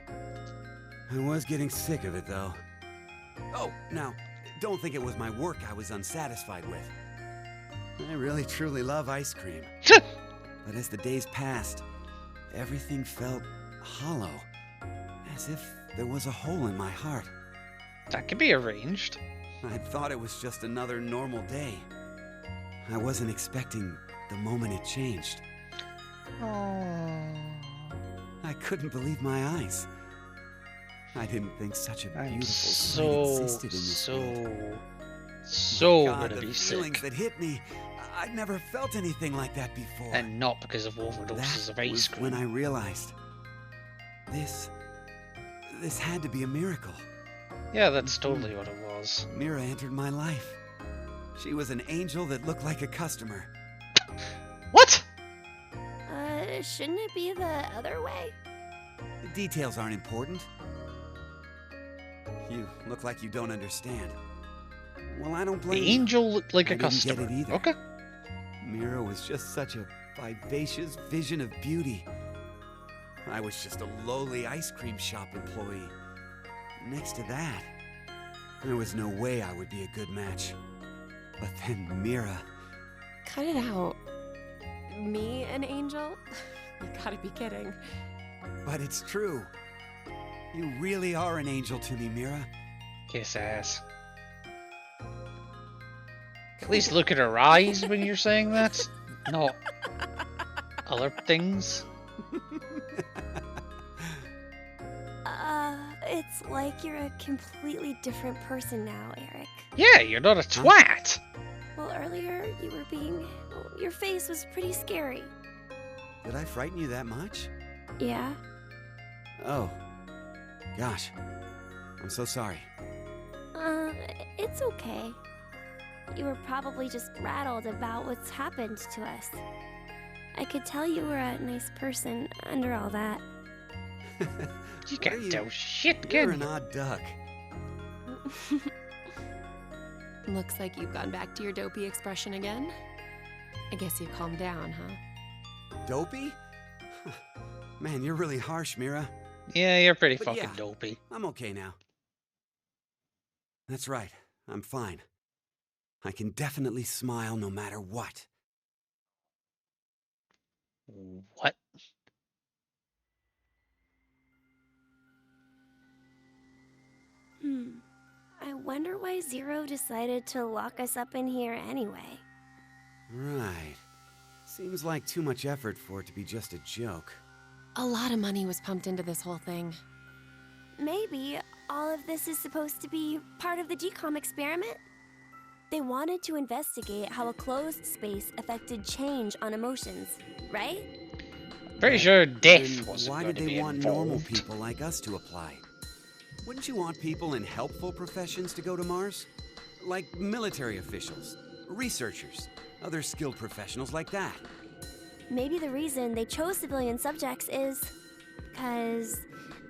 Speaker 2: I was getting sick of it, though. Oh, now, don't think it was my work I was unsatisfied with. I really truly love ice cream. But as the days passed, everything felt hollow, as if there was a hole in my heart.
Speaker 1: That could be arranged.
Speaker 2: I thought it was just another normal day. I wasn't expecting the moment it changed.
Speaker 1: Oh.
Speaker 2: I couldn't believe my eyes. I didn't think such a
Speaker 1: I'm
Speaker 2: beautiful sight
Speaker 1: so,
Speaker 2: existed in this world.
Speaker 1: so
Speaker 2: God,
Speaker 1: gonna
Speaker 2: the
Speaker 1: be
Speaker 2: feelings
Speaker 1: sick.
Speaker 2: that hit me, I'd never felt anything like that before.
Speaker 1: And not because of overdoses of ice
Speaker 2: was
Speaker 1: cream.
Speaker 2: when I realized this had to be a miracle.
Speaker 1: Yeah, that's totally what it was.
Speaker 2: Mira entered my life. She was an angel that looked like a customer.
Speaker 1: What?
Speaker 4: Shouldn't it be the other way?
Speaker 2: The details aren't important. You look like you don't understand. Well, I don't blame
Speaker 1: The
Speaker 2: you.
Speaker 1: angel looked like
Speaker 2: I
Speaker 1: a
Speaker 2: didn't
Speaker 1: customer.
Speaker 2: get it either.
Speaker 1: Okay.
Speaker 2: Mira was just such a vivacious vision of beauty. I was just a lowly ice cream shop employee. Next to that, there was no way I would be a good match. But then Mira...
Speaker 3: Cut it out. Me, an angel? You gotta be kidding.
Speaker 2: But it's true. You really are an angel to me, Mira.
Speaker 1: Kiss ass. At least look at her eyes when you're saying that. Not other things.
Speaker 4: It's like you're a completely different person now, Eric.
Speaker 1: Yeah, you're not a twat.
Speaker 4: Well, earlier you were being... Your face was pretty scary.
Speaker 2: Did I frighten you that much?
Speaker 4: Yeah?
Speaker 2: Oh. Gosh. I'm so sorry.
Speaker 4: It's okay. You were probably just rattled about what's happened to us. I could tell you were a nice person under all that.
Speaker 1: You can't tell shit,
Speaker 2: You're
Speaker 1: can
Speaker 2: an odd duck.
Speaker 3: Looks like you've gone back to your dopey expression again. I guess you've calmed down, huh?
Speaker 2: Dopey? Man, you're really harsh, Mira.
Speaker 1: Yeah, you're pretty
Speaker 2: But
Speaker 1: fucking
Speaker 2: yeah,
Speaker 1: dopey.
Speaker 2: I'm okay now. That's right. I'm fine. I can definitely smile no matter what.
Speaker 1: What?
Speaker 4: I wonder why Zero decided to lock us up in here anyway.
Speaker 2: Right. Seems like too much effort for it to be just a joke.
Speaker 3: A lot of money was pumped into this whole thing.
Speaker 4: Maybe all of this is supposed to be part of the DCOM experiment? They wanted to investigate how a closed space affected change on emotions, right?
Speaker 1: Pretty sure death
Speaker 2: Then
Speaker 1: wasn't
Speaker 2: why
Speaker 1: going
Speaker 2: did
Speaker 1: to
Speaker 2: they
Speaker 1: be
Speaker 2: want
Speaker 1: involved.
Speaker 2: normal people like us to apply? Wouldn't you want people in helpful professions to go to Mars? Like military officials, researchers, other skilled professionals like that.
Speaker 4: Maybe the reason they chose civilian subjects is because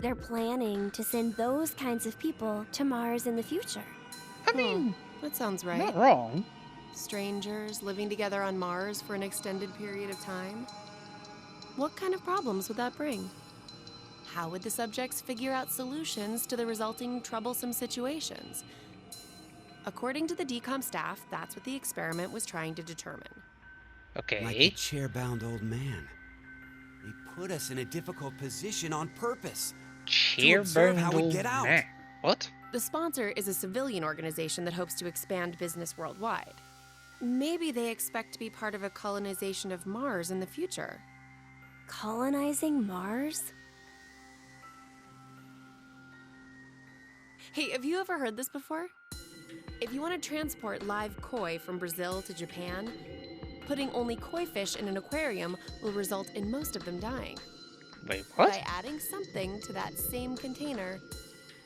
Speaker 4: they're planning to send those kinds of people to Mars in the future.
Speaker 1: I mean,
Speaker 3: that sounds right.
Speaker 1: not wrong.
Speaker 3: Strangers living together on Mars for an extended period of time. What kind of problems would that bring? How would the subjects figure out solutions to the resulting troublesome situations? According to the DCOM staff, that's what the experiment was trying to determine.
Speaker 1: Okay.
Speaker 2: Like a chair-bound old man. They put us in a difficult position on purpose. To observe how we
Speaker 1: Chair-bound
Speaker 2: get out.
Speaker 1: man. What?
Speaker 3: The sponsor is a civilian organization that hopes to expand business worldwide. Maybe they expect to be part of a colonization of Mars in the future.
Speaker 4: Colonizing Mars?
Speaker 3: Hey, have you ever heard this before? If you want to transport live koi from Brazil to Japan, putting only koi fish in an aquarium will result in most of them dying.
Speaker 1: Wait, what?
Speaker 3: By adding something to that same container,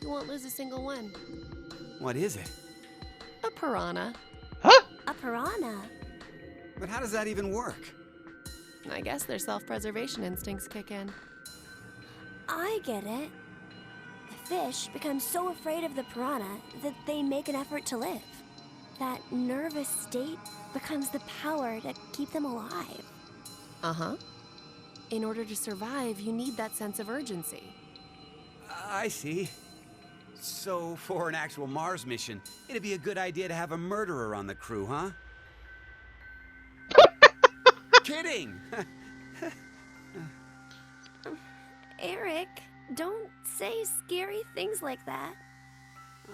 Speaker 3: you won't lose a single one.
Speaker 2: What is it?
Speaker 3: A piranha.
Speaker 4: A piranha?
Speaker 2: But how does that even work?
Speaker 3: I guess their self-preservation instincts kick in.
Speaker 4: I get it. The fish become so afraid of the piranha that they make an effort to live. That nervous state becomes the power to keep them alive.
Speaker 3: Uh-huh. In order to survive, you need that sense of urgency.
Speaker 2: I see. So, for an actual Mars mission, it'd be a good idea to have a murderer on the crew, huh? Kidding!
Speaker 4: Eric, don't say scary things like that.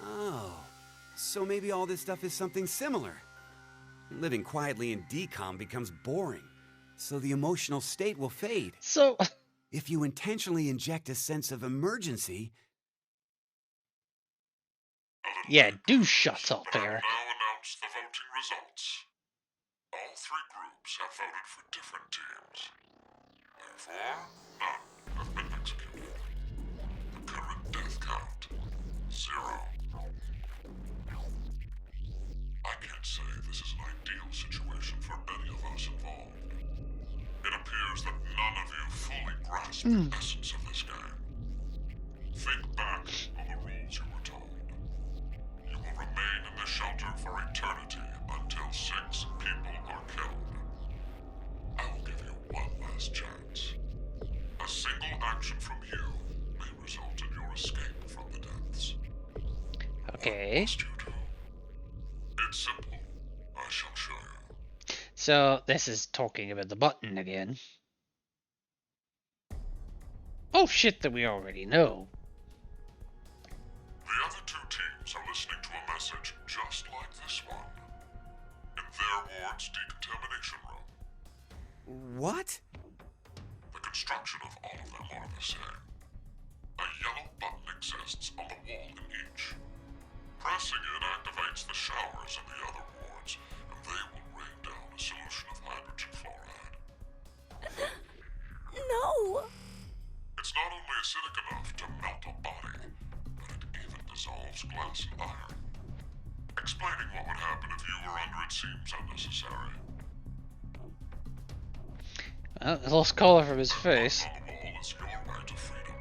Speaker 2: Oh, so maybe all this stuff is something similar. Living quietly in DCOM becomes boring, so the emotional state will fade.
Speaker 1: So...
Speaker 2: If you intentionally inject a sense of emergency,
Speaker 1: Yeah, do shut up,
Speaker 7: I'll
Speaker 1: Eric.
Speaker 7: now announce the voting results. All three groups have voted for different teams. Therefore, none have been executed. The current death count, 0. I can't say this is an ideal situation for any of us involved. It appears that none of you fully grasp the essence of this game. Think back on the rules you were told. You will remain in the shelter for eternity until 6 people are killed. I will give you one last chance. A single action from you may result in your escape from the depths.
Speaker 1: Okay.
Speaker 7: What must you do? It's simple. I shall show you.
Speaker 1: So, this is talking about the button again. Oh, shit that we already know.
Speaker 7: The other 2 teams are listening to a message just like this one. In their ward's decontamination room.
Speaker 2: What?
Speaker 7: The construction of all of them are the same. A yellow button exists on the wall in each. Pressing it activates the showers in the other wards, and they will rain down a solution of hydrogen fluoride.
Speaker 4: No!
Speaker 7: It's not only acidic enough to melt a body, but it even dissolves glass and iron. Explaining what would happen if you were under it seems unnecessary.
Speaker 1: Well, lost color from his face.
Speaker 7: On the wall is your right to freedom.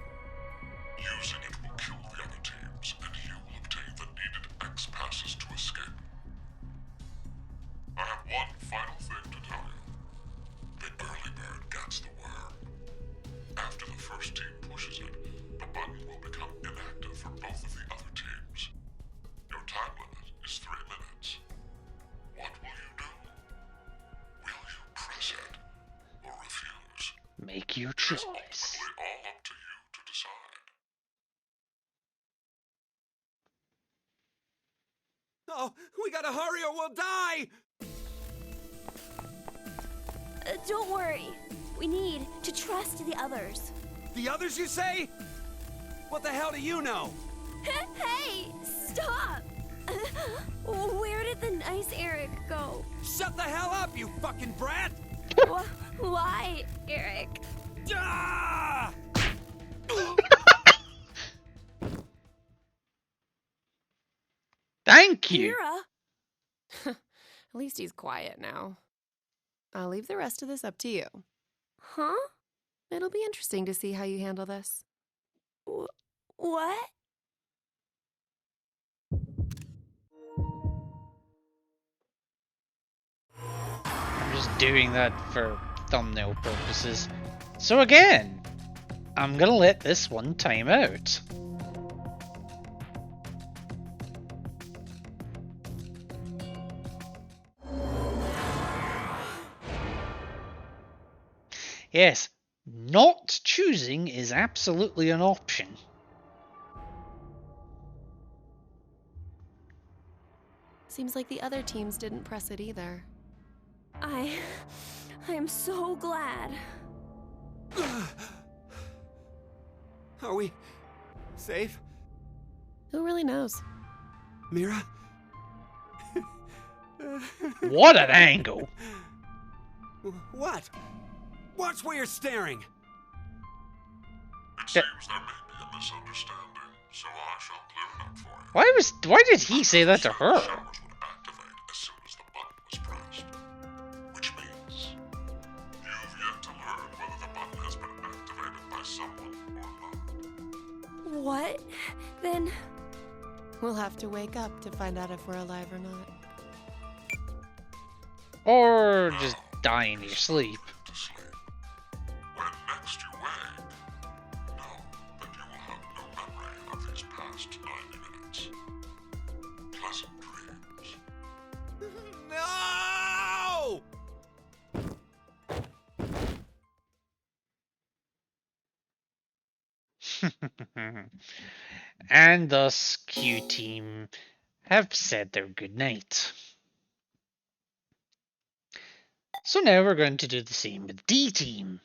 Speaker 7: Using it will kill the other teams, and you will obtain the needed X passes to escape. I have one final thing to tell you. The early bird gets the worm. After the first team pushes it, the button will become inactive for both of the other teams. Your time limit is 3 minutes. What will you do? Will you press it or refuse?
Speaker 1: Make your
Speaker 7: It's
Speaker 1: choice.
Speaker 7: ultimately all up to you to decide.
Speaker 2: Oh, we gotta hurry or we'll die!
Speaker 4: Don't worry. We need to trust the others.
Speaker 2: The others, you say? What the hell do you know?
Speaker 4: Hey! Stop! Where did the nice Eric go?
Speaker 2: Shut the hell up, you fucking brat!
Speaker 4: Why, Eric?
Speaker 2: Ah!
Speaker 1: Thank you!
Speaker 4: Mira?
Speaker 3: At least he's quiet now. I'll leave the rest of this up to you.
Speaker 4: Huh?
Speaker 3: It'll be interesting to see how you handle this.
Speaker 4: What?
Speaker 1: I'm just doing that for thumbnail purposes. So again, I'm gonna let this one time out. Yes, not choosing is absolutely an option.
Speaker 3: Seems like the other teams didn't press it either.
Speaker 4: I'm so glad.
Speaker 2: Are we safe?
Speaker 3: Who really knows?
Speaker 2: Mira?
Speaker 1: What an angle!
Speaker 2: What? Watch where you're staring!
Speaker 7: It seems there may be a misunderstanding, so I shall clear it up for you.
Speaker 1: Why did he say that to her?
Speaker 7: The showers would activate as soon as the button was pressed. Which means you've yet to learn whether the button has been activated by someone or not.
Speaker 4: What? Then...
Speaker 3: We'll have to wake up to find out if we're alive or not.
Speaker 1: Or just die in your sleep.
Speaker 7: To sleep. When next you wake, know that you will have no memory of these past 90 minutes. Pleasant dreams.
Speaker 2: No!
Speaker 1: And thus, Q Team have said their goodnight. So now we're going to do the same with D Team.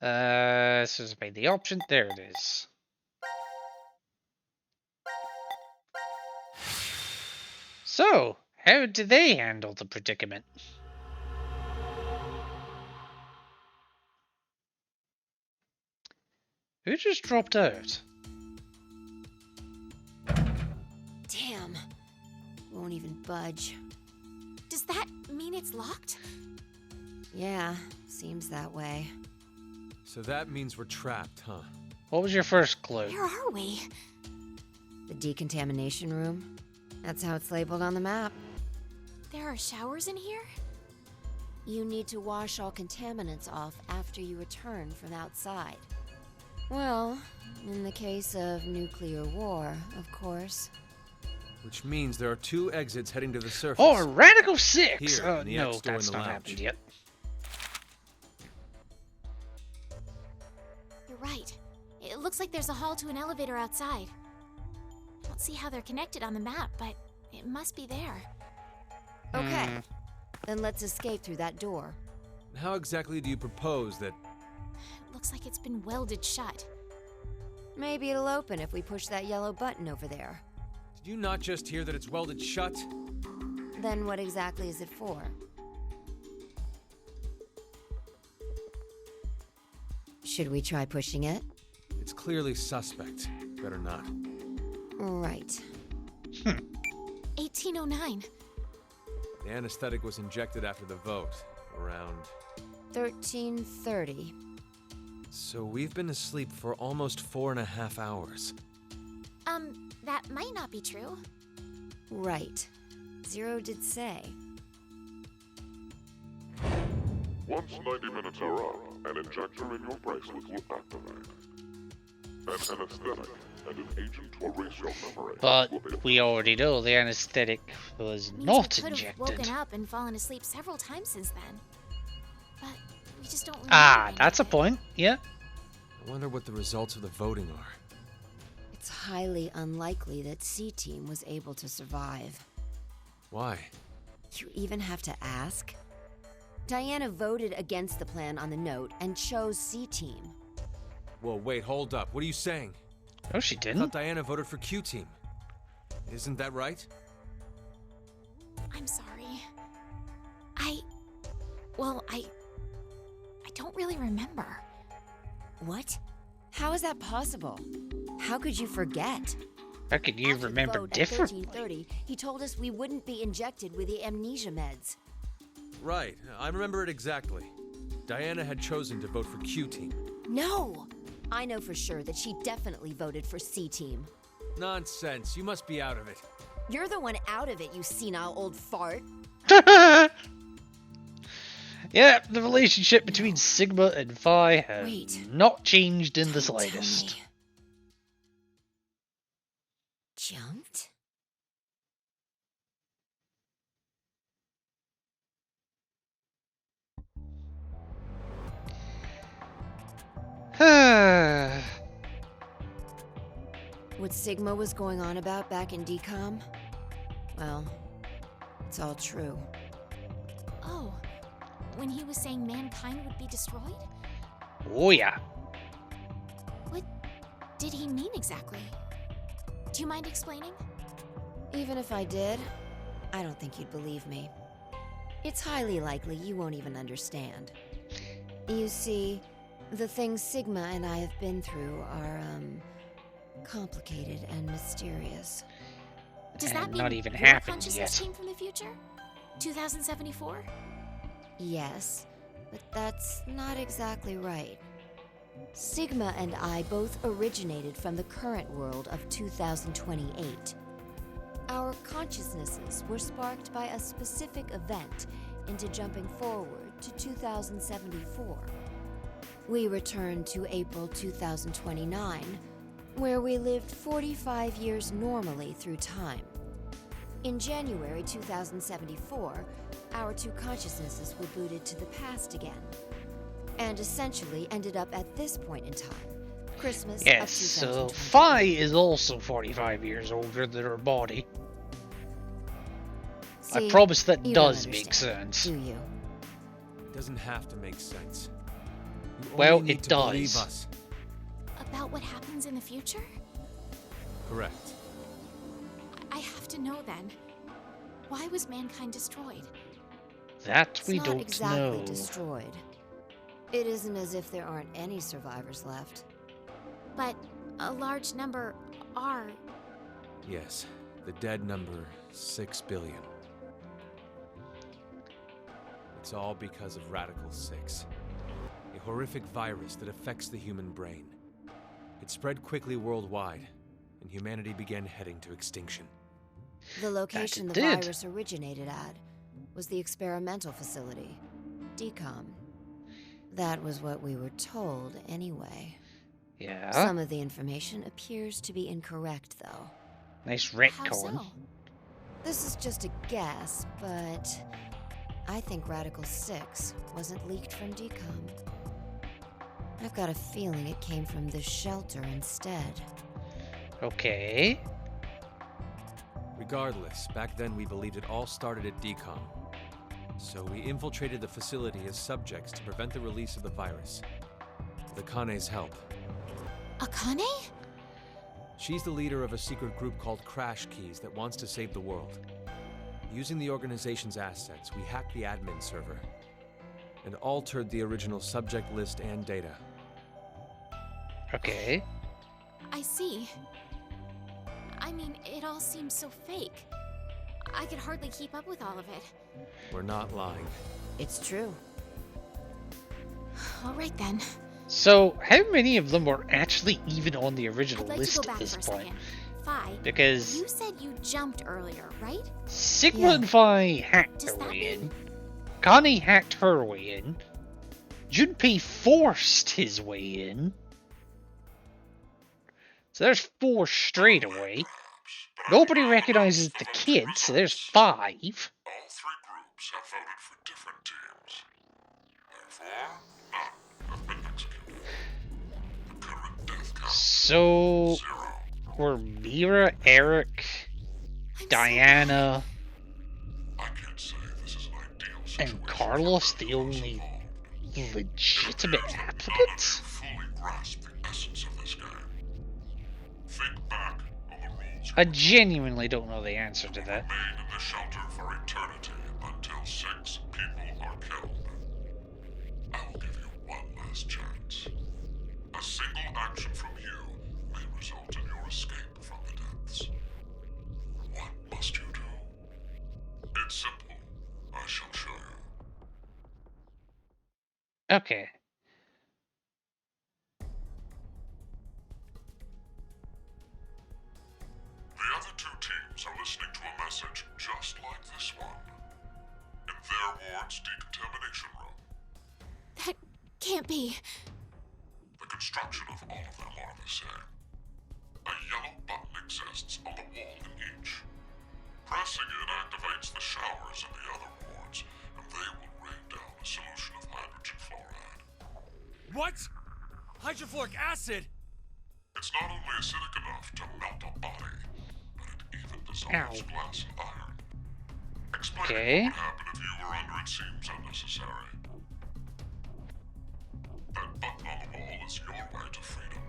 Speaker 1: So it's by the option. There it is. So, how did they handle the predicament? Who just dropped out?
Speaker 5: Damn. Won't even budge.
Speaker 11: Does that mean it's locked?
Speaker 5: Yeah, seems that way.
Speaker 13: So that means we're trapped, huh?
Speaker 1: What was your first clue?
Speaker 11: Where are we?
Speaker 5: The decontamination room? That's how it's labeled on the map.
Speaker 11: There are showers in here?
Speaker 5: You need to wash all contaminants off after you return from outside. Well, in the case of nuclear war, of course.
Speaker 13: Which means there are 2 exits heading to the surface.
Speaker 1: Oh, Radical 6!
Speaker 13: Here, in the
Speaker 1: No,
Speaker 13: X door in
Speaker 1: that's
Speaker 13: the
Speaker 1: not
Speaker 13: lounge.
Speaker 1: happened yet.
Speaker 11: You're right. It looks like there's a hall to an elevator outside. Don't see how they're connected on the map, but it must be there.
Speaker 5: Okay, then let's escape through that door.
Speaker 13: How exactly do you propose that...
Speaker 11: Looks like it's been welded shut.
Speaker 5: Maybe it'll open if we push that yellow button over there.
Speaker 13: Did you not just hear that it's welded shut?
Speaker 5: Then what exactly is it for? Should we try pushing it?
Speaker 13: It's clearly suspect. Better not.
Speaker 5: Right.
Speaker 11: 1809.
Speaker 13: The anesthetic was injected after the vote, around...
Speaker 5: 1330.
Speaker 13: So we've been asleep for almost 4.5 hours.
Speaker 11: That might not be true.
Speaker 5: Right. Zero did say.
Speaker 7: Once 90 minutes are up, an injector in your bracelet will activate. An anesthetic and an agent to erase your memory.
Speaker 1: But we already know the anesthetic was
Speaker 11: Means
Speaker 1: not
Speaker 11: we could have
Speaker 1: injected.
Speaker 11: woken up and fallen asleep several times since then. But we just don't remember
Speaker 1: Ah, that's a
Speaker 11: anything.
Speaker 1: point. Yeah.
Speaker 13: I wonder what the results of the voting are.
Speaker 5: It's highly unlikely that C-Team was able to survive.
Speaker 13: Why?
Speaker 5: You even have to ask? Diana voted against the plan on the note and chose C-Team.
Speaker 13: Whoa, wait, hold up. What are you saying?
Speaker 1: Oh, she
Speaker 13: I
Speaker 1: didn't?
Speaker 13: thought Diana voted for Q-Team. Isn't that right?
Speaker 11: I'm sorry. I don't really remember.
Speaker 5: What? How is that possible? How could you forget?
Speaker 1: How could you
Speaker 5: After the
Speaker 1: remember
Speaker 5: vote at
Speaker 1: differently?
Speaker 5: 1330, he told us we wouldn't be injected with the amnesia meds.
Speaker 13: Right, I remember it exactly. Diana had chosen to vote for Q-Team.
Speaker 5: No! I know for sure that she definitely voted for C-Team.
Speaker 13: Nonsense, you must be out of it.
Speaker 5: You're the one out of it, you senile old fart.
Speaker 1: Yeah, the relationship between Sigma and Phi has
Speaker 5: Wait.
Speaker 1: not changed in the
Speaker 5: Don't tell
Speaker 1: slightest.
Speaker 5: me. Jumped? What Sigma was going on about back in DCOM? Well, it's all true.
Speaker 11: Oh, when he was saying mankind would be destroyed?
Speaker 1: Oh yeah.
Speaker 11: What did he mean exactly? Do you mind explaining?
Speaker 5: Even if I did, I don't think you'd believe me. It's highly likely you won't even understand. You see, the things Sigma and I have been through are, complicated and mysterious.
Speaker 11: Does
Speaker 1: And
Speaker 11: that mean
Speaker 1: not even
Speaker 11: your
Speaker 1: happened
Speaker 11: consciousness
Speaker 1: yet.
Speaker 11: came from the future? 2074?
Speaker 5: Yes, but that's not exactly right. Sigma and I both originated from the current world of 2028. Our consciousnesses were sparked by a specific event into jumping forward to 2074. We returned to April 2029, where we lived 45 years normally through time. In January 2074, our two consciousnesses were booted to the past again, and essentially ended up at this point in time, Christmas
Speaker 1: Yes,
Speaker 5: of
Speaker 1: so
Speaker 5: 2020.
Speaker 1: Phi is also 45 years older than her body. I
Speaker 5: See,
Speaker 1: promise that
Speaker 5: you don't
Speaker 1: does make
Speaker 5: understand,
Speaker 1: sense.
Speaker 5: do you?
Speaker 13: It doesn't have to make sense. You
Speaker 1: Well,
Speaker 13: only need
Speaker 1: it
Speaker 13: to
Speaker 1: does.
Speaker 13: believe us.
Speaker 11: About what happens in the future?
Speaker 13: Correct.
Speaker 11: I have to know then. Why was mankind destroyed?
Speaker 1: That
Speaker 5: It's
Speaker 1: we
Speaker 5: not
Speaker 1: don't
Speaker 5: exactly
Speaker 1: know.
Speaker 5: destroyed. It isn't as if there aren't any survivors left.
Speaker 11: But a large number are.
Speaker 13: Yes, the dead number 6 billion. It's all because of Radical 6, a horrific virus that affects the human brain. It spread quickly worldwide, and humanity began heading to extinction.
Speaker 5: The location the
Speaker 1: did.
Speaker 5: virus originated at was the experimental facility, DCOM. That was what we were told, anyway.
Speaker 1: Yeah.
Speaker 5: Some of the information appears to be incorrect, though.
Speaker 1: Nice
Speaker 11: How
Speaker 1: retcon.
Speaker 11: so?
Speaker 5: This is just a guess, but I think Radical 6 wasn't leaked from DCOM. I've got a feeling it came from this shelter instead.
Speaker 1: Okay.
Speaker 13: Regardless, back then we believed it all started at DCOM. So we infiltrated the facility as subjects to prevent the release of the virus. With Akane's help.
Speaker 11: Akane?
Speaker 13: She's the leader of a secret group called Crash Keys that wants to save the world. Using the organization's assets, we hacked the admin server and altered the original subject list and data.
Speaker 1: Okay.
Speaker 11: I see. I mean, it all seems so fake. I could hardly keep up with all of it.
Speaker 13: We're not lying.
Speaker 5: It's true.
Speaker 11: All right then.
Speaker 1: So, how many of them were actually even on the original
Speaker 11: I'd like
Speaker 1: list
Speaker 11: to go
Speaker 1: at
Speaker 11: back
Speaker 1: this
Speaker 11: for a
Speaker 1: point?
Speaker 11: second. Phi,
Speaker 1: Because
Speaker 11: you said you jumped earlier, right?
Speaker 1: Sigma and Phi hacked
Speaker 11: Does
Speaker 1: her
Speaker 11: that
Speaker 1: way
Speaker 11: mean-
Speaker 1: in. Connie hacked her way in. Junpei forced his way in. So there's 4 straight away. Nobody recognizes the kid, so there's 5.
Speaker 7: All 3 groups have voted for different teams. Therefore, none have been executed. The current death count
Speaker 1: So,
Speaker 7: 0.
Speaker 1: were Mira, Eric, Diana,
Speaker 7: I can't say this is an ideal situation.
Speaker 1: and Carlos the only legitimate applicants?
Speaker 7: Fully grasp the essence of this game. Think back on the rules.
Speaker 1: I genuinely don't know the answer to that.
Speaker 7: Remain in the shelter for eternity until 6 people are killed. I will give you one last chance. A single action from you may result in your escape from the depths. What must you do? It's simple. I shall show you.
Speaker 1: Okay.
Speaker 7: The other 2 teams are listening to a message just like this one. In their ward's decontamination room.
Speaker 11: That can't be.
Speaker 7: The construction of all of them are the same. A yellow button exists on the wall in each. Pressing it activates the showers in the other wards, and they will rain down a solution of hydrogen fluoride.
Speaker 13: What? Hydrofluoric acid?
Speaker 7: It's not only acidic enough to melt a body, but it even dissolves glass and iron. Explaining
Speaker 1: Okay.
Speaker 7: what would happen if you were under it seems unnecessary. That button on the wall is your way to freedom.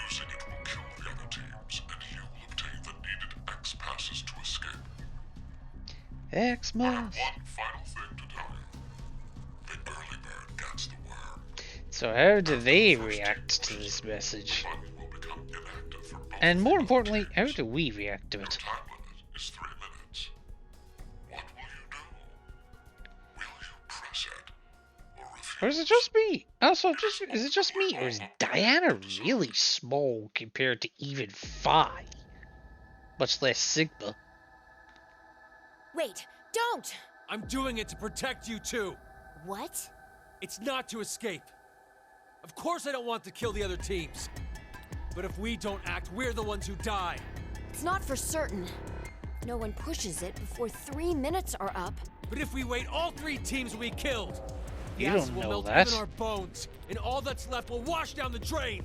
Speaker 7: Using it will kill the other teams, and you will obtain the needed X passes to escape. I have
Speaker 1: Xmas.
Speaker 7: one final thing to tell you. The early bird gets the worm.
Speaker 1: So how do they react to this message? And more importantly, how do we react to it?
Speaker 7: Time limit is 3 minutes. What will you do? Will you press it?
Speaker 1: Or is it just me? Also, is it just me, or is Diana really small compared to even Phi? Much less Sigma.
Speaker 5: Wait, don't!
Speaker 13: I'm doing it to protect you too.
Speaker 5: What?
Speaker 13: It's not to escape. Of course I don't want to kill the other teams. But if we don't act, we're the ones who die.
Speaker 5: It's not for certain. No one pushes it before 3 minutes are up.
Speaker 13: But if we wait, all 3 teams will be killed. The
Speaker 1: You
Speaker 13: acid
Speaker 1: don't
Speaker 13: will
Speaker 1: know
Speaker 13: melt
Speaker 1: that.
Speaker 13: even our bones, and all that's left will wash down the drain.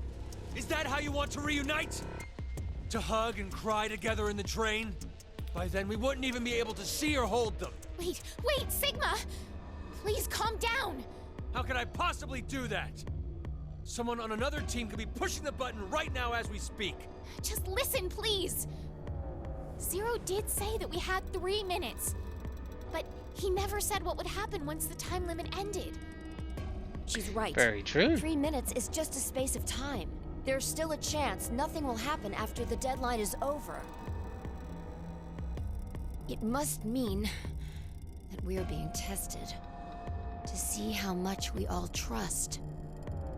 Speaker 13: Is that how you want to reunite? To hug and cry together in the drain? By then, we wouldn't even be able to see or hold them.
Speaker 11: Wait, Sigma! Please calm down!
Speaker 13: How could I possibly do that? Someone on another team could be pushing the button right now as we speak.
Speaker 11: Just listen, please! Zero did say that we had 3 minutes. But he never said what would happen once the time limit ended.
Speaker 5: She's right.
Speaker 1: Very true.
Speaker 5: 3 minutes is just a space of time. There's still a chance nothing will happen after the deadline is over. It must mean that we're being tested to see how much we all trust.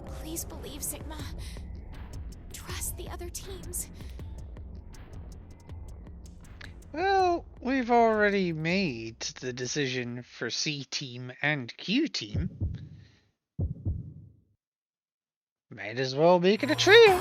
Speaker 11: Please believe Sigma. Trust the other teams.
Speaker 1: Well, we've already made the decision for C team and Q team. Might as well make it a trio.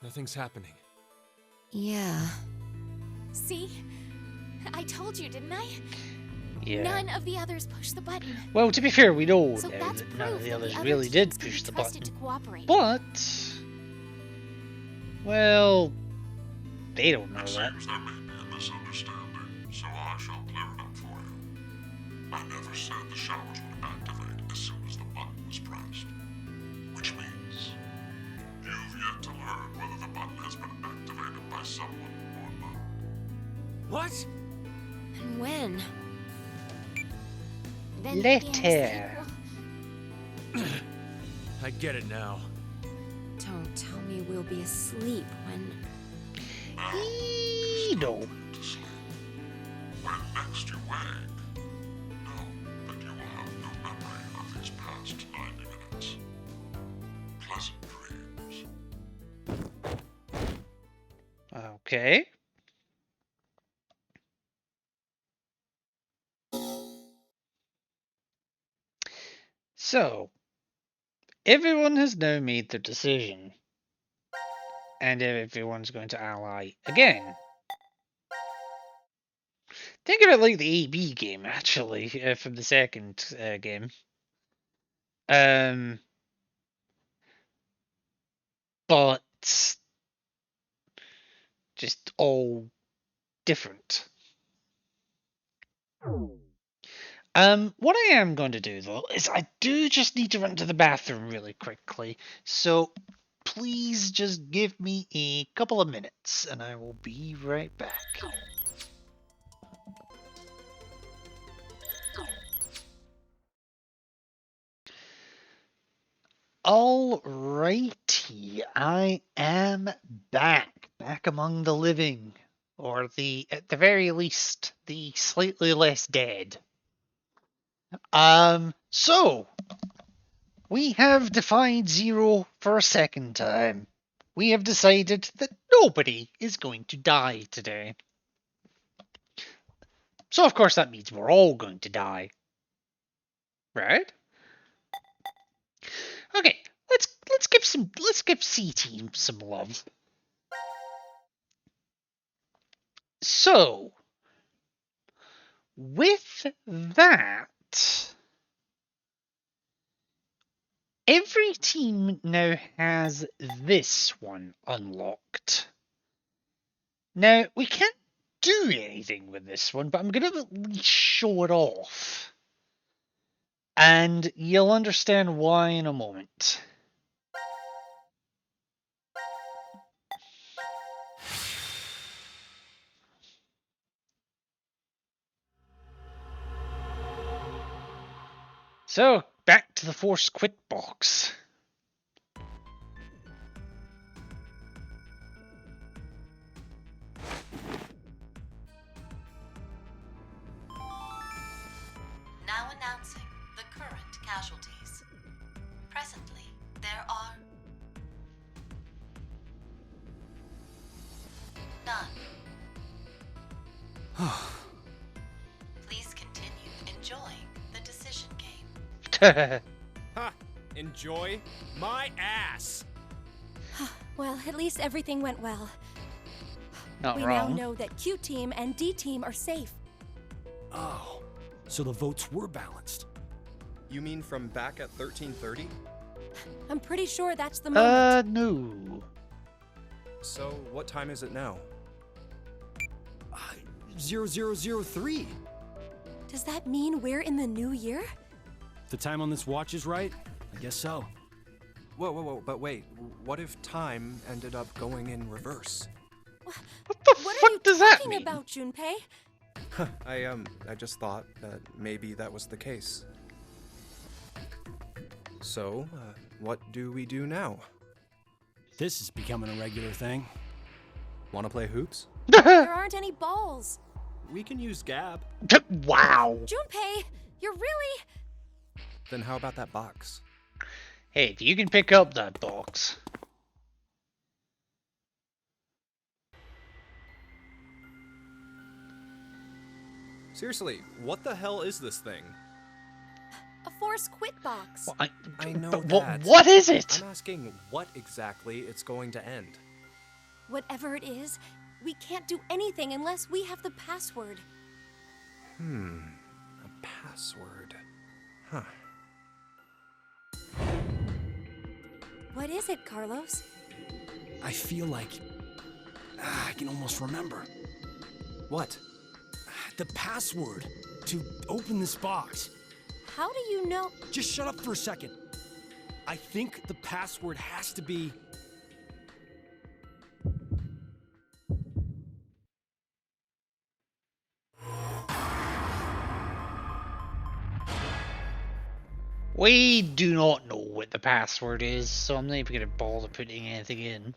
Speaker 13: Nothing's happening.
Speaker 5: Yeah.
Speaker 11: See? I told you, didn't I?
Speaker 1: Yeah.
Speaker 11: None of the others pushed the button.
Speaker 1: Well, to be fair, we know
Speaker 11: So
Speaker 1: now
Speaker 11: that's
Speaker 1: that none of
Speaker 11: proof
Speaker 1: the
Speaker 11: that
Speaker 1: others
Speaker 11: the other
Speaker 1: really
Speaker 11: teams
Speaker 1: did
Speaker 11: can be
Speaker 1: push the
Speaker 11: trusted
Speaker 1: button.
Speaker 11: to cooperate.
Speaker 1: But, well, they don't know
Speaker 7: It
Speaker 1: that.
Speaker 7: seems there may be a misunderstanding, so I shall clear it up for you. I never said the showers would activate as soon as the button was pressed. Which means you've yet to learn whether the button has been activated by someone or not.
Speaker 13: What?
Speaker 5: And when?
Speaker 11: Then
Speaker 1: Later.
Speaker 13: I get it now.
Speaker 5: Don't tell me we'll be asleep when...
Speaker 1: No.
Speaker 7: To sleep. When next you wake, know that you will have no memory of these past 90 minutes. Pleasant dreams.
Speaker 1: Okay. So, everyone has now made their decision. And everyone's going to ally again. Think of it like the AB game, actually, from the second game. But just all different. What I am going to do, though, is I do just need to run to the bathroom really quickly. So please just give me a couple of minutes, and I will be right back. Alrighty, I am back among the living, or at the very least, the slightly less dead. So we have defied Zero for a second time. We have decided that nobody is going to die today. So of course that means we're all going to die. Right? Okay, let's give C Team some love. So with that, every team now has this one unlocked. Now, we can't do anything with this one, but I'm going to at least show it off. And you'll understand why in a moment. So, back to the Force Quit box.
Speaker 14: Now announcing the current casualties. Presently, there are none. Please continue enjoying the decision game.
Speaker 12: Ha! Enjoy my ass!
Speaker 4: Well, at least everything went well.
Speaker 1: Not
Speaker 4: we
Speaker 1: wrong.
Speaker 4: now know that Q Team and D Team are safe.
Speaker 13: Oh.
Speaker 6: so the votes were balanced.
Speaker 12: You mean from back at 1330?
Speaker 4: I'm pretty sure that's the moment.
Speaker 1: No.
Speaker 12: So, what time is it now?
Speaker 6: 0003.
Speaker 4: Does that mean we're in the new year?
Speaker 6: If the time on this watch is right, I guess so.
Speaker 12: Whoa, but wait. What if time ended up going in reverse?
Speaker 1: What the fuck does that
Speaker 4: What are you talking
Speaker 1: mean?
Speaker 4: about, Junpei?
Speaker 12: I just thought that maybe that was the case. So, what do we do now?
Speaker 6: This is becoming a regular thing.
Speaker 12: Wanna play hoops?
Speaker 4: There aren't any balls.
Speaker 12: We can use Gab.
Speaker 1: Wow.
Speaker 4: Junpei, you're really...
Speaker 12: Then how about that box?
Speaker 1: Hey, if you can pick up that box.
Speaker 12: Seriously, what the hell is this thing?
Speaker 4: A force quit box.
Speaker 1: Well,
Speaker 12: I know
Speaker 1: but
Speaker 12: that.
Speaker 1: what is it?
Speaker 12: I'm asking what exactly it's going to end.
Speaker 4: Whatever it is, we can't do anything unless we have the password.
Speaker 12: A password. Huh.
Speaker 4: What is it, Carlos?
Speaker 6: I feel like I can almost remember.
Speaker 12: What?
Speaker 6: The password to open this box.
Speaker 4: How do you know?
Speaker 6: Just shut up for a second. I think the password has to be...
Speaker 1: We do not know what the password is, so I'm not even gonna bother putting anything in.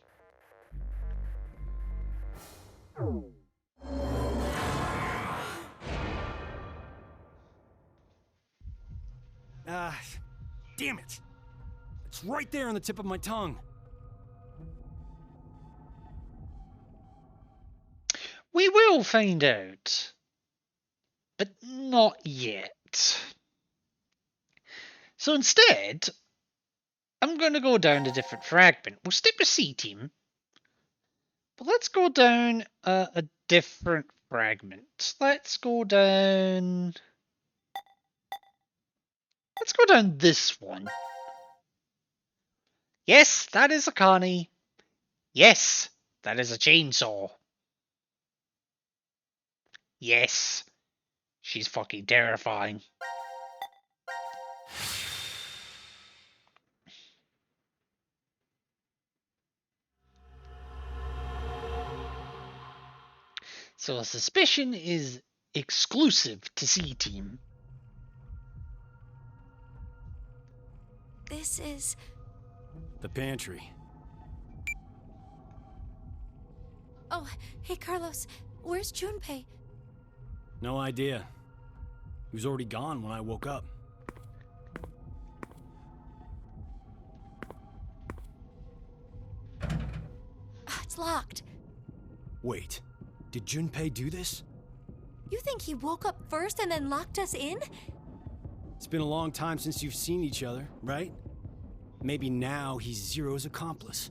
Speaker 6: Damn it! It's right there on the tip of my tongue.
Speaker 1: We will find out. But not yet. So instead, I'm going to go down a different fragment. We'll stick with C-Team. But let's go down a different fragment. Let's go down this one. Yes, that is a Connie. Yes, that is a chainsaw. Yes, she's fucking terrifying. So a suspicion is exclusive to C-Team.
Speaker 4: This is...
Speaker 6: The pantry.
Speaker 4: Oh, hey, Carlos. Where's Junpei?
Speaker 6: No idea. He was already gone when I woke up.
Speaker 4: It's locked.
Speaker 6: Wait, did Junpei do this?
Speaker 4: You think he woke up first and then locked us in?
Speaker 6: It's been a long time since you've seen each other, right? Maybe now he's Zero's accomplice.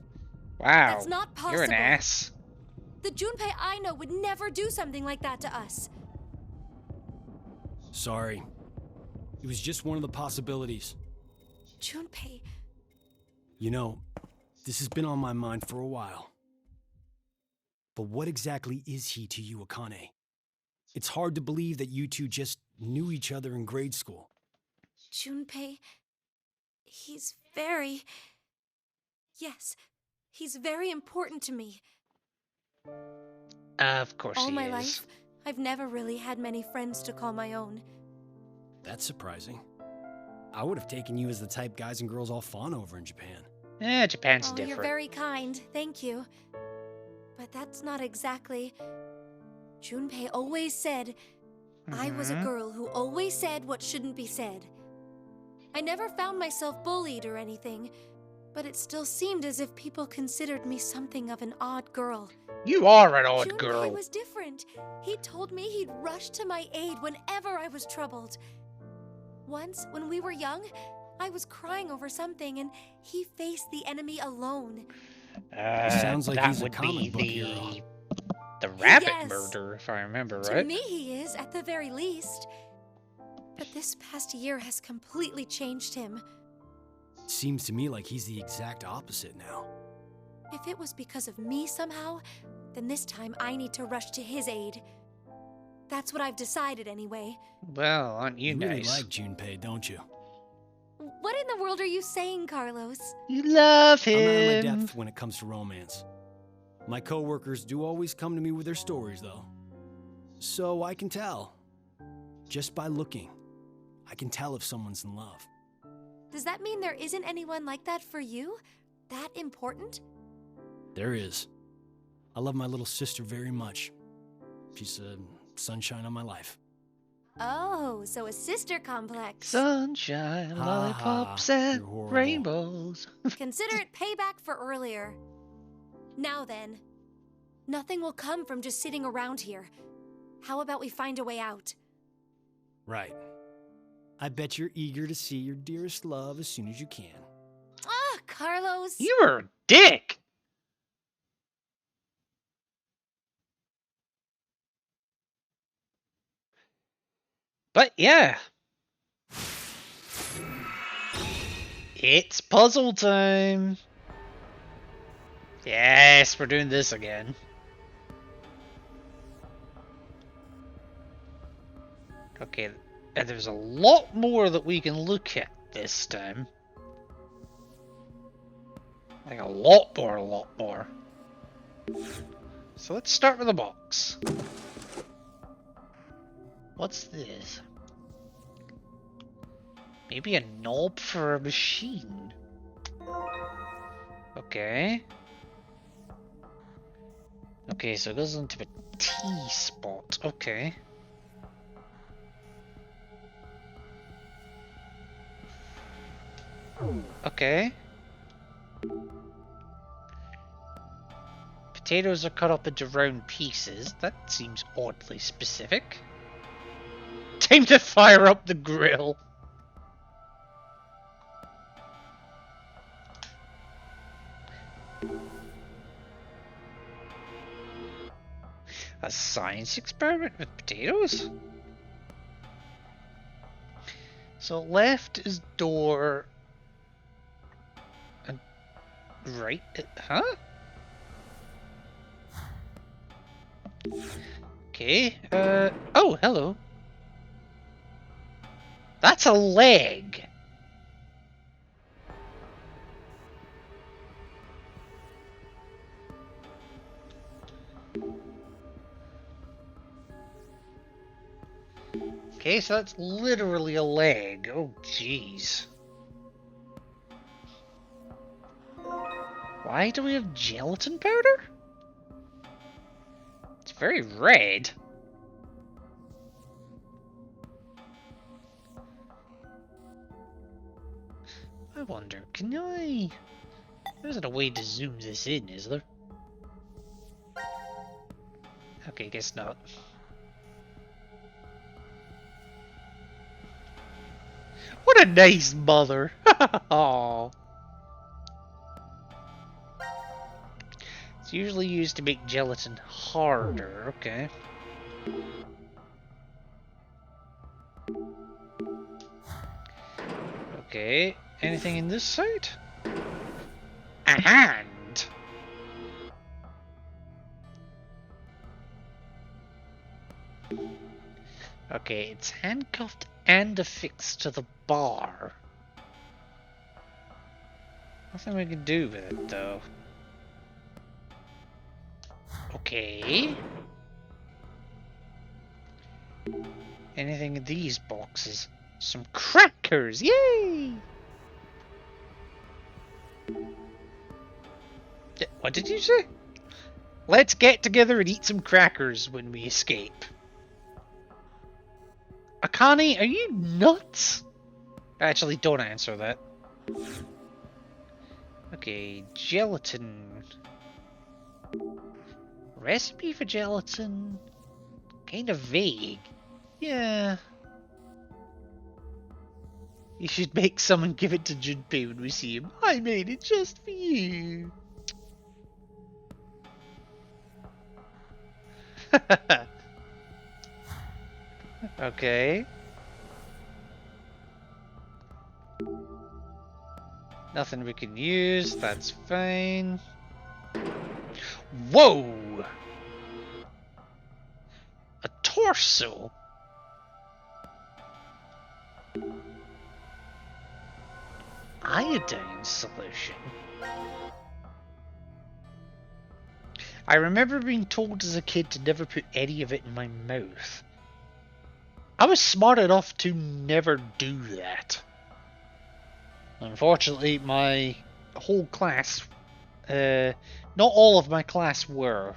Speaker 1: Wow,
Speaker 4: That's not possible.
Speaker 1: you're an ass.
Speaker 4: The Junpei I know would never do something like that to us.
Speaker 6: Sorry. It was just one of the possibilities.
Speaker 4: Junpei...
Speaker 6: You know, this has been on my mind for a while. But what exactly is he to you, Akane? It's hard to believe that you two just knew each other in grade school.
Speaker 4: Junpei... He's very... Yes, he's very important to me.
Speaker 1: Of course
Speaker 4: All
Speaker 1: he
Speaker 4: my
Speaker 1: is.
Speaker 4: life, I've never really had many friends to call my own.
Speaker 6: That's surprising. I would have taken you as the type guys and girls all fawn over in Japan.
Speaker 1: Yeah, Japan's
Speaker 4: Oh,
Speaker 1: different.
Speaker 4: you're very kind, thank you. But that's not exactly... Junpei always said, I was a girl who always said what shouldn't be said. I never found myself bullied or anything, but it still seemed as if people considered me something of an odd girl.
Speaker 1: You are an odd
Speaker 4: Junpei
Speaker 1: girl.
Speaker 4: was different. He told me he'd rush to my aid whenever I was troubled. Once, when we were young, I was crying over something and he faced the enemy alone.
Speaker 6: Sounds like
Speaker 1: that
Speaker 6: he's a
Speaker 1: would
Speaker 6: comic
Speaker 1: be
Speaker 6: book hero.
Speaker 1: the rabbit
Speaker 4: Yes.
Speaker 1: murder, if I remember
Speaker 4: To
Speaker 1: right.
Speaker 4: me, he is, at the very least. But this past year has completely changed him.
Speaker 6: Seems to me like he's the exact opposite now.
Speaker 4: If it was because of me somehow, then this time I need to rush to his aid. That's what I've decided anyway.
Speaker 1: Well, aren't you
Speaker 6: You really
Speaker 1: nice?
Speaker 6: like Junpei, don't you?
Speaker 4: What in the world are you saying, Carlos?
Speaker 1: You love
Speaker 6: I'm out of my
Speaker 1: him.
Speaker 6: depth when it comes to romance. My coworkers do always come to me with their stories, though. So I can tell. Just by looking, I can tell if someone's in love.
Speaker 4: Does that mean there isn't anyone like that for you? That important?
Speaker 6: There is. I love my little sister very much. She's a sunshine on my life.
Speaker 4: Oh, so a sister complex.
Speaker 1: Sunshine,
Speaker 6: Ha
Speaker 1: lollipops,
Speaker 6: ha,
Speaker 1: and
Speaker 6: you're horrible.
Speaker 1: rainbows.
Speaker 4: Consider it payback for earlier. Now then, nothing will come from just sitting around here. How about we find a way out?
Speaker 6: Right. I bet you're eager to see your dearest love as soon as you can.
Speaker 4: Ah, Carlos!
Speaker 1: You're a dick. But yeah. It's puzzle time. Yes, we're doing this again. Okay, and there's a lot more that we can look at this time. Like a lot more. So let's start with a box. What's this? Maybe a knob for a machine. Okay. Okay, so it goes into a T spot. Okay. Okay. Potatoes are cut up into round pieces. That seems oddly specific. Time to fire up the grill. A science experiment with potatoes? So left is door. And right, huh? Okay, oh, hello. That's a leg. Okay, so that's literally a leg. Oh, jeez. Why do we have gelatin powder? It's very red. I wonder, can I... There isn't a way to zoom this in, is there? Okay, guess not. What a nice mother! Aww. It's usually used to make gelatin harder, okay. Okay, anything in this side? A hand! Okay, it's handcuffed and affixed to the bar. Nothing we can do with it, though. Okay. Anything in these boxes? Some crackers! Yay! What did you say? Let's get together and eat some crackers when we escape. Akane, are you nuts? Actually, don't answer that. Okay, gelatin. Recipe for gelatin? Kind of vague. Yeah. You should make some and give it to Junpei when we see him. I made it just for you. Okay. Nothing we can use, that's fine. Whoa! A torso? Iodine solution? I remember being told as a kid to never put any of it in my mouth. I was smart enough to never do that. Unfortunately, my whole class, not all of my class were.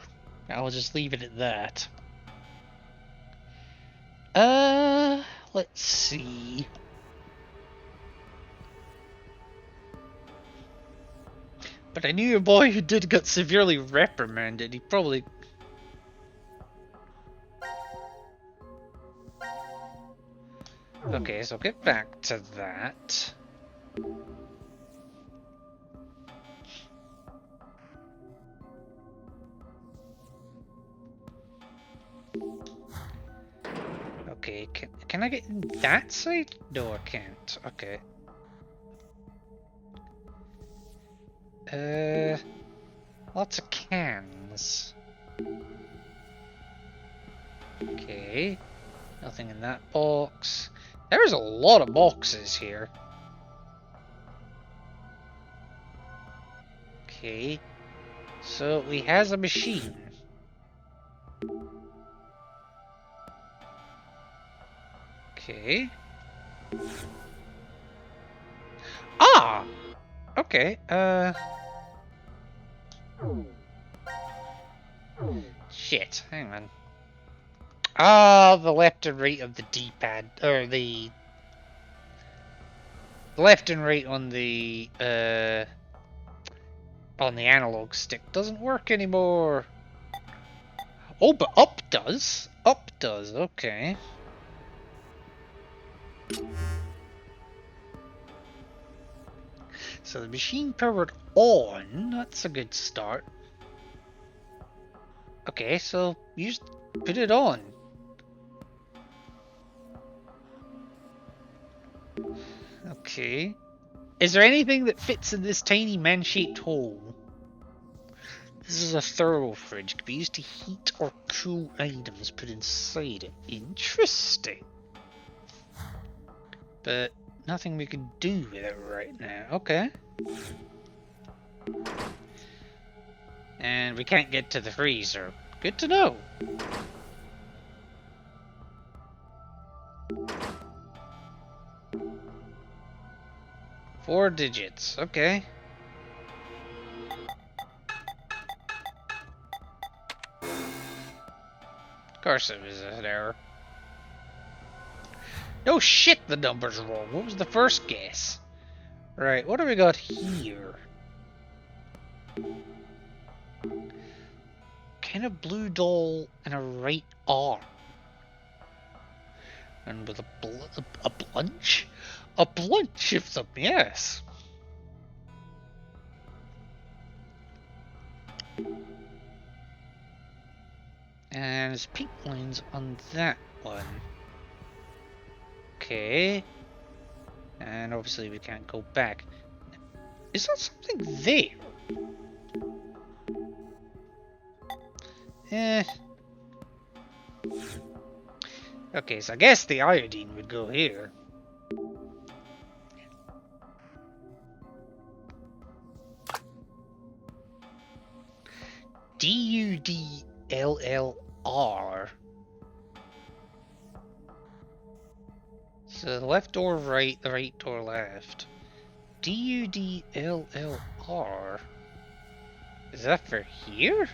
Speaker 1: I'll just leave it at that. Let's see. But I knew a boy who did get severely reprimanded. He probably... Okay, so get back to that. Okay, can I get in that side? No, I can't. Okay. Lots of cans. Okay. Nothing in that box. There's a lot of boxes here. Okay. So we has a machine. Okay. Ah! Okay, shit, hang on. Ah, the left and right of the D-pad, or the left and right on the analog stick doesn't work anymore. Oh, but up does. Up does, okay. So the machine powered on, that's a good start. Okay, so you just put it on. Okay. Is there anything that fits in this tiny man-shaped hole? This is a thermal fridge. Can be used to heat or cool items put inside it. Interesting. But nothing we can do with it right now. Okay. And we can't get to the freezer. Good to know. Four digits. Okay. Of course it was an error. No shit, the number's wrong. What was the first guess? Right, what do we got here? Kind of blue doll and a right arm. And with a blunch? A blunch of them, yes. And there's pink lines on that one. Okay. And obviously we can't go back. Is that something there? Okay, so I guess the iodine would go here. D-U-D-L-L-R. So the left door right, the right door left. D-U-D-L-L-R. Is that for here?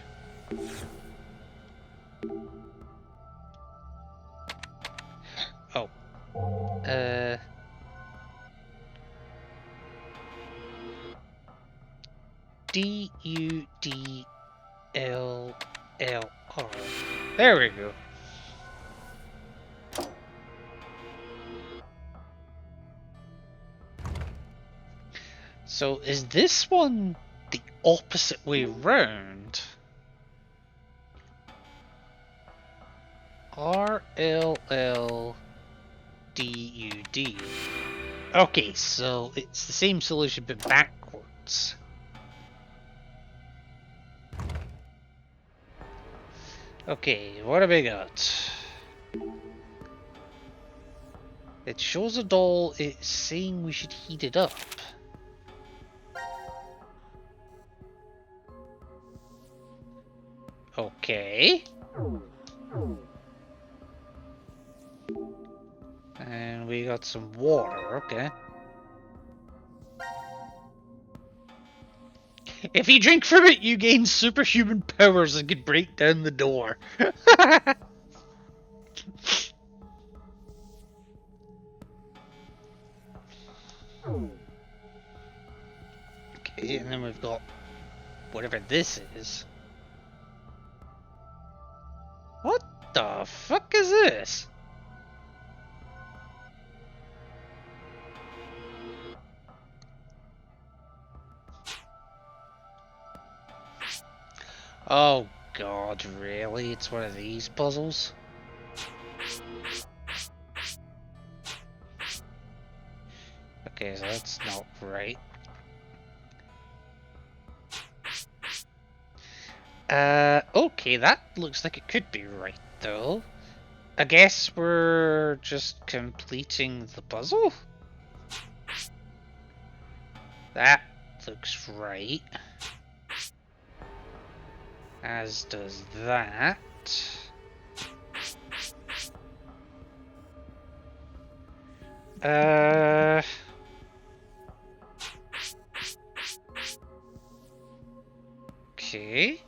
Speaker 1: Oh. D-U-D-L-L-R. There we go. So is this one the opposite way round? R-L-L-D-U-D. Okay, so it's the same solution but backwards. Okay, what have we got? It shows a doll, it's saying we should heat it up. Okay. And we got some water, okay. If you drink from it, you gain superhuman powers and can break down the door. Okay, and then we've got whatever this is. What the fuck is this? Oh god, really? It's one of these puzzles? Okay, so that's not right. Okay, that looks like it could be right, though. I guess we're just completing the puzzle? That looks right. As does that. Okay.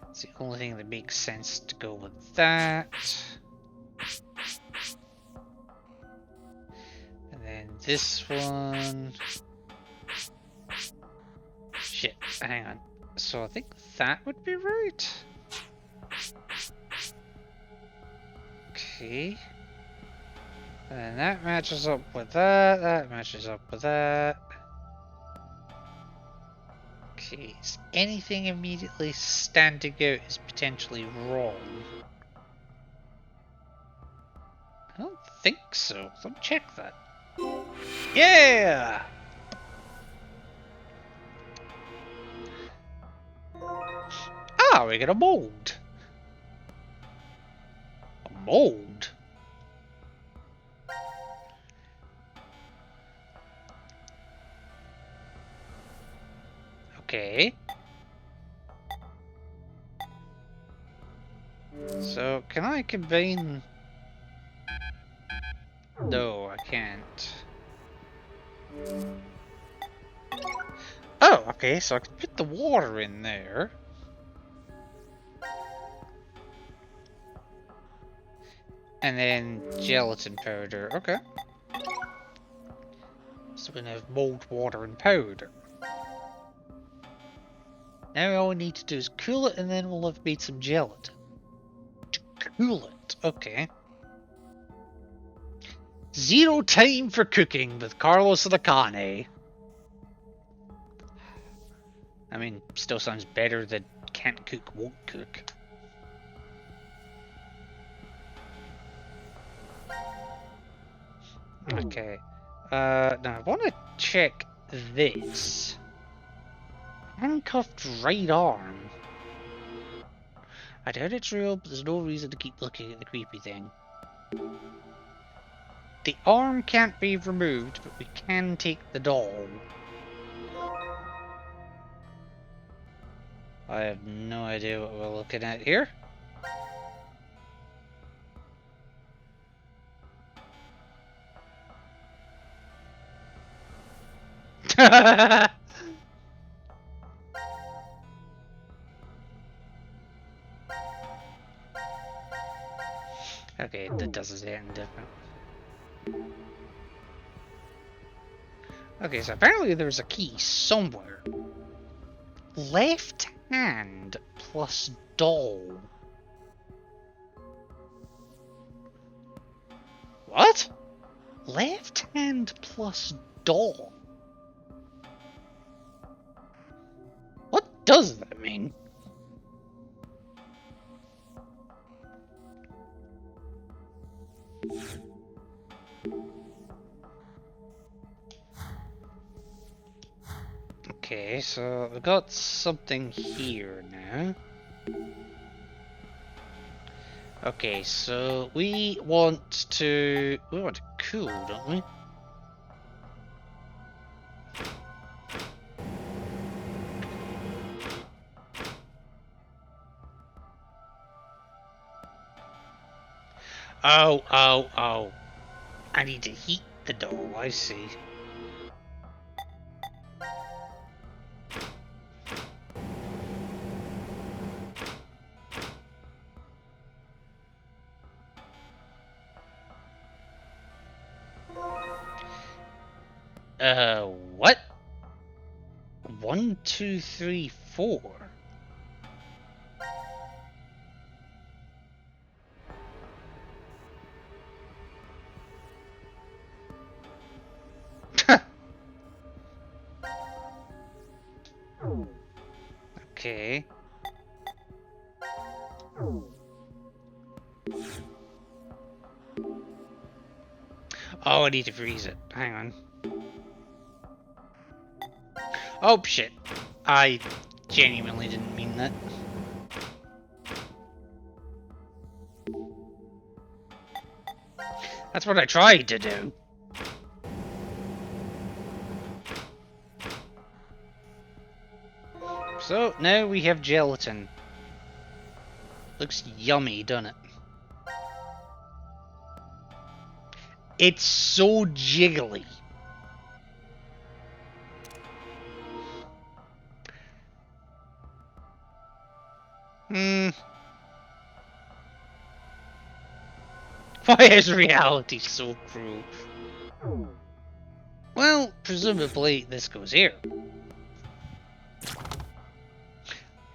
Speaker 1: It's the only thing that makes sense to go with that. And then this one. Shit, hang on. So I think that would be right. Okay. And then that matches up with that. That matches up with that. Okay, is anything immediately standing out as potentially wrong? I don't think so. Let me check that. Yeah! Ah, we got a mold. A mold? Okay. So, can I combine... No, I can't. Oh, okay, so I can put the water in there. And then gelatin powder, okay. So we're gonna have mold, water, and powder. Now all we need to do is cool it and then we'll have made some gelatin. To cool it, okay. 0 time for cooking with Carlos Akane. I mean, still sounds better than can't cook, won't cook. Okay. Now I want to check this. Handcuffed right arm. I doubt it's real, but there's no reason to keep looking at the creepy thing. The arm can't be removed, but we can take the doll. I have no idea what we're looking at here. Okay, that doesn't say anything different. Okay, so apparently there's a key somewhere. Left hand plus doll. What? Left hand plus doll? What does that mean? Okay, so we've got something here now. Okay, so we want to cool, don't we? Oh. I need to heat the dough, I see. What? 1, 2, 3, 4. Okay. Oh, I need to freeze it. Hang on. Oh, shit. I genuinely didn't mean that. That's what I tried to do. So, now we have gelatin. Looks yummy, doesn't it? It's so jiggly. Why is reality so cruel? Well, presumably this goes here.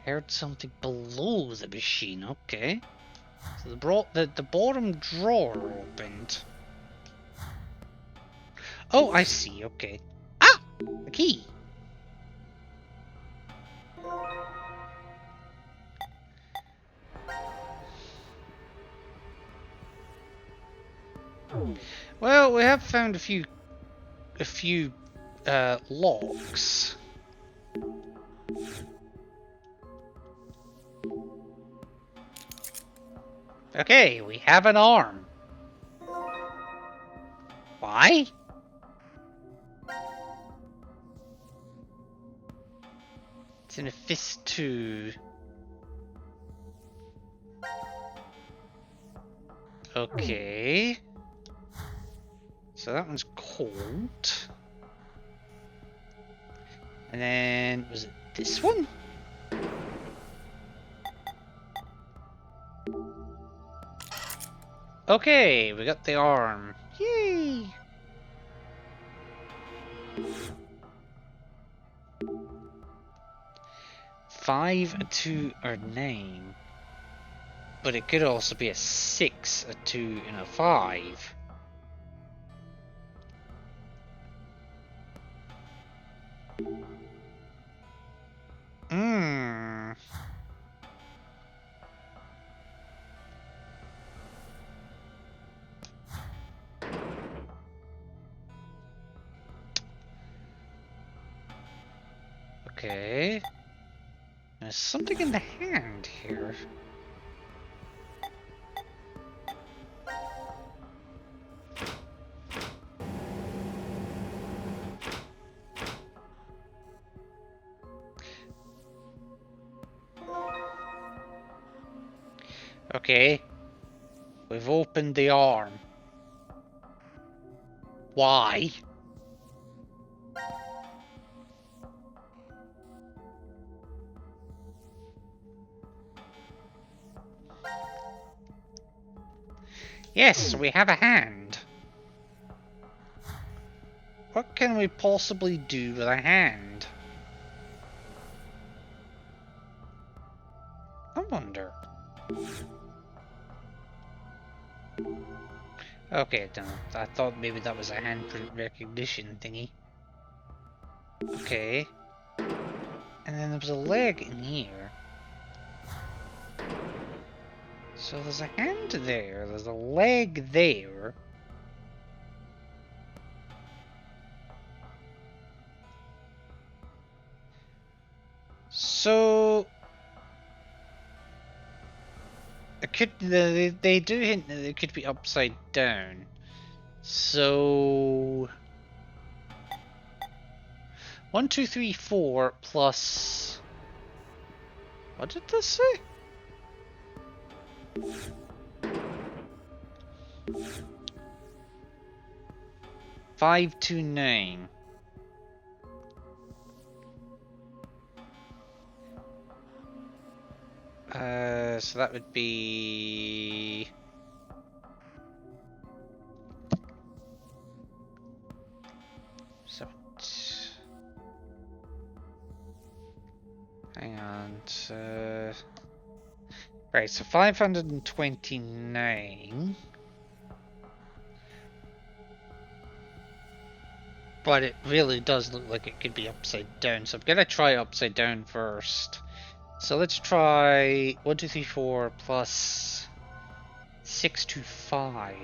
Speaker 1: Heard something below the machine, okay. So the bottom drawer opened. Oh, I see, okay. Ah! The key! Well, we have found a few locks. Okay, we have an arm. Why? It's in a fist too. Okay. So that one's cold. And then, was it this one? Okay, we got the arm. Yay! Five, a 2, or 9. But it could also be a 6, a 2, and a 5. Mmm. Okay. There's something in the hand here. Okay. We've opened the arm. Why? Yes, we have a hand. What can we possibly do with a hand? I wonder. Okay, I thought maybe that was a handprint recognition thingy. Okay. And then there was a leg in here. So there's a hand there, there's a leg there. it could. They do hint that it could be upside down. So 1, 2, 3, 4 plus. What did this say? 5 to 9. So that would be. So. Hang on. Right, so 529. But it really does look like it could be upside down, so I'm gonna try upside down first. So let's try 1, 2, 3, 4 plus 6 to 5.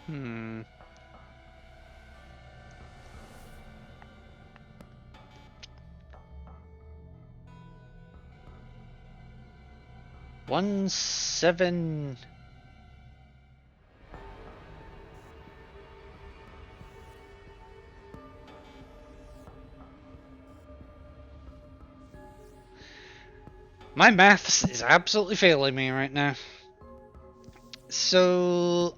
Speaker 1: Hmm. One, 7. My maths is absolutely failing me right now. So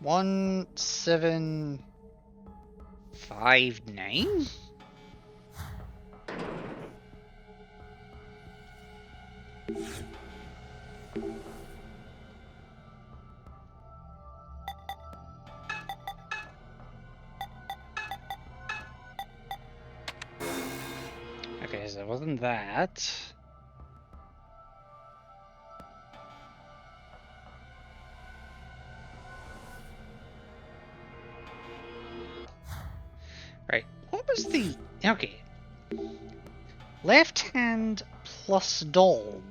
Speaker 1: 1, 7, 5, 9? Okay, so it wasn't that. Right, what was the... Okay. Left hand plus doll.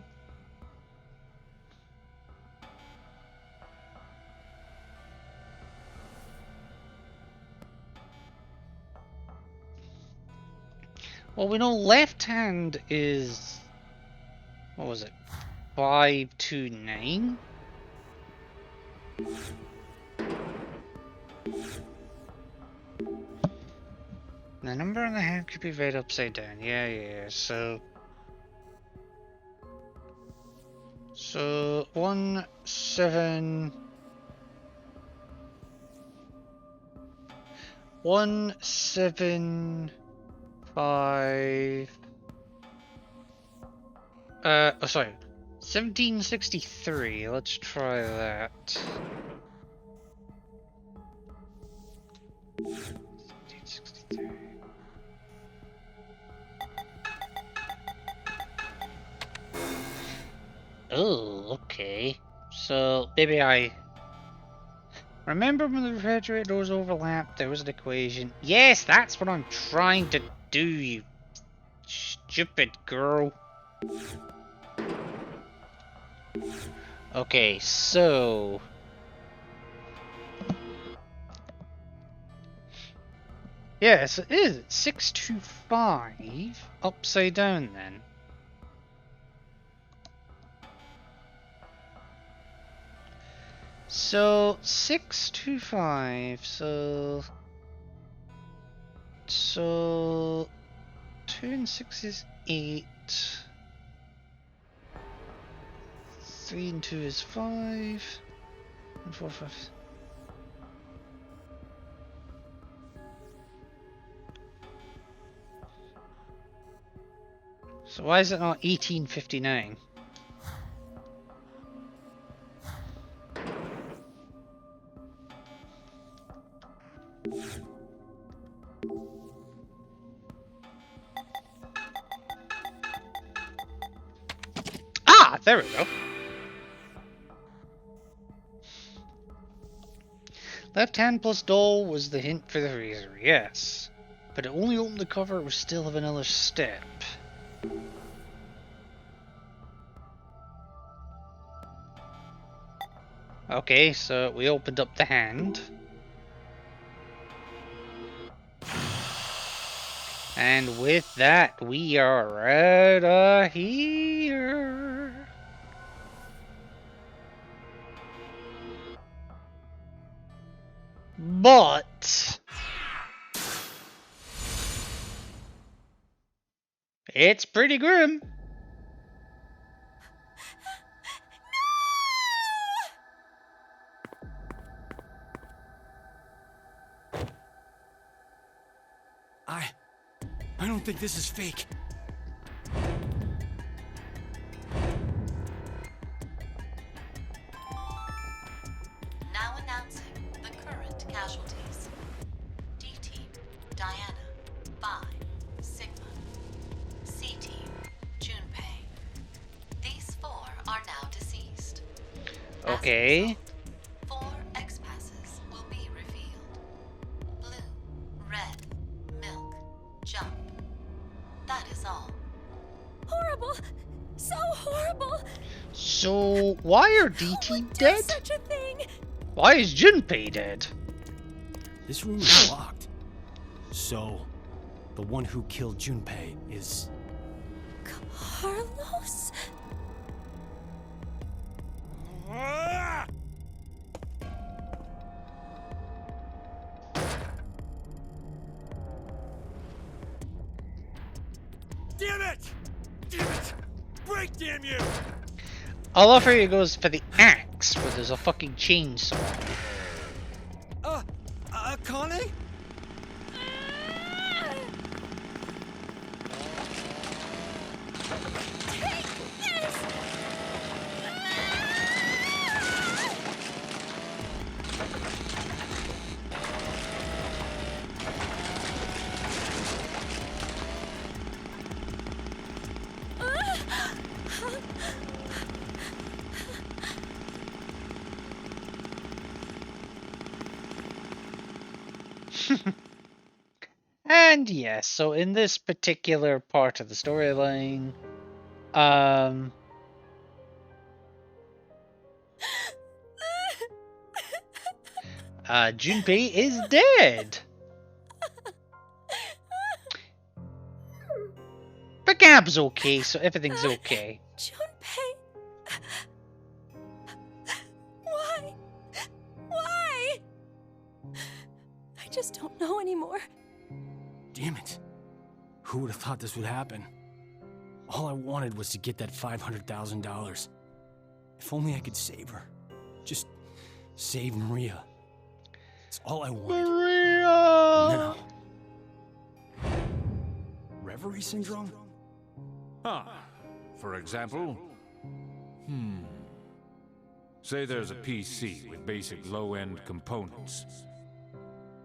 Speaker 1: Well, we know left hand is... What was it? 5 to 9? The number on the hand could be read upside down. Yeah. So 1, 7... 1, 7, 5... oh, sorry. 1763. Let's try that. 1763. Oh, okay. So maybe I remember when the refrigerator doors overlapped. There was an equation. Yes, that's what I'm trying to do. You stupid girl. Okay, so yes, it is 6 to 5 upside down then. So 6 to 5. So 2 and 6 is 8. 3 and 2 is 5. And 4, 5. So why is it not 1859? There we go. Left hand plus doll was the hint for the razor, yes. But it only opened the cover, it was still a vanilla step. Okay, so we opened up the hand. And with that, we are out of here. But it's pretty grim.
Speaker 6: I don't think this is fake.
Speaker 14: Now announcing the current casualties. D-Team, Diana, Phi, Sigma. C-Team, Junpei. These 4 are now deceased.
Speaker 1: Okay.
Speaker 14: 4 X-passes will be revealed. Blue, red, milk, jump. That is all.
Speaker 4: Horrible! So horrible!
Speaker 1: So, why are D-Team dead?
Speaker 4: Such a thing!
Speaker 1: Why is Junpei dead?
Speaker 6: This room is locked. So, the one who killed Junpei is...
Speaker 4: Carlos?
Speaker 6: Damn it! Damn it! Break, damn you!
Speaker 1: I love how he goes for the axe, where there's a fucking chainsaw.
Speaker 6: Connie?
Speaker 1: And yes, so in this particular part of the storyline, Junpei is dead. But Gab's okay, so everything's okay.
Speaker 4: Junpei! Why? Why? I just don't know anymore.
Speaker 6: Damn it. Who would have thought this would happen? All I wanted was to get that $500,000. If only I could save her. Just save Maria. It's all I wanted.
Speaker 1: Maria!
Speaker 6: Now. Reverie syndrome?
Speaker 8: For example, say there's a PC with basic low-end components.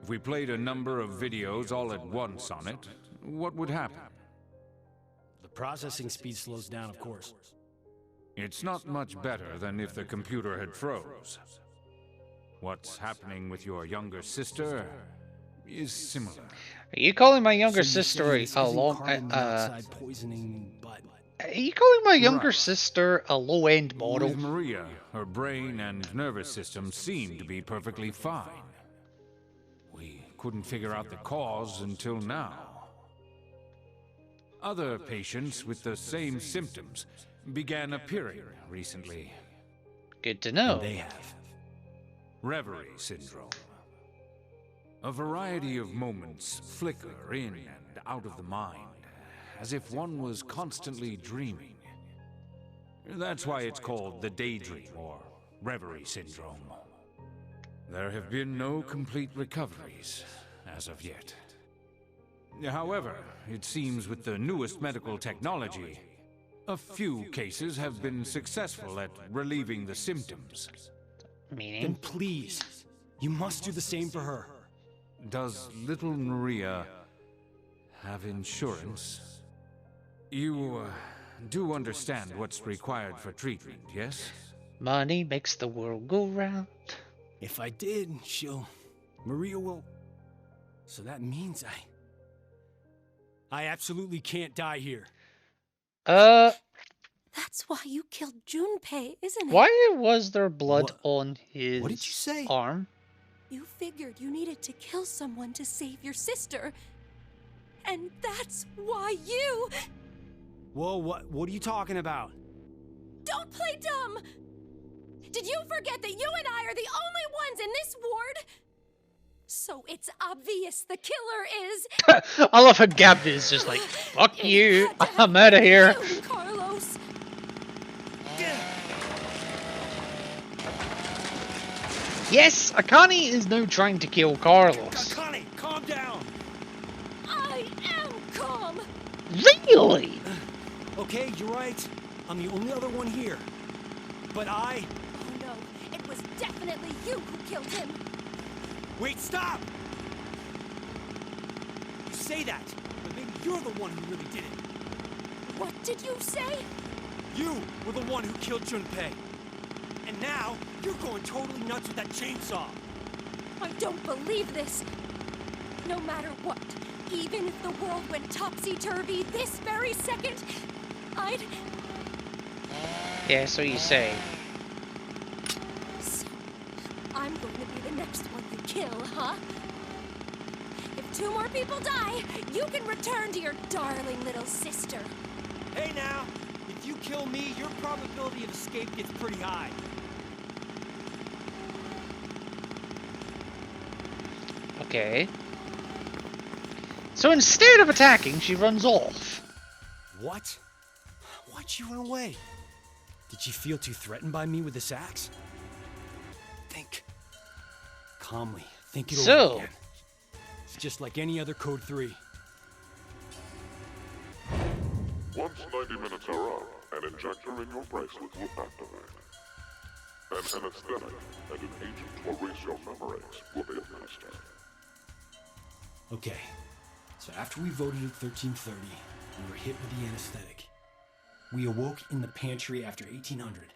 Speaker 8: If we played a number of videos all at once on it, what would happen?
Speaker 6: The processing speed slows down, of course.
Speaker 8: It's not much better than if the computer had froze. What's happening with your younger sister is similar.
Speaker 1: Are you calling my younger
Speaker 6: So
Speaker 1: sister
Speaker 6: you're saying this
Speaker 1: a
Speaker 6: isn't
Speaker 1: low
Speaker 6: carbon monoxide poisoning, but
Speaker 1: Are you calling my younger sister a low-end model?
Speaker 8: With Maria, her brain and nervous system seemed to be perfectly fine. We couldn't figure out the cause until now. Other patients with the same symptoms began appearing recently.
Speaker 1: Good to know.
Speaker 6: and they have.
Speaker 8: Reverie syndrome. A variety of moments flicker in and out of the mind, as if one was constantly dreaming. That's why it's called the daydream or reverie syndrome. There have been no complete recoveries as of yet. However, it seems with the newest medical technology, a few cases have been successful at relieving the symptoms.
Speaker 6: Then
Speaker 1: Meaning?
Speaker 6: please, you must do the same for her.
Speaker 8: Does little Maria have insurance? You do understand what's required for treatment, yes?
Speaker 1: Money makes the world go round.
Speaker 6: If I did, Maria will... So that means I absolutely can't die here.
Speaker 4: That's why you killed Junpei, isn't it?
Speaker 1: Why was there blood on his
Speaker 6: What did you say?
Speaker 1: arm?
Speaker 4: You figured you needed to kill someone to save your sister. And that's why you...
Speaker 6: Whoa, what are you talking about?
Speaker 4: Don't play dumb! Did you forget that you and I are the only ones in this ward? So it's obvious the killer is...
Speaker 1: I love how Gabby is just like, fuck you, I'm out of here.
Speaker 4: You, Carlos.
Speaker 1: Yes, Akane is now trying to kill Carlos.
Speaker 6: Akane, calm down!
Speaker 4: I am calm!
Speaker 1: Really?
Speaker 6: Okay, you're right. I'm the only other one here. But
Speaker 4: Oh no, it was definitely you who killed him!
Speaker 6: Wait, stop! You say that, but maybe you're the one who really did it.
Speaker 4: What did you say?
Speaker 6: You were the one who killed Junpei. And now, you're going totally nuts with that chainsaw.
Speaker 4: I don't believe this. No matter what, even if the world went topsy-turvy this very second, I'd...
Speaker 1: Yeah, so you say.
Speaker 4: So, I'm going to be the next one you kill, huh? If 2 more people die, you can return to your darling little sister.
Speaker 6: Hey now, if you kill me, your probability of escape gets pretty high.
Speaker 1: Okay. So instead of attacking, she runs off.
Speaker 6: What? Why'd she run away? Did she feel too threatened by me with this axe? Think. Calmly. Think it over again. It's just like any other Code 3.
Speaker 7: Once 90 minutes are up, an injector in your bracelet will activate. An anesthetic and an agent to erase your memories will be administered.
Speaker 6: Okay, so after we voted at 1330, we were hit with the anesthetic. We awoke in the pantry after 1800.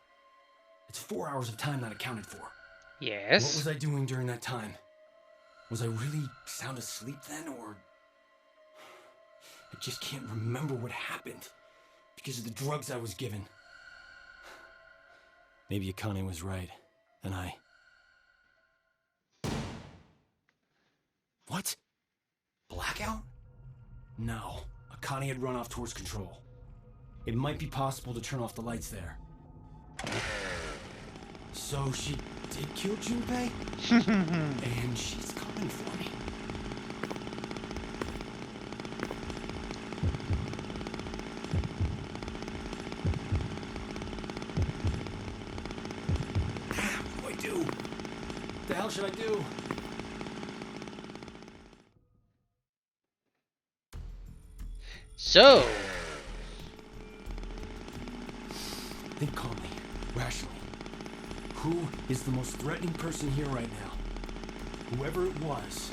Speaker 6: It's 4 hours of time not accounted for.
Speaker 1: Yes.
Speaker 6: What was I doing during that time? Was I really sound asleep then, or... I just can't remember what happened because of the drugs I was given. Maybe Akane was right, and I... What? Blackout? No, Akane had run off towards control. It might be possible to turn off the lights there. So she did kill Junpei? And she's coming for me. What do I do? What the hell should I do?
Speaker 1: So...
Speaker 6: Think calmly, rationally. Who is the most threatening person here right now? Whoever it was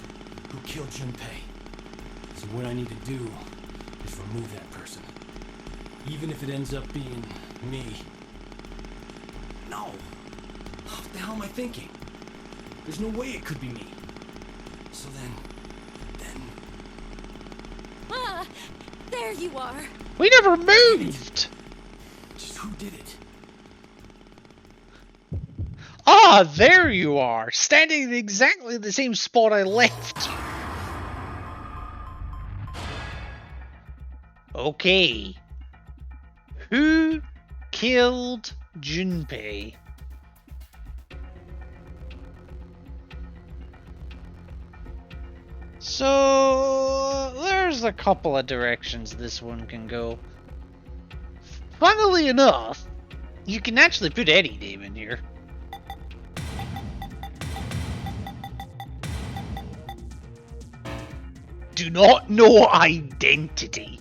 Speaker 6: who killed Junpei. So what I need to do is remove that person. Even if it ends up being me. No! What the hell am I thinking? There's no way it could be me. So then...
Speaker 4: Ah, there you are.
Speaker 1: We never moved!
Speaker 6: Just who did it?
Speaker 1: Ah, there you are! Standing in exactly the same spot I left you. Okay. Who killed Junpei? So, there's a couple of directions this one can go. Funnily enough, you can actually put any name in here. Do not know identity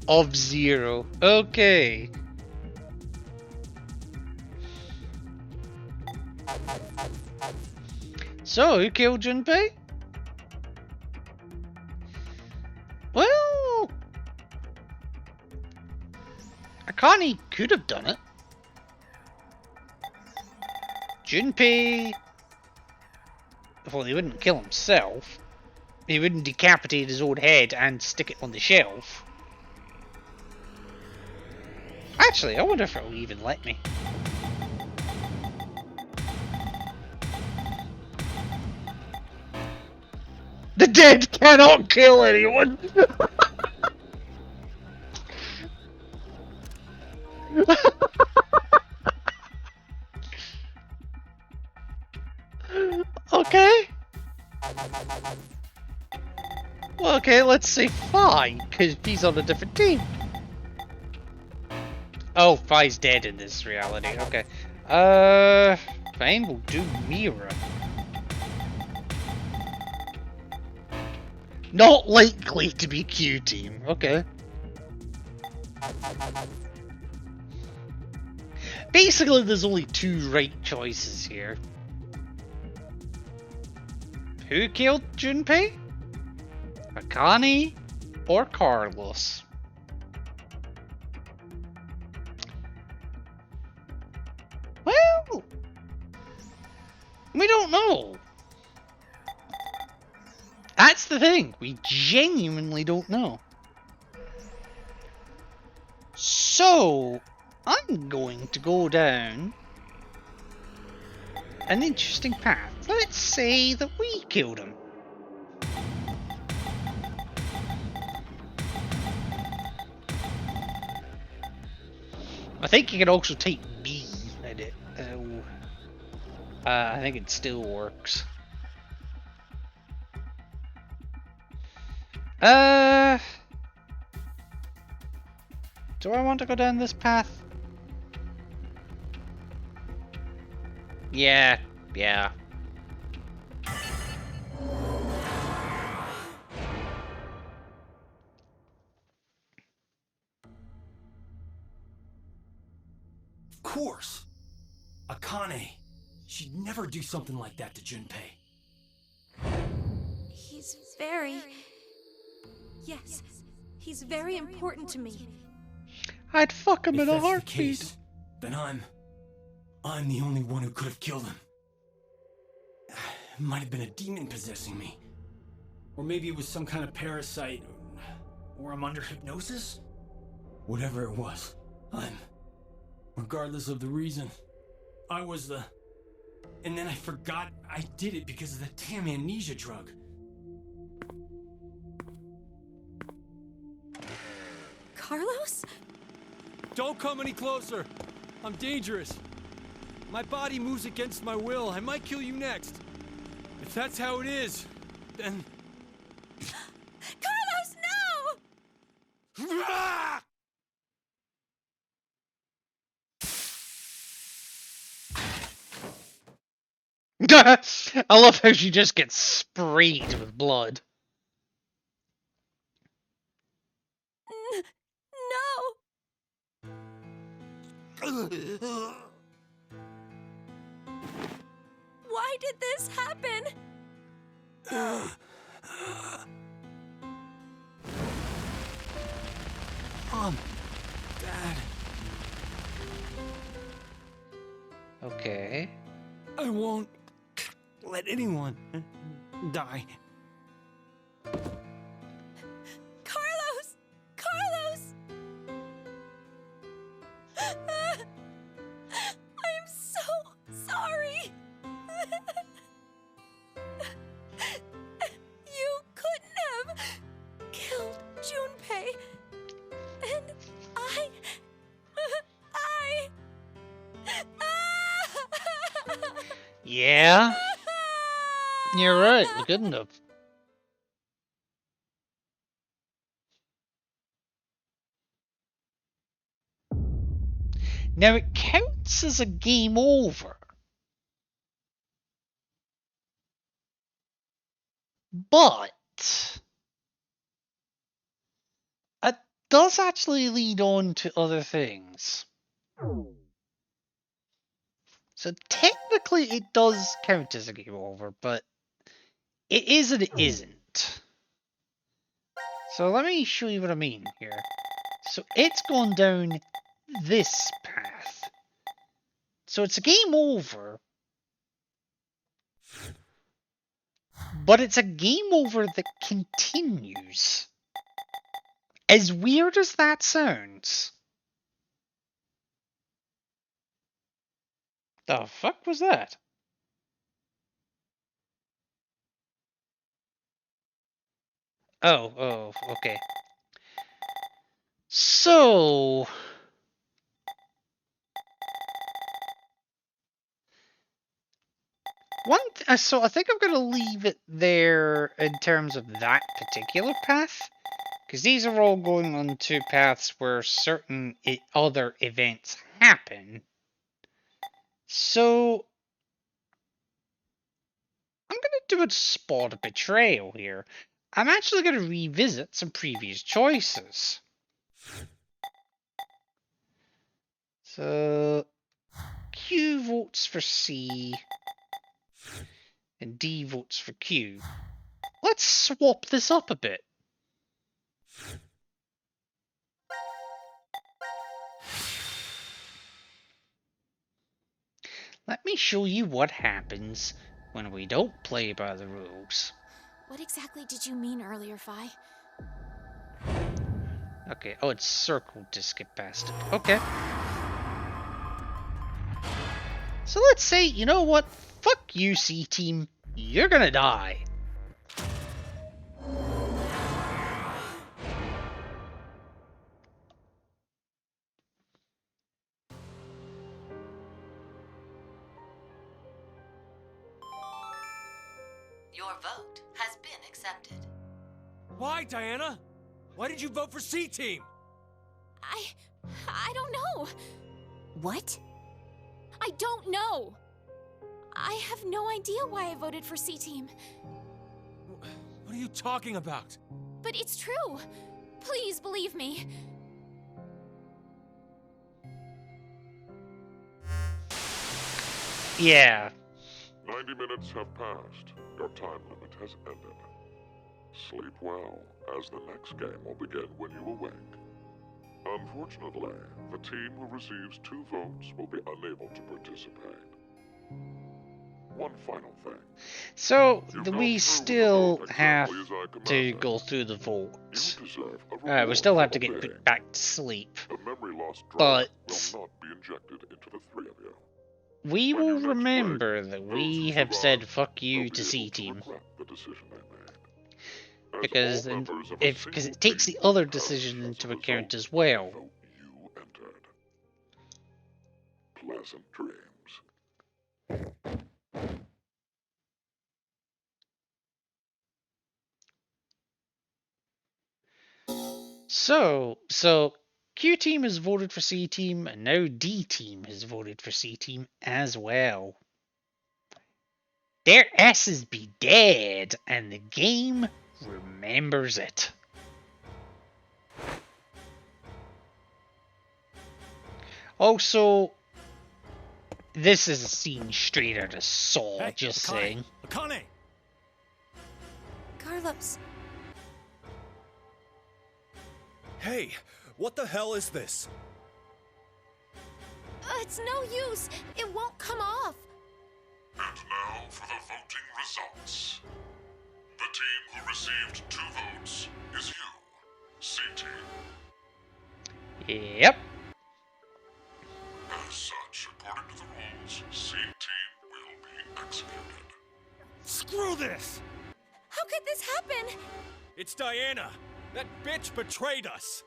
Speaker 1: of Zero. Okay. So, who killed Junpei? Well... Akane could have done it. Junpei... Well, he wouldn't kill himself. He wouldn't decapitate his own head and stick it on the shelf. Actually, I wonder if it'll even let me. The dead cannot kill anyone! Okay. Well, okay, let's say Phi, because he's on a different team. Oh, Phi's dead in this reality. Okay. Fine, we'll do Mira. Not likely to be Q team. Okay. Basically, there's only two right choices here. Who killed Junpei? Akane or Carlos? Well, we don't know. That's the thing. We genuinely don't know. So, I'm going to go down an interesting path. Let's say that we killed him. I think you can also take B at it. I think it still works. Do I want to go down this path? Yeah.
Speaker 6: Of course! Akane. She'd never do something like that to Junpei.
Speaker 4: He's very... Yes, he's very important to me.
Speaker 1: I'd fuck him
Speaker 6: If
Speaker 1: in a
Speaker 6: that's the
Speaker 1: heartbeat.
Speaker 6: case, then I'm the only one who could have killed him. It might have been a demon possessing me. Or maybe it was some kind of parasite. Or I'm under hypnosis? Whatever it was, regardless of the reason, I was the... And then I forgot I did it because of the damn amnesia drug.
Speaker 4: Carlos?
Speaker 13: Don't come any closer. I'm dangerous. My body moves against my will. I might kill you next. If that's how it is, then...
Speaker 4: Carlos, no!
Speaker 1: I love how she just gets sprayed with blood.
Speaker 4: No! Why did this happen?
Speaker 6: Mom, Dad.
Speaker 1: Okay.
Speaker 6: I won't let anyone die.
Speaker 4: Carlos! Carlos! I'm so sorry. You couldn't have killed Junpei. And I...
Speaker 1: Yeah? You're right, we couldn't have. Now it counts as a game over. But it does actually lead on to other things. So technically it does count as a game over, but it is and it isn't. So let me show you what I mean here. So it's gone down this path. So it's a game over. But it's a game over that continues. As weird as that sounds. The fuck was that? Oh, okay. So... so I think I'm going to leave it there in terms of that particular path. Because these are all going on to paths where certain other events happen. So... I'm going to do a spot of betrayal here. I'm actually going to revisit some previous choices. So... Q votes for C, and D votes for Q. Let's swap this up a bit. Let me show you what happens when we don't play by the rules.
Speaker 11: What exactly did you mean earlier, Phi?
Speaker 1: Okay, oh, it's circled to skip past it. Okay. So let's say, you know what? Fuck you, C-Team. You're gonna die.
Speaker 14: Your vote has been accepted.
Speaker 6: Why, Diana? Why did you vote for C-Team?
Speaker 4: I don't know.
Speaker 5: What?
Speaker 4: I don't know. I have no idea why I voted for C-Team.
Speaker 6: What are you talking about?
Speaker 4: But it's true. Please believe me.
Speaker 1: Yeah.
Speaker 7: 90 minutes have passed. Your time limit has ended. Sleep well, as the next game will begin when you awake. Unfortunately, the team who receives 2 votes will be unable to participate. One final thing.
Speaker 1: So, we still have to go through the votes. We still have to get put back to sleep.
Speaker 7: The memory loss
Speaker 1: But
Speaker 7: will not be injected into the 3 of you.
Speaker 1: we will remember that we have said fuck you to C-Team. Because it takes the other decision into account as well.
Speaker 7: Pleasant dreams.
Speaker 1: So Q team has voted for C team, and now D team has voted for C team as well. Their asses be dead, and the game remembers it. Also, this is a scene straight out of Saw,
Speaker 6: Hey,
Speaker 1: just
Speaker 6: Akane,
Speaker 1: saying.
Speaker 6: Akane!
Speaker 4: Carlos.
Speaker 12: Hey, what the hell is this?
Speaker 4: It's no use. It won't come off.
Speaker 7: And now for the voting results. The team who received 2 votes is you, C-Team.
Speaker 1: Yep.
Speaker 7: As such, according to the rules, C-Team will be executed.
Speaker 6: Screw this!
Speaker 4: How could this happen?
Speaker 12: It's Diana! That bitch betrayed us!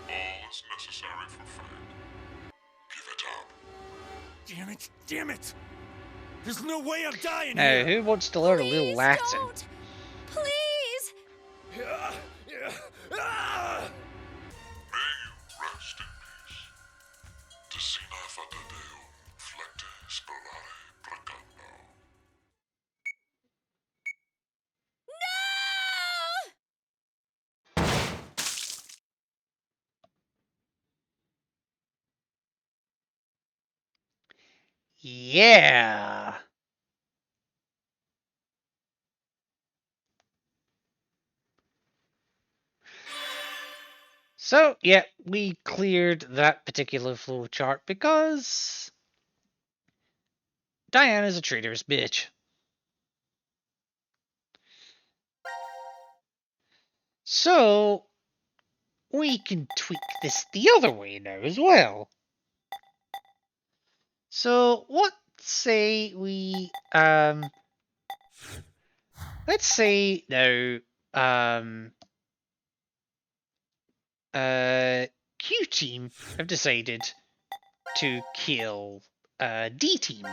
Speaker 7: All is necessary for fate. Give it up.
Speaker 6: Damn it! Damn it! There's no way I'm dying
Speaker 1: Now,
Speaker 6: here!
Speaker 1: who wants to learn a little Latin?
Speaker 4: Don't. Please!
Speaker 7: May you rest in peace. Decina fata deum, flecte spirare precando.
Speaker 1: Yeah. So, yeah, we cleared that particular flowchart because Diana's a traitorous bitch. So, we can tweak this the other way now as well. So, let's say we, let's say now, Q team have decided to kill, D team.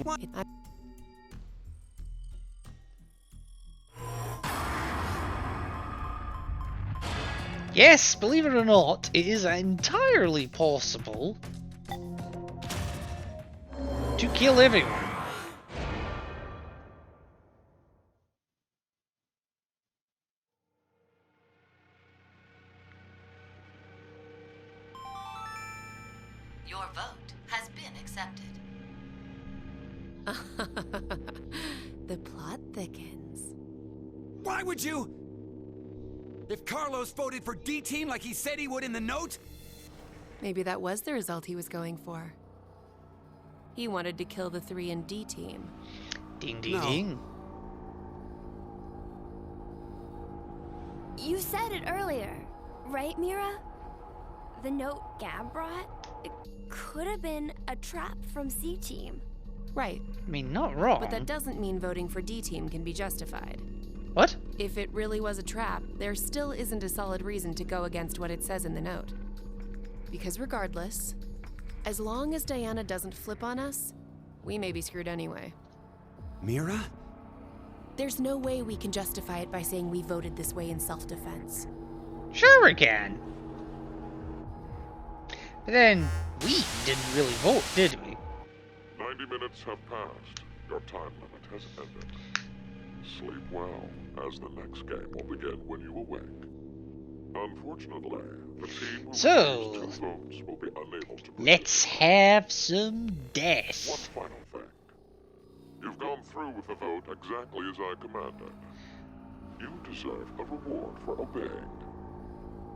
Speaker 12: What?
Speaker 1: Yes, believe it or not, it is entirely possible to kill everyone.
Speaker 14: Your vote has been accepted.
Speaker 3: The plot thickens.
Speaker 2: Why would you? If Carlos voted for D Team like he said he would in the note?
Speaker 3: Maybe that was the result he was going for. He wanted to kill the 3 in D team.
Speaker 1: Ding ding ding.
Speaker 4: You said it earlier, right, Mira? The note Gab brought? It could have been a trap from C Team.
Speaker 3: Right.
Speaker 1: I mean, not wrong.
Speaker 3: But that doesn't mean voting for D team can be justified.
Speaker 1: What?
Speaker 3: If it really was a trap, there still isn't a solid reason to go against what it says in the note. Because regardless, as long as Diana doesn't flip on us, we may be screwed anyway.
Speaker 2: Mira?
Speaker 3: There's no way we can justify it by saying we voted this way in self-defense.
Speaker 1: Sure we can. But then, we didn't really vote, did we?
Speaker 7: 90 minutes have passed. Your time limit has ended. Sleep well, as the next game will begin when you awake. Unfortunately, the team who receives 2 votes will be unable to proceed.
Speaker 1: Let's have some death.
Speaker 7: One final thing. You've gone through with the vote exactly as I commanded. You deserve a reward for obeying.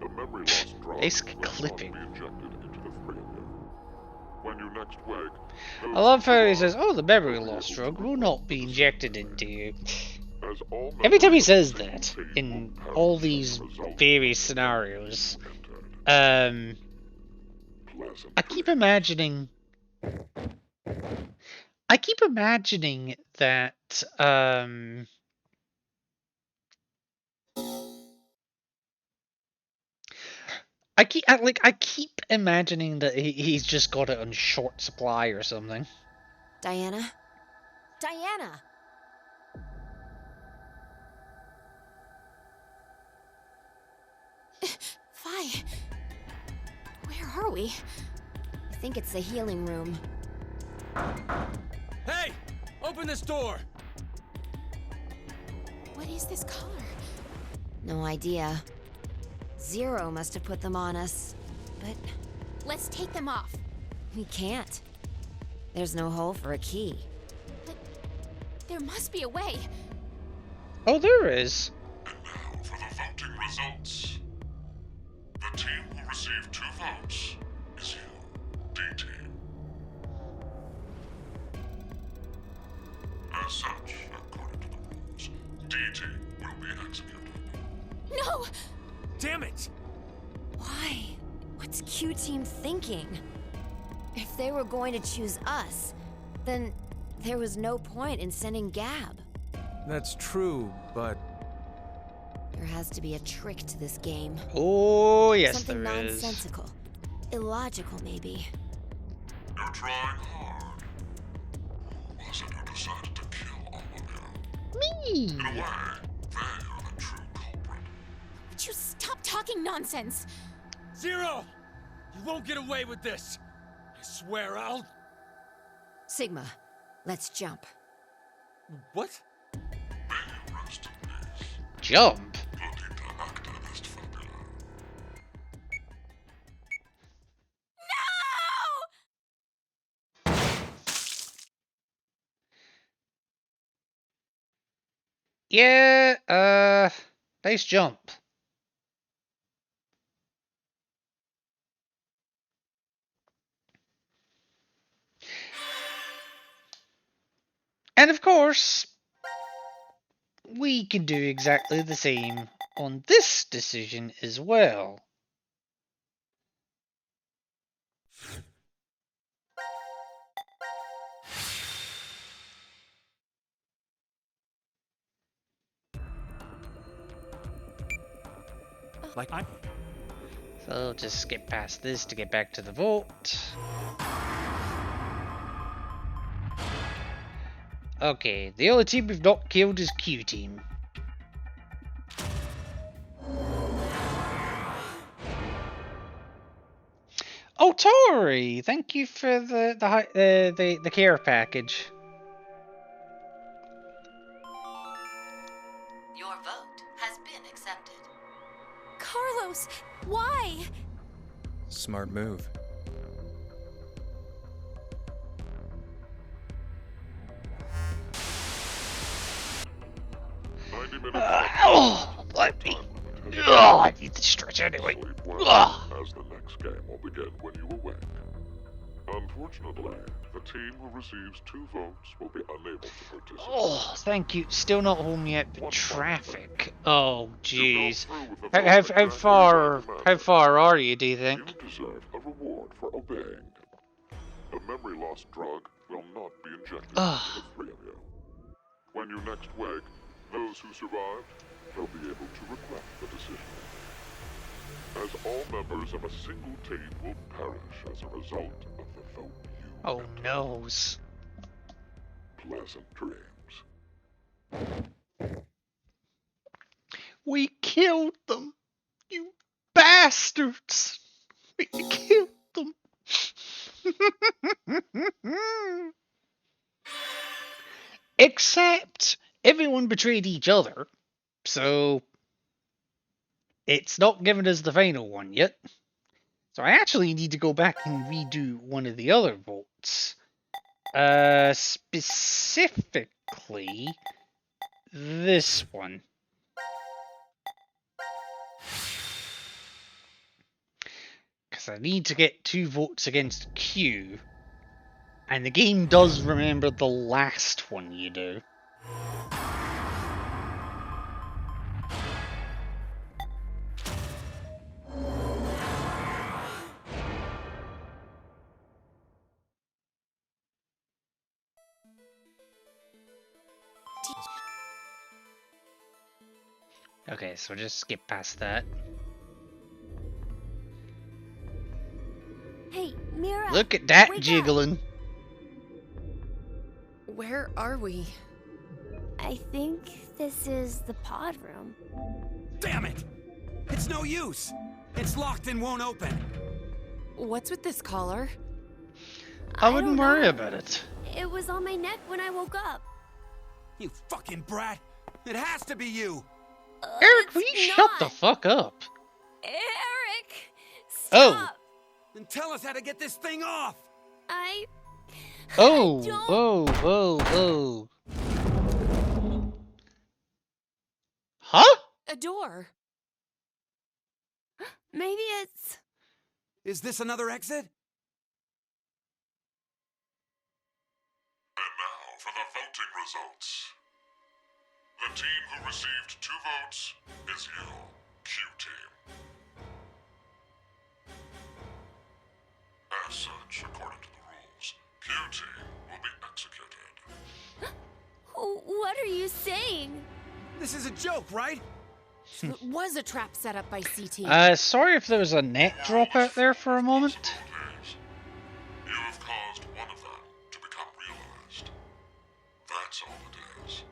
Speaker 7: The memory loss drug
Speaker 1: Nice
Speaker 7: will
Speaker 1: clipping.
Speaker 7: not be injected into the 3 of you. When you next wake,
Speaker 1: I love how he says, oh, the memory loss drug will not be injected into you. Every time he says that, in all these various scenarios, I keep imagining that, I keep imagining that he's just got it on short supply or something.
Speaker 5: Diana?
Speaker 4: Diana!
Speaker 5: Fi, where are we? I think it's the healing room.
Speaker 13: Hey! Open this door!
Speaker 4: What is this color?
Speaker 5: No idea. Zero must have put them on us, but
Speaker 4: Let's take them off.
Speaker 5: we can't. There's no hole for a key.
Speaker 4: But there must be a way.
Speaker 1: Oh, there is.
Speaker 7: And now for the voting results. The team who received 2 votes is you, D-Team. As such, according to the rules, D-Team will be executed.
Speaker 4: No!
Speaker 13: Damn it!
Speaker 5: Why? What's Q Team thinking? If they were going to choose us, then there was no point in sending Gab.
Speaker 13: That's true, but
Speaker 5: There has to be a trick to this game.
Speaker 1: Oh, yes,
Speaker 5: Something
Speaker 1: there is.
Speaker 5: nonsensical. Illogical, maybe.
Speaker 7: You're trying hard. Who was it who decided to kill all of you?
Speaker 1: Me!
Speaker 7: In a way, they are the true culprit.
Speaker 4: Would you stop talking nonsense?
Speaker 13: Zero! You won't get away with this! I swear I'll...
Speaker 5: Sigma, let's jump.
Speaker 13: What?
Speaker 7: May you rest in peace.
Speaker 1: Jump?
Speaker 7: Platita acta est fabula.
Speaker 1: Yeah, nice jump. And of course, we can do exactly the same on this decision as well. So just skip past this to get back to the vote. Okay, the only team we've not killed is Q team. Oh, Tori! Thank you for the care package.
Speaker 14: Your vote has been accepted.
Speaker 4: Carlos, why?
Speaker 12: Smart move.
Speaker 1: Let me. I need to stretch anyway.
Speaker 7: As the next game will begin when you awake. Unfortunately, the team who receives 2 votes will be unable to participate.
Speaker 1: Oh, thank you. Still not home yet, but traffic. Oh, jeez. How far are you, do you think?
Speaker 7: You deserve a reward for obeying. The memory loss drug will not be injected into the 3 of you. When you next wake, those who survived will be able to regret the decision. As all members of a single team will perish as a result of the vote you
Speaker 1: Oh, noes.
Speaker 7: Pleasant dreams.
Speaker 1: We killed them! You bastards! We killed them! Except everyone betrayed each other, so it's not given us the final one yet. So I actually need to go back and redo one of the other votes. Specifically, this one. Because I need to get 2 votes against Q. And the game does remember the last one you do. Okay, so just skip past that.
Speaker 4: Hey, Mira!
Speaker 1: Look at that
Speaker 4: wake
Speaker 1: jiggling.
Speaker 4: Up.
Speaker 3: Where are we?
Speaker 4: I think this is the pod room.
Speaker 2: Damn it! It's no use! It's locked and won't open.
Speaker 3: What's with this collar?
Speaker 1: I wouldn't worry about it.
Speaker 4: It was on my neck when I woke up.
Speaker 2: You fucking brat! It has to be you!
Speaker 1: Eric, will you shut the fuck up?
Speaker 4: Eric! Stop!
Speaker 1: Oh!
Speaker 2: Then tell us how to get this thing off!
Speaker 1: Oh! Oh! Huh?
Speaker 3: A door.
Speaker 4: Maybe it's...
Speaker 2: Is this another exit?
Speaker 7: And now for the voting results. The team who received 2 votes is you, Q-Team. As such, according to the rules, Q-Team will be executed.
Speaker 4: What are you saying?
Speaker 2: This is a joke, right?
Speaker 3: It was a trap set up by CT.
Speaker 1: Sorry if there was a net drop out there for a moment.
Speaker 7: You have caused one of them to become realized. That's all it is.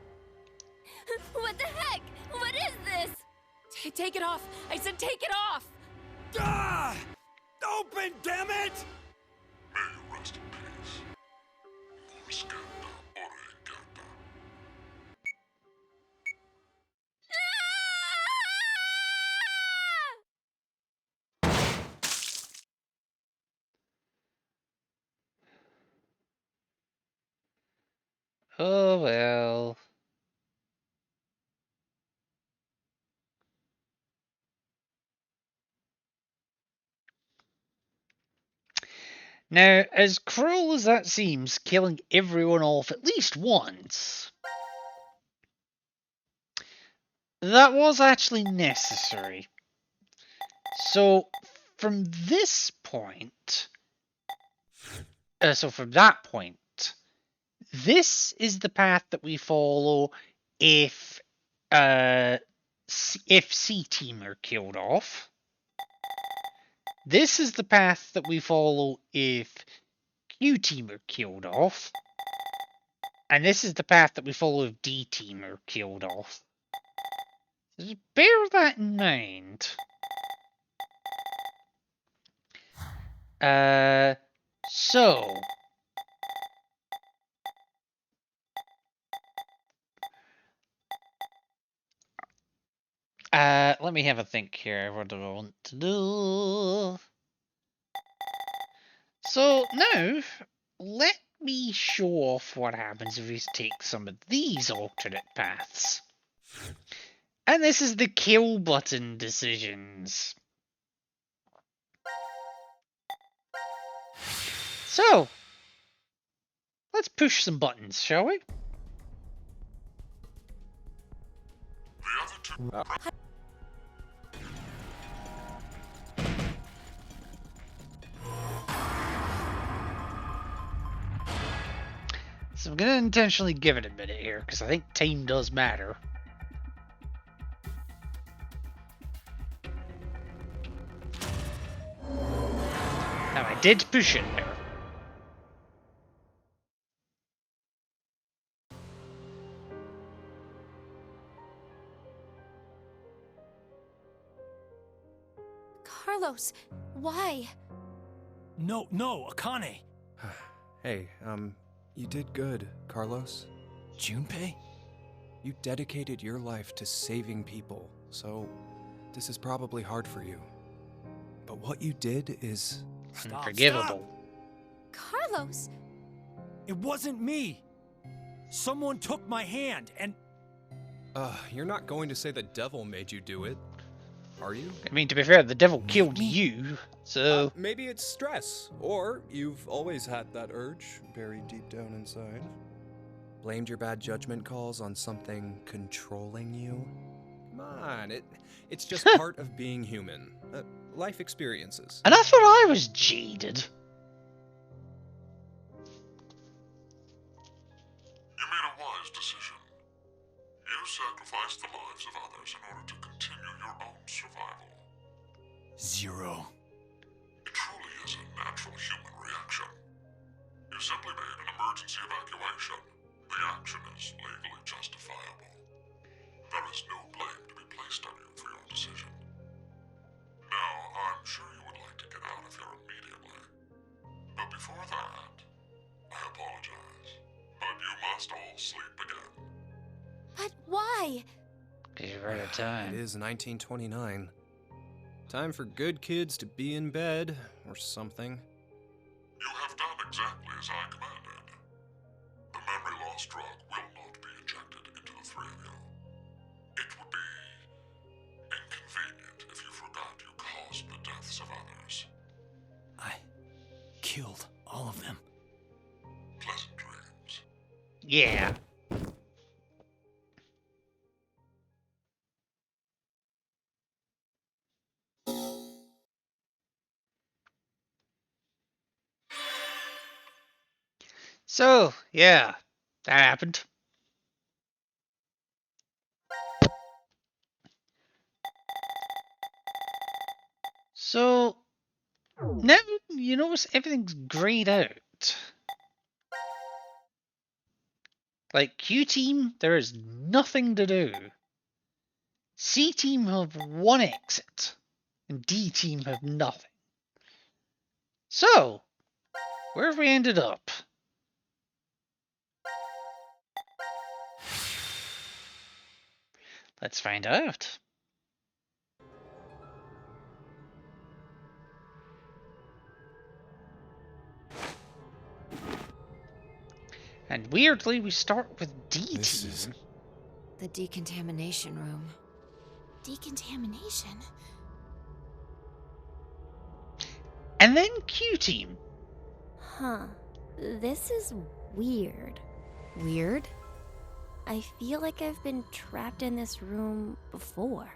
Speaker 4: What the heck? What is this?
Speaker 3: Take it off! I said take it off!
Speaker 2: Ah! Open, damn it!
Speaker 7: May you rest in peace. Moriscata Orengata.
Speaker 1: Oh well. Now, as cruel as that seems, killing everyone off at least once, that was actually necessary. So, from this point, from that point, this is the path that we follow if C team are killed off. This is the path that we follow if Q team are killed off. And this is the path that we follow if D team are killed off. Just bear that in mind. So let me have a think here. What do I want to do? So now, let me show off what happens if we take some of these alternate paths. And this is the kill button decisions. So, let's push some buttons, shall we? So I'm going to intentionally give it a minute here, because I think time does matter. Now, I did push it there.
Speaker 4: Carlos, why?
Speaker 6: No, Akane.
Speaker 12: Hey, you did good, Carlos.
Speaker 6: Junpei?
Speaker 12: You dedicated your life to saving people, so this is probably hard for you. But what you did is...
Speaker 1: unforgivable.
Speaker 4: Carlos!
Speaker 6: It wasn't me! Someone took my hand, and...
Speaker 12: You're not going to say the devil made you do it, are you?
Speaker 1: I mean, to be fair, the devil killed you, so...
Speaker 12: Maybe it's stress, or you've always had that urge buried deep down inside. Blamed your bad judgment calls on something controlling you? Come on, it's just part of being human. Life experiences.
Speaker 1: And I thought I was jaded.
Speaker 7: You made a wise decision. You sacrificed the lives of others in order to continue your own survival.
Speaker 6: Zero.
Speaker 7: It truly is a natural human reaction. You simply made an emergency evacuation. The action is legally justifiable. There is no blame to be placed on you for your decision. Now, I'm sure you would like to get out of here immediately. But before that, I apologize. But you must all sleep again.
Speaker 4: But why?
Speaker 1: Because you're out of time.
Speaker 12: It is 1929. Time for good kids to be in bed, or something.
Speaker 7: You have done exactly as I commanded. The memory loss drug will not be injected into the three of you. It would be inconvenient if you forgot you caused the deaths of others.
Speaker 6: I killed all of them.
Speaker 7: Pleasant dreams.
Speaker 1: Yeah. So, yeah, that happened. So, now you notice everything's grayed out. Like, Q team, there is nothing to do. C team have one exit, and D team have nothing. So, where have we ended up? Let's find out. And weirdly, we start with D team.
Speaker 5: The decontamination room.
Speaker 4: Decontamination?
Speaker 1: And then Q team.
Speaker 11: Huh. This is weird.
Speaker 3: Weird?
Speaker 11: I feel like I've been trapped in this room before.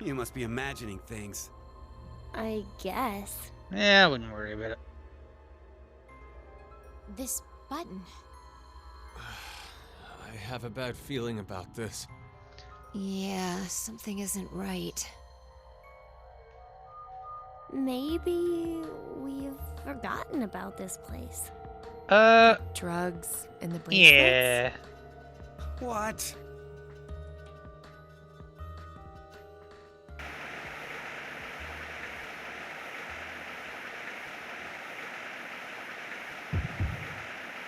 Speaker 2: You must be imagining things.
Speaker 11: I guess.
Speaker 1: Yeah, I wouldn't worry about it.
Speaker 11: This button.
Speaker 13: I have a bad feeling about this.
Speaker 5: Yeah, something isn't right.
Speaker 11: Maybe we've forgotten about this place.
Speaker 3: Drugs and the bracelets?
Speaker 1: Yeah.
Speaker 2: What?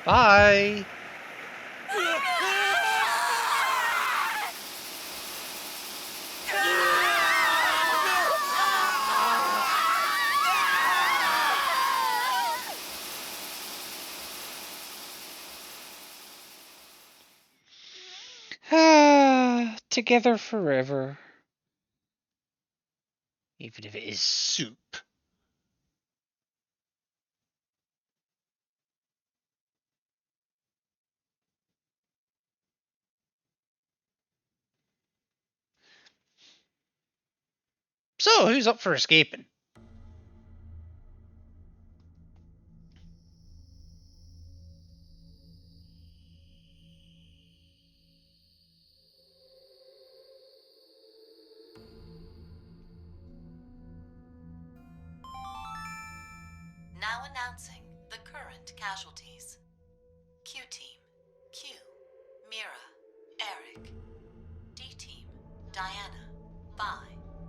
Speaker 1: Bye. Together forever. Even if it is soup. So, who's up for escaping?
Speaker 14: Now announcing the current casualties. Q-Team, Q, Mira, Eric. D-Team, Diana, Phi,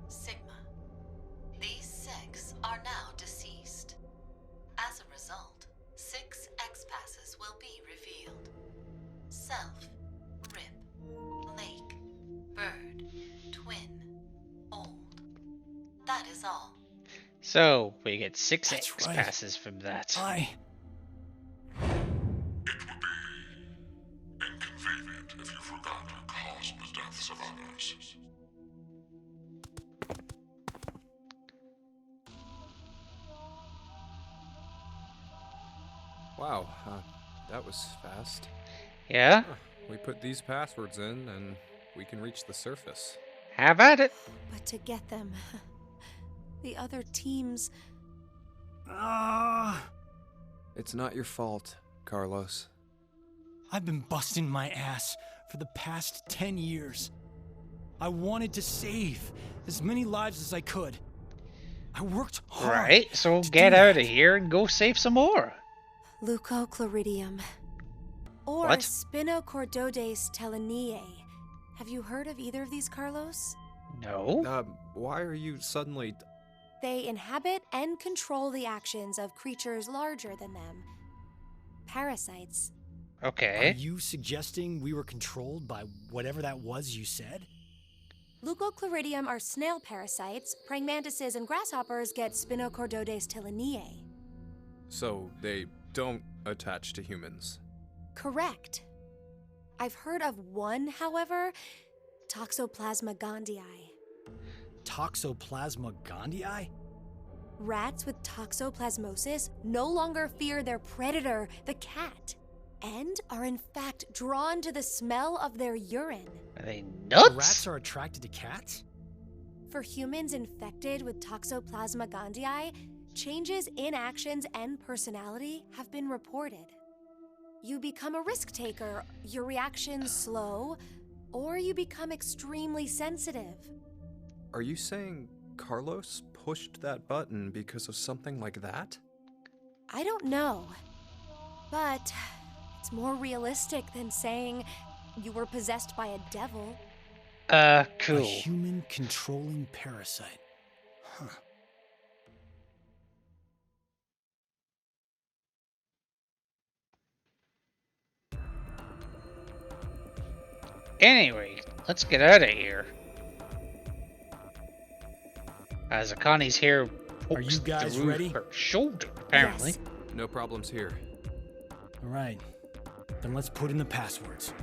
Speaker 14: Sigma. These 6 are now deceased. As a result, 6 X-Passes will be revealed. Self, Rip, Lake, Bird, Twin, Old. That is all.
Speaker 1: So, we get 6
Speaker 6: That's
Speaker 1: X
Speaker 6: right.
Speaker 1: passes from that.
Speaker 7: It would be inconvenient if you forgot to cause the deaths of others.
Speaker 12: Wow, that was fast.
Speaker 1: Yeah?
Speaker 12: We put these passwords in, and we can reach the surface.
Speaker 1: Have at it.
Speaker 4: But to get them, the other teams.
Speaker 12: It's not your fault, Carlos.
Speaker 6: I've been busting my ass for the past 10 years. I wanted to save as many lives as I could. I worked hard.
Speaker 1: Right, so
Speaker 6: to
Speaker 1: get
Speaker 6: do
Speaker 1: out
Speaker 6: that.
Speaker 1: of here and go save some more.
Speaker 4: Leucochloridium. Or
Speaker 1: What?
Speaker 4: Spinochordodes teleniae. Have you heard of either of these, Carlos?
Speaker 1: No.
Speaker 12: Why are you suddenly...
Speaker 4: They inhabit and control the actions of creatures larger than them. Parasites.
Speaker 1: Okay.
Speaker 6: Are you suggesting we were controlled by whatever that was you said?
Speaker 4: Leucochloridium are snail parasites. Praying mantises and grasshoppers get Spinochordodes teleniae.
Speaker 12: So they don't attach to humans?
Speaker 4: Correct. I've heard of one, however, Toxoplasma gondii.
Speaker 6: Toxoplasma gondii?
Speaker 4: Rats with toxoplasmosis no longer fear their predator, the cat, and are in fact drawn to the smell of their urine.
Speaker 1: Are they nuts?
Speaker 6: Rats are attracted to cats?
Speaker 4: For humans infected with Toxoplasma gondii, changes in actions and personality have been reported. You become a risk taker, your reactions slow, or you become extremely sensitive.
Speaker 12: Are you saying Carlos pushed that button because of something like that?
Speaker 4: I don't know, but it's more realistic than saying you were possessed by a devil.
Speaker 1: Cool.
Speaker 6: A human controlling parasite. Huh.
Speaker 1: Anyway, let's get out of here. As Akani's hair pokes
Speaker 6: Are you guys
Speaker 1: through
Speaker 6: ready?
Speaker 1: her shoulder, apparently.
Speaker 4: Yes.
Speaker 12: No problems here.
Speaker 6: All right. Then let's put in the passwords.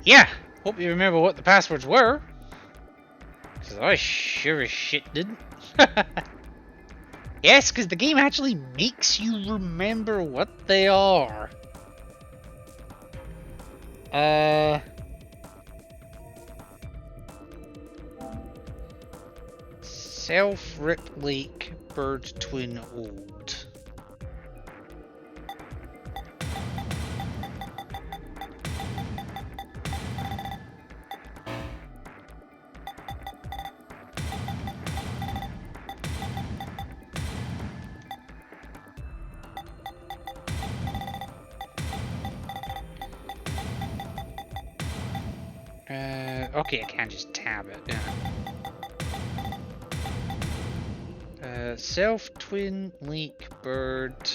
Speaker 1: Yeah, hope you remember what the passwords were. Because I sure as shit didn't. Yes, because the game actually makes you remember what they are. Self-Rip Lake Bird Twin Old. Okay, I can't just tab it. Yeah. Self-Twin Lake Bird.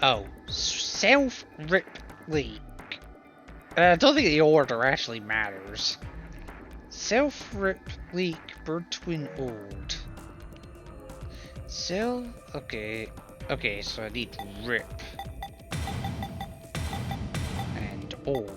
Speaker 1: Oh, Self-Rip Lake. I don't think the order actually matters. Self-Rip Lake Bird Twin Old. Okay. Okay, so I need Rip. And Old.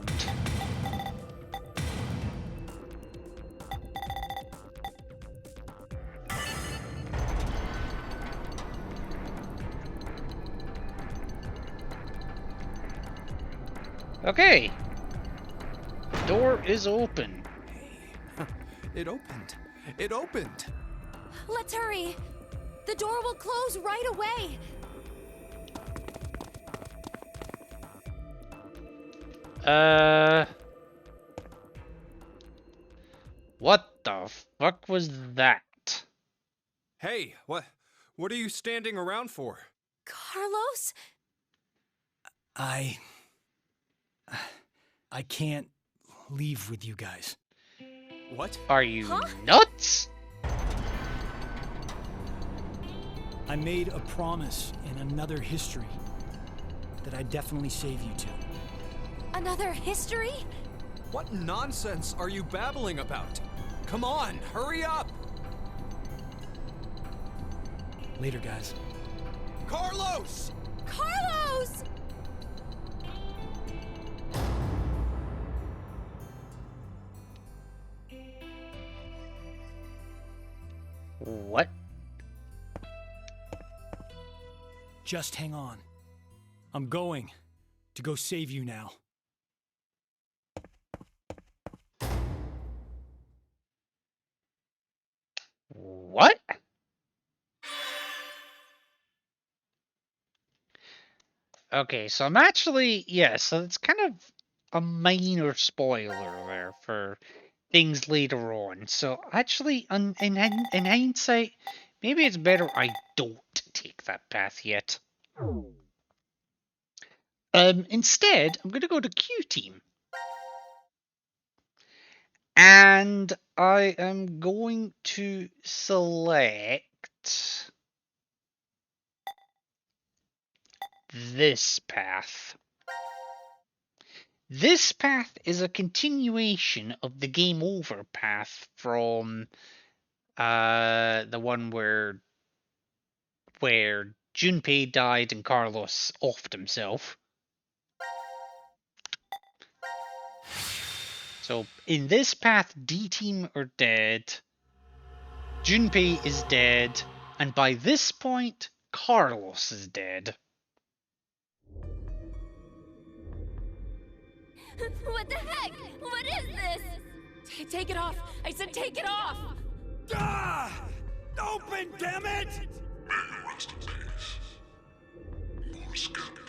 Speaker 1: Okay. Door is open.
Speaker 12: It opened. It opened.
Speaker 4: Let's hurry. The door will close right away.
Speaker 1: What the fuck was that?
Speaker 12: Hey, what are you standing around for?
Speaker 4: Carlos?
Speaker 6: I can't leave with you guys.
Speaker 12: What?
Speaker 1: Are you nuts?
Speaker 6: I made a promise in another history that I'd definitely save you two.
Speaker 4: Another history?
Speaker 12: What nonsense are you babbling about? Come on, hurry up!
Speaker 6: Later, guys.
Speaker 12: Carlos!
Speaker 4: Carlos!
Speaker 1: What?
Speaker 6: Just hang on. I'm going to go save you now.
Speaker 1: What? Okay, so I'm actually, yeah, so it's kind of a minor spoiler there for things later on. So actually, in hindsight, maybe it's better I don't take that path yet. Instead, I'm going to go to Q Team. And I am going to select this path. This path is a continuation of the game over path from the one where Junpei died and Carlos offed himself. So in this path, D-Team are dead, Junpei is dead, and by this point, Carlos is dead.
Speaker 4: What the heck? What is this?
Speaker 10: Take it off! I said take it off!
Speaker 6: Ah! Open, damn it!
Speaker 7: May you rest in peace. Morscapta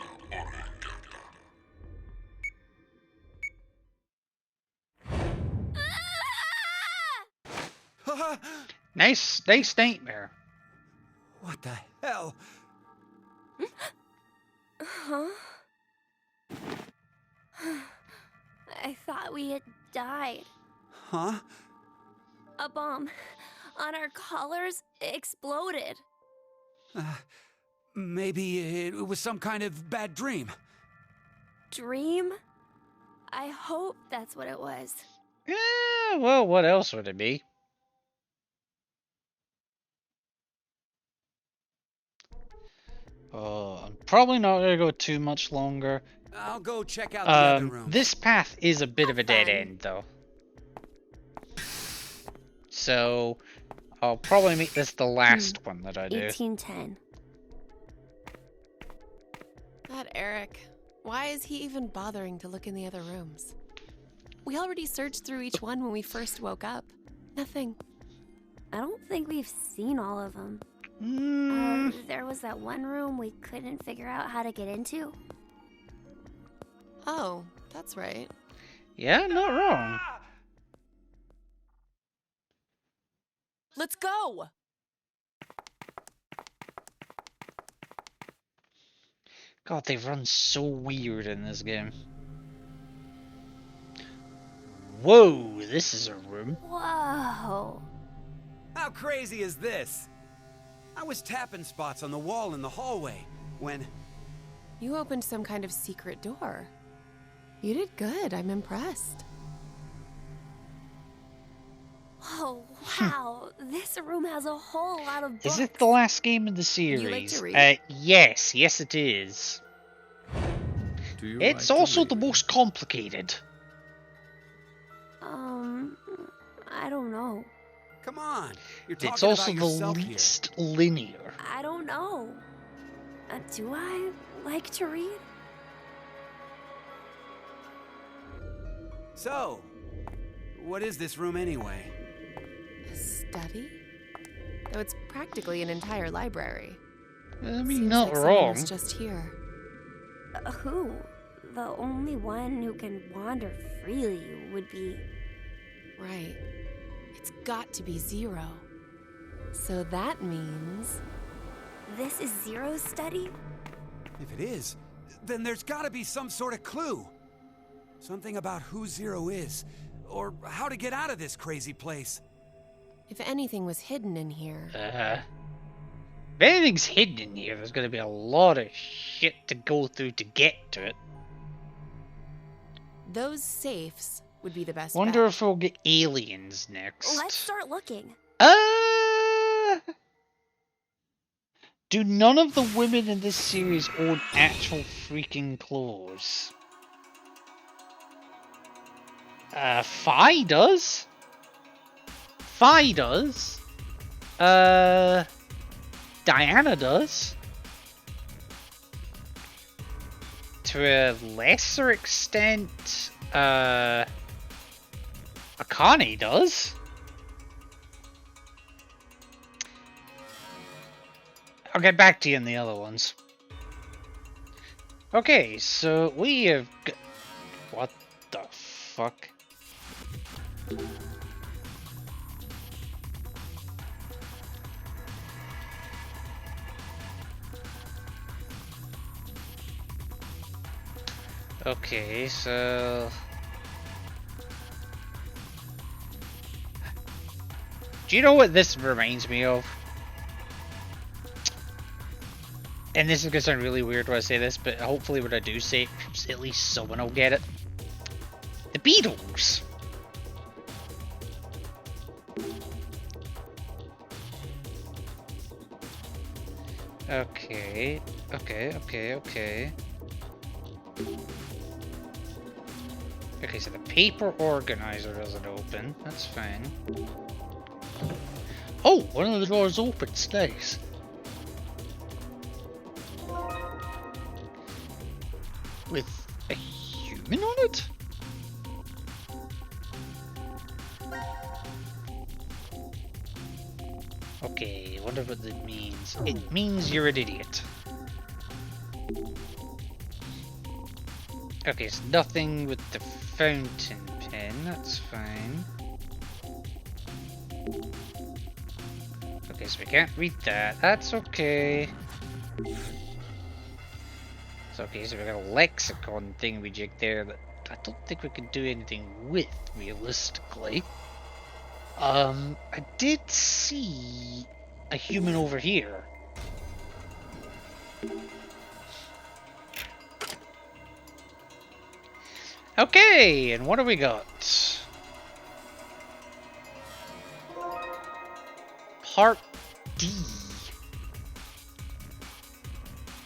Speaker 4: Ah!
Speaker 1: Nice nightmare.
Speaker 12: What the hell?
Speaker 4: Huh? I thought we had died.
Speaker 12: Huh?
Speaker 4: A bomb on our collars exploded.
Speaker 2: Maybe it was some kind of bad dream.
Speaker 4: Dream? I hope that's what it was.
Speaker 1: Yeah, well, what else would it be? Oh, I'm probably not going to go too much longer.
Speaker 2: I'll go check out the other room.
Speaker 1: This path is a bit of a dead end, though. So I'll probably make this the last one that I do.
Speaker 4: 1810.
Speaker 3: That Eric. Why is he even bothering to look in the other rooms? We already searched through each one when we first woke up. Nothing.
Speaker 4: I don't think we've seen all of them. There was that one room we couldn't figure out how to get into.
Speaker 3: Oh, that's right.
Speaker 1: Yeah, not wrong.
Speaker 3: Let's go!
Speaker 1: God, they run so weird in this game. Whoa, this is a room.
Speaker 4: Whoa.
Speaker 2: How crazy is this? I was tapping spots on the wall in the hallway when...
Speaker 3: You opened some kind of secret door. You did good. I'm impressed.
Speaker 4: Oh, wow. This room has a whole lot of books.
Speaker 1: Is it the last game in the series?
Speaker 3: You like to read?
Speaker 1: Yes, it is.
Speaker 8: Do you
Speaker 1: It's
Speaker 8: like to
Speaker 1: also the
Speaker 8: read?
Speaker 1: most complicated.
Speaker 4: I don't know.
Speaker 2: Come on, you're talking
Speaker 1: It's also
Speaker 2: about
Speaker 1: the
Speaker 2: yourself
Speaker 1: least linear.
Speaker 4: I don't know. Do I like to read?
Speaker 2: here. So, what is this room anyway?
Speaker 3: A study? Though it's practically an entire library.
Speaker 1: I mean,
Speaker 3: Seems
Speaker 1: not
Speaker 3: like someone
Speaker 1: wrong.
Speaker 3: was just here.
Speaker 4: Who? The only one who can wander freely would be...
Speaker 3: Right. It's got to be Zero. So that means...
Speaker 4: This is Zero's study?
Speaker 2: If it is, then there's gotta be some sort of clue. Something about who Zero is, or how to get out of this crazy place.
Speaker 3: If anything was hidden in here...
Speaker 1: If anything's hidden in here, there's going to be a lot of shit to go through to get to it.
Speaker 3: Those safes would be the best
Speaker 1: Wonder
Speaker 3: bet.
Speaker 1: if we'll get aliens next.
Speaker 4: Let's start looking.
Speaker 1: Do none of the women in this series own actual freaking clothes? Fi does. Fi does. Diana does. To a lesser extent, Akane does. I'll get back to you on the other ones. Okay, so we have got... What the fuck? Okay, so... Do you know what this reminds me of? And this is going to sound really weird when I say this, but hopefully when I do say it, at least someone will get it. The Beatles! Okay, okay. Okay, so the paper organizer doesn't open. That's fine. Oh, one of the doors opens. Nice. With a human on it? Okay, wonder what that means. It means you're an idiot. Okay, so nothing with the fountain pen, that's fine. Okay, so we can't read that, that's okay. It's okay, so we got a lexicon thingamajig there that I don't think we can do anything with, realistically. I did see a human over here. Okay, and what do we got? Part D.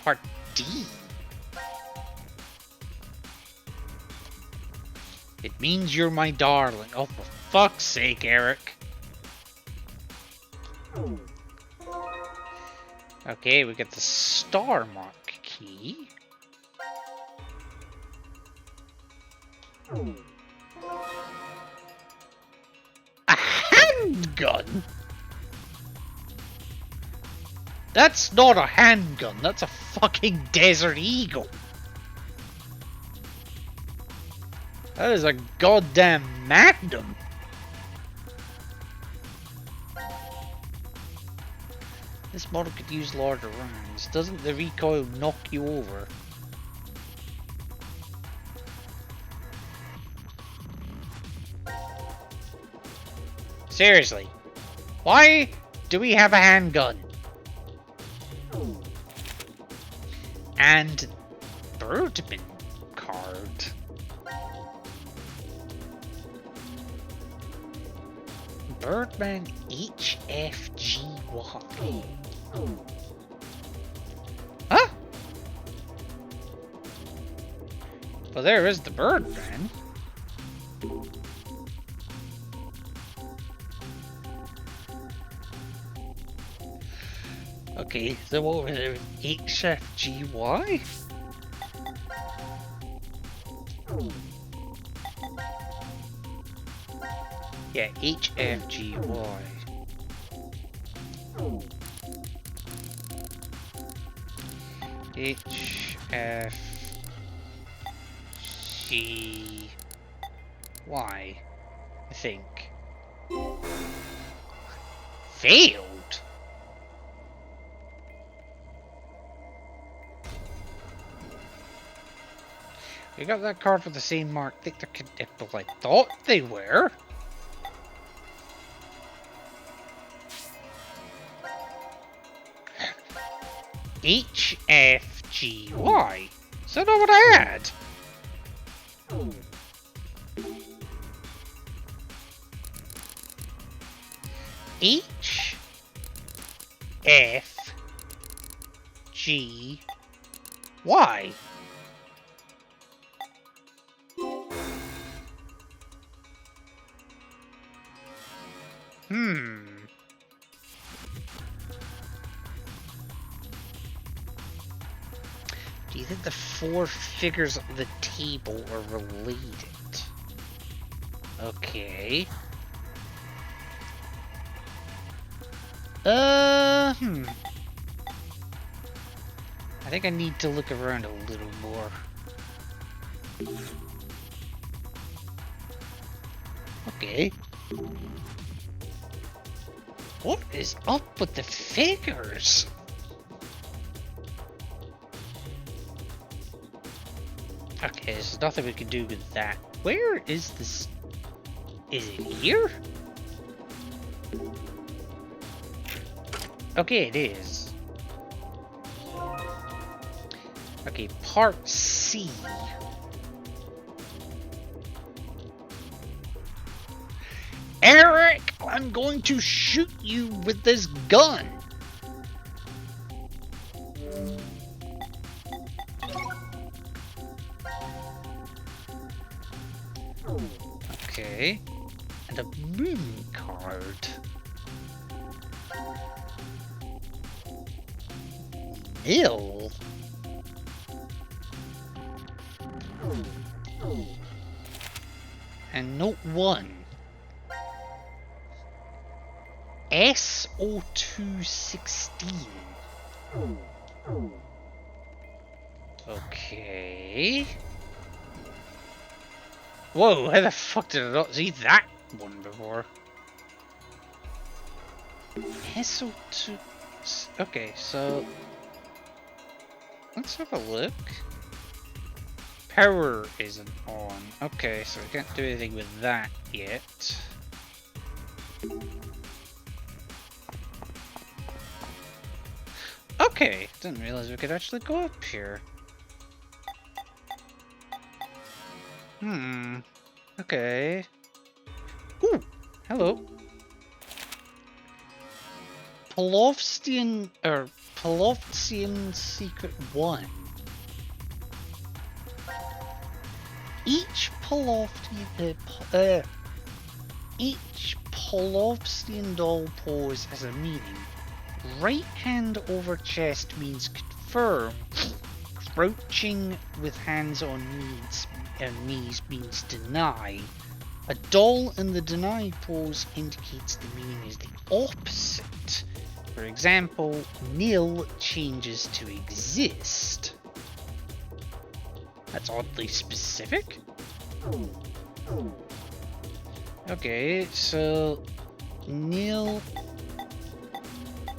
Speaker 1: Part D. It means you're my darling. Oh, for fuck's sake, Eric. Okay, we get the star mark key. A handgun? That's not a handgun, that's a fucking Desert Eagle. That is a goddamn Magnum. This model could use larger rounds. Doesn't the recoil knock you over? Seriously, why do we have a handgun? And Birdman card. Birdman HFGY. Huh? Well, there is the Birdman. Okay, so what was it? HFGY? Yeah, HFGY. HFGY, I think. Failed? You got that card with the same mark. I think they're connected. I thought they were. HFGY. Is that not what I had? HFGY. Do you think the four figures on the table are related? Okay. I think I need to look around a little more. Okay. What is up with the figures? Okay, there's nothing we can do with that. Where is this? Is it here? Okay, it is. Okay, part C. Eric, I'm going to shoot you with this gun. Okay. And a moon card. Mill? And note 1. SO216. Okay. Whoa, how the fuck did I not see that one before? SO2... Okay, so... let's have a look. Power isn't on. Okay, so we can't do anything with that yet. Okay, didn't realize we could actually go up here. Okay. Ooh, hello. Polovstian Secret 1. Each Pavlovian doll pose has a meaning. Right hand over chest means confirm. Crouching with hands on knees means deny. A doll in the deny pose indicates the meaning is the opposite. For example, nil changes to exist. That's oddly specific. Okay, so nil.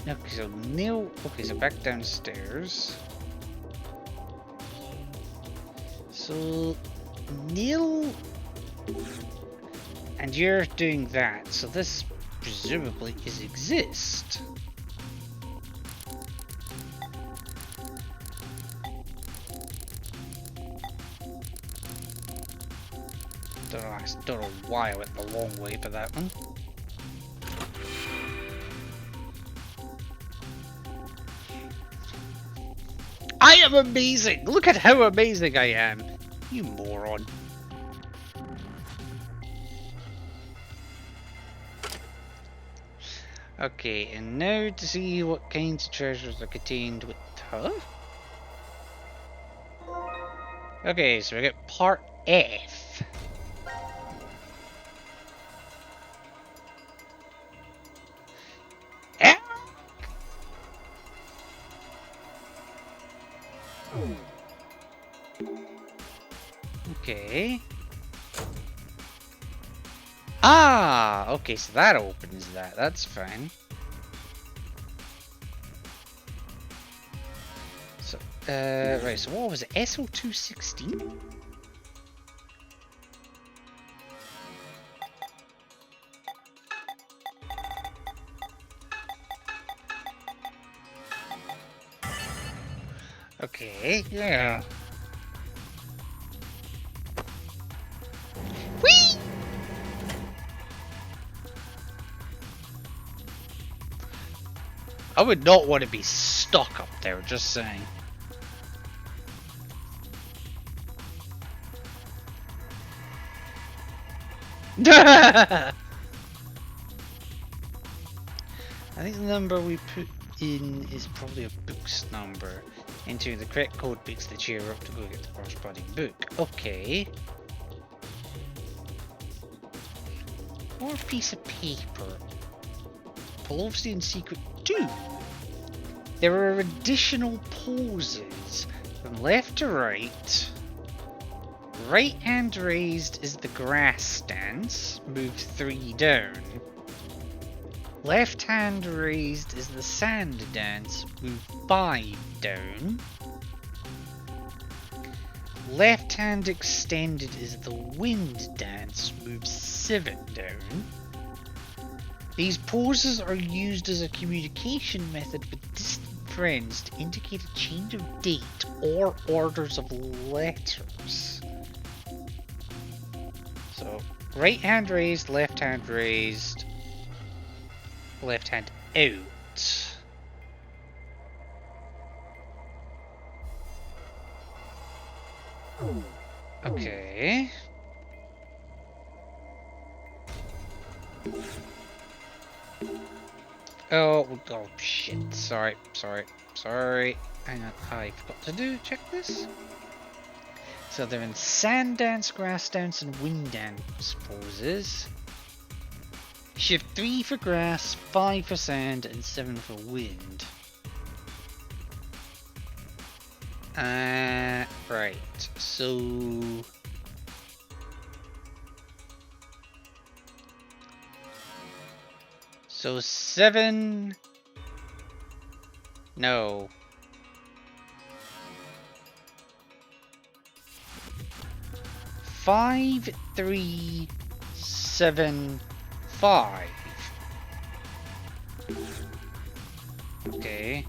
Speaker 1: Okay, so nil. Okay, so back downstairs. So nil. And you're doing that, so this presumably is exist. I don't know why I went the long way for that one. I am amazing! Look at how amazing I am! You moron. Okay, and now to see what kinds of treasures are contained with her. Okay, so we get part F. Okay. Ah, okay, so that opens that. That's fine. So, right, so what was it? SO216? Okay, yeah. Whee! I would not want to be stuck up there, just saying. I think the number we put in is probably a book's number. Enter the correct code picks the chair up to go get the corresponding book. Okay. Or a piece of paper. Pavlovian Secret 2. There are additional poses from left to right. Right hand raised is the grass stance, move 3 down. Left hand raised is the sand dance, move 5 down. Left hand extended is the wind dance, move 7 down. These poses are used as a communication method with distant friends to indicate a change of date or orders of letters. So, right hand raised, left hand out. Okay. Oh shit. Sorry. Hang on, I forgot to check this. So they're in sand dance, grass dance, and wind dance poses. Shift 3 for grass, 5 for sand, and 7 for wind. Right, so... So 7... No. 5, 3, 7, 5. Okay.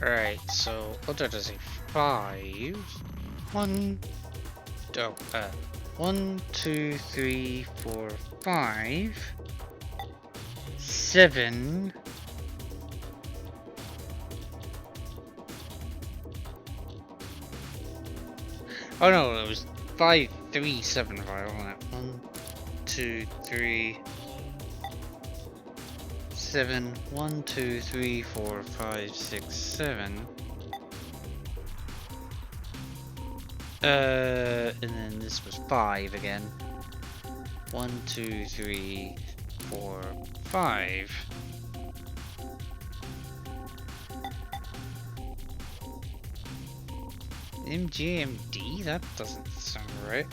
Speaker 1: Alright, so I'll try to say 5. 1, 2, 3, 4, 5. 7. Oh no, it was 5375, wasn't it? 1, 2, 3, 7. 1, 2, 3, 4, 5, 6, 7. And then this was 5 again. 1, 2, 3, 4, 5. MGMD? That doesn't sound right.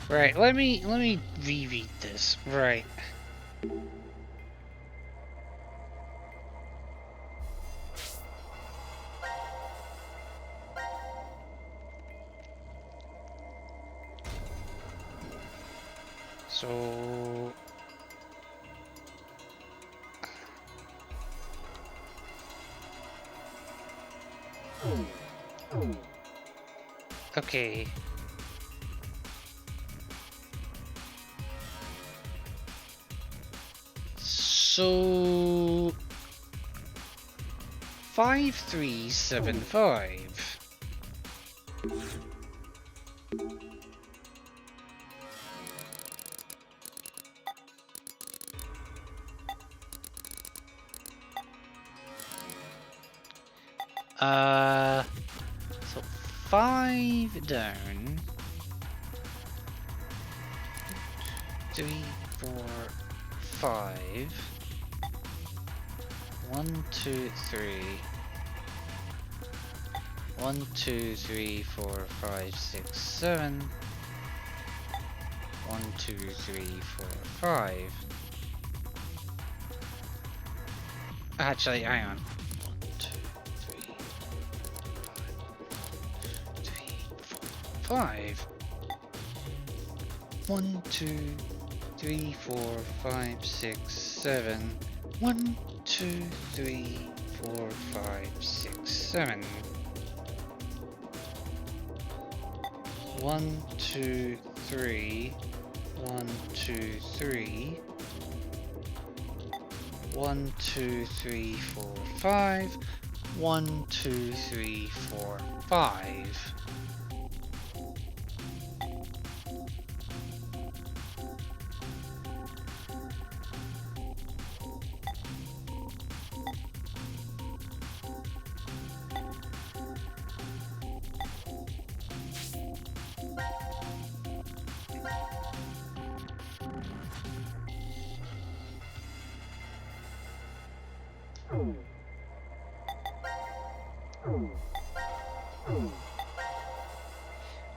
Speaker 1: Right, let me reread this. Right. So okay. So 5375. So 5 down. 3, 4, 5. 1, 2, 3. 1, 2, 3, 4, 5, 6, 7. 1, 2, 3, 4, 5. Actually, hang on. 1, 2, 3, 5. 1, 2, 3, 4, 5, 6, 7. 1, 2, 3, 4, 5, 6, 7. 1, 2, 3. 1, 2, 3. 1, 2, 3, 4, 5. 1, 2, 3, 4, 5.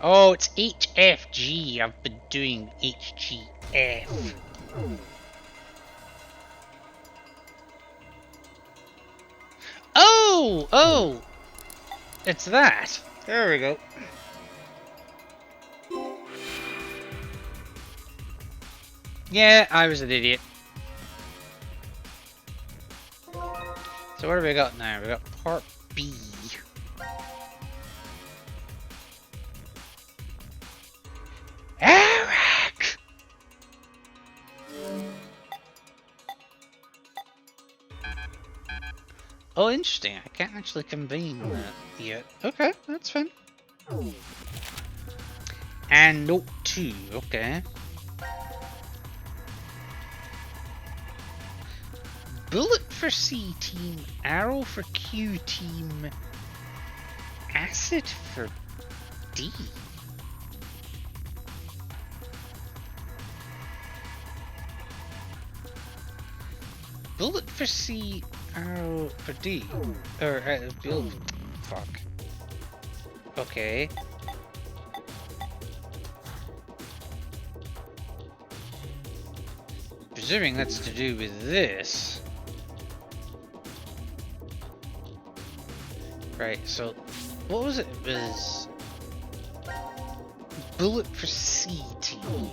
Speaker 1: Oh, it's HFG. I've been doing HGF. Oh! It's that. There we go. Yeah, I was an idiot. So what have we got now? We got part B. Eric! Oh, interesting. I can't actually convene that yet. Okay, that's fine. And note 2, okay. Bullet for C team, arrow for Q team, acid for D. Bullet for C, arrow for D. Or, build. Fuck. Okay. Presuming that's to do with this. Right, so what was it? It was bullet for C team.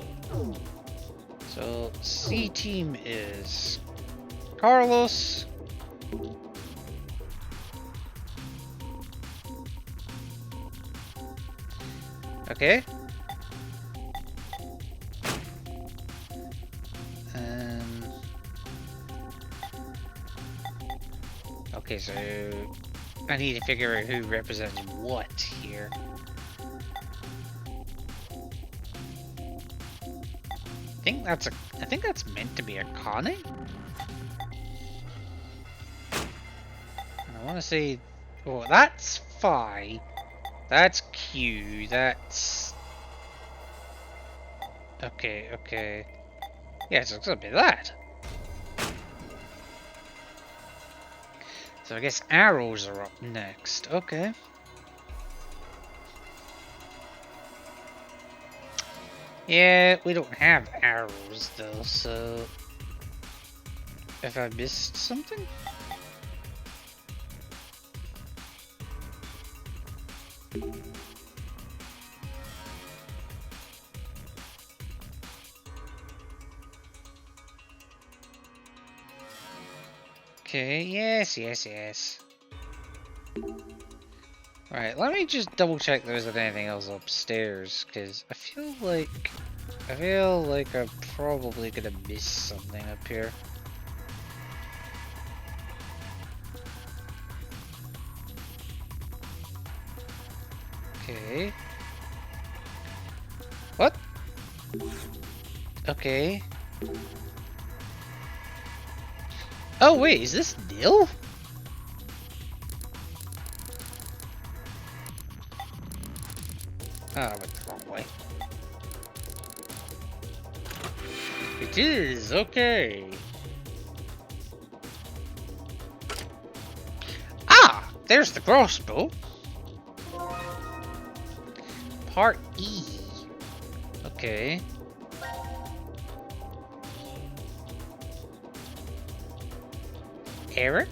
Speaker 1: So C team is Carlos, Okay. Okay, so I need to figure out who represents what here. I think that's meant to be a Connie. And I want to say, oh, that's Phi. That's Q. That's okay. Okay. Yeah, so it's gonna be that. So I guess arrows are up next. Okay. Yeah, we don't have arrows though, so if I missed something? Okay, yes. Right, let me just double check there isn't anything else upstairs, because I feel like I'm probably gonna miss something up here. Okay. What? Okay. Oh wait, is this nil? Oh, I went the wrong way. It is, okay. Ah! There's the crossbow. Part E. Okay. Eric?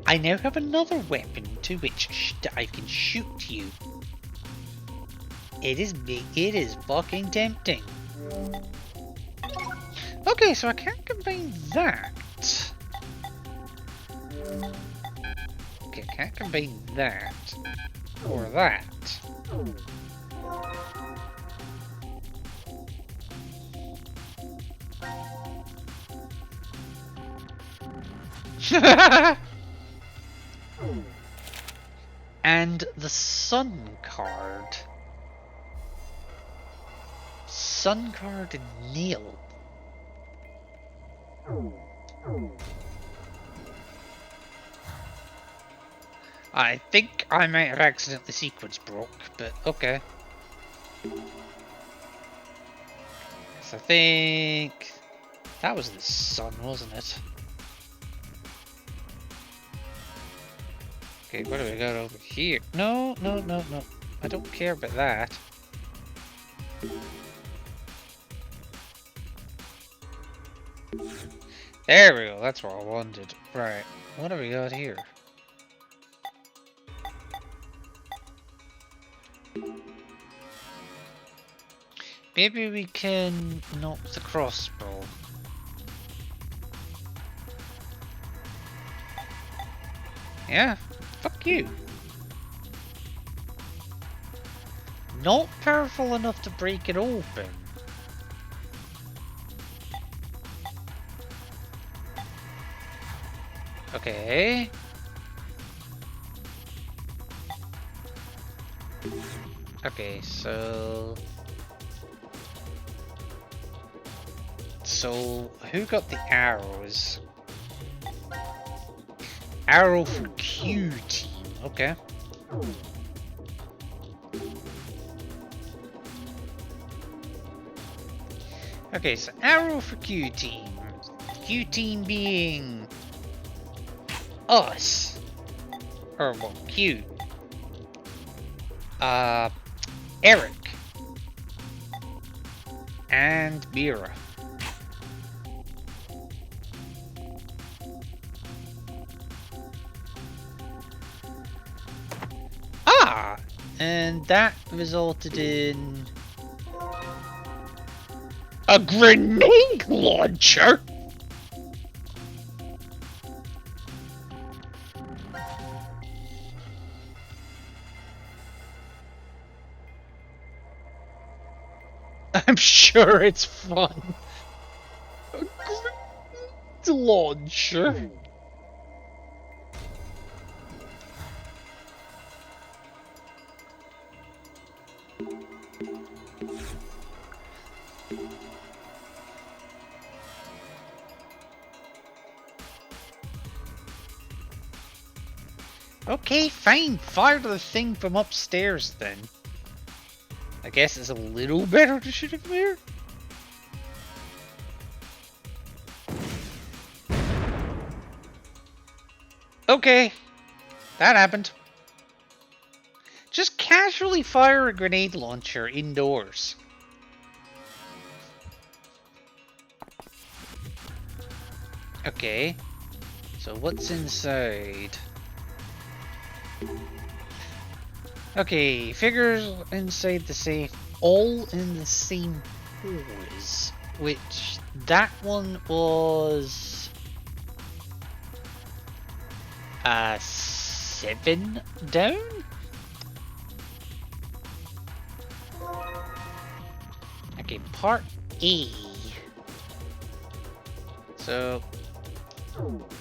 Speaker 1: I now have another weapon to which I can shoot you. It is fucking tempting. Okay, so I can't combine that. Okay, I can't combine that. Or that. And the sun card. Sun card and Neil. I think I might have accidentally sequence broke, but okay. So I think that was the sun, wasn't it? Okay, what do we got over here? No. I don't care about that. There we go, that's what I wanted. Right, what do we got here? Maybe we can knock the crossbow. Yeah, fuck you. Not powerful enough to break it open. Okay. Okay, so who got the arrows? Arrow for Q team. Okay. Okay, so arrow for Q team. Q team being us. Or well, Q. Eric. And Mira. Ah! And that resulted in a grenade launcher? sure it's fun. A great launcher. Okay, fine. Fire the thing from upstairs then. I guess it's a little better to shoot it from here. Okay, that happened. Just casually fire a grenade launcher indoors. Okay, so what's inside? Okay, figures inside the safe, all in the same pose, which that one was 7 down? Okay, part A. So,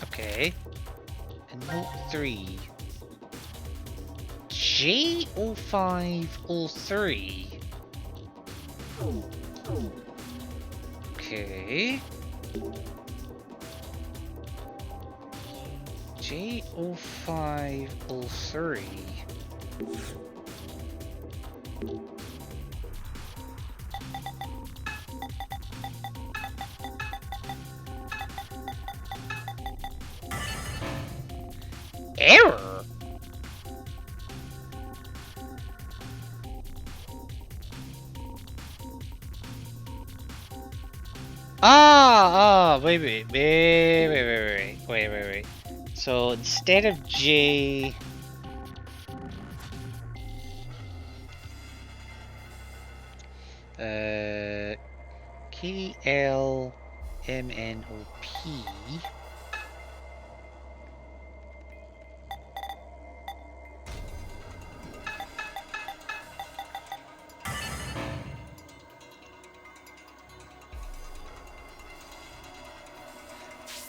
Speaker 1: okay, and note 3. J0503. Okay. J0503. Error? Wait. So instead of J, KLMNOP.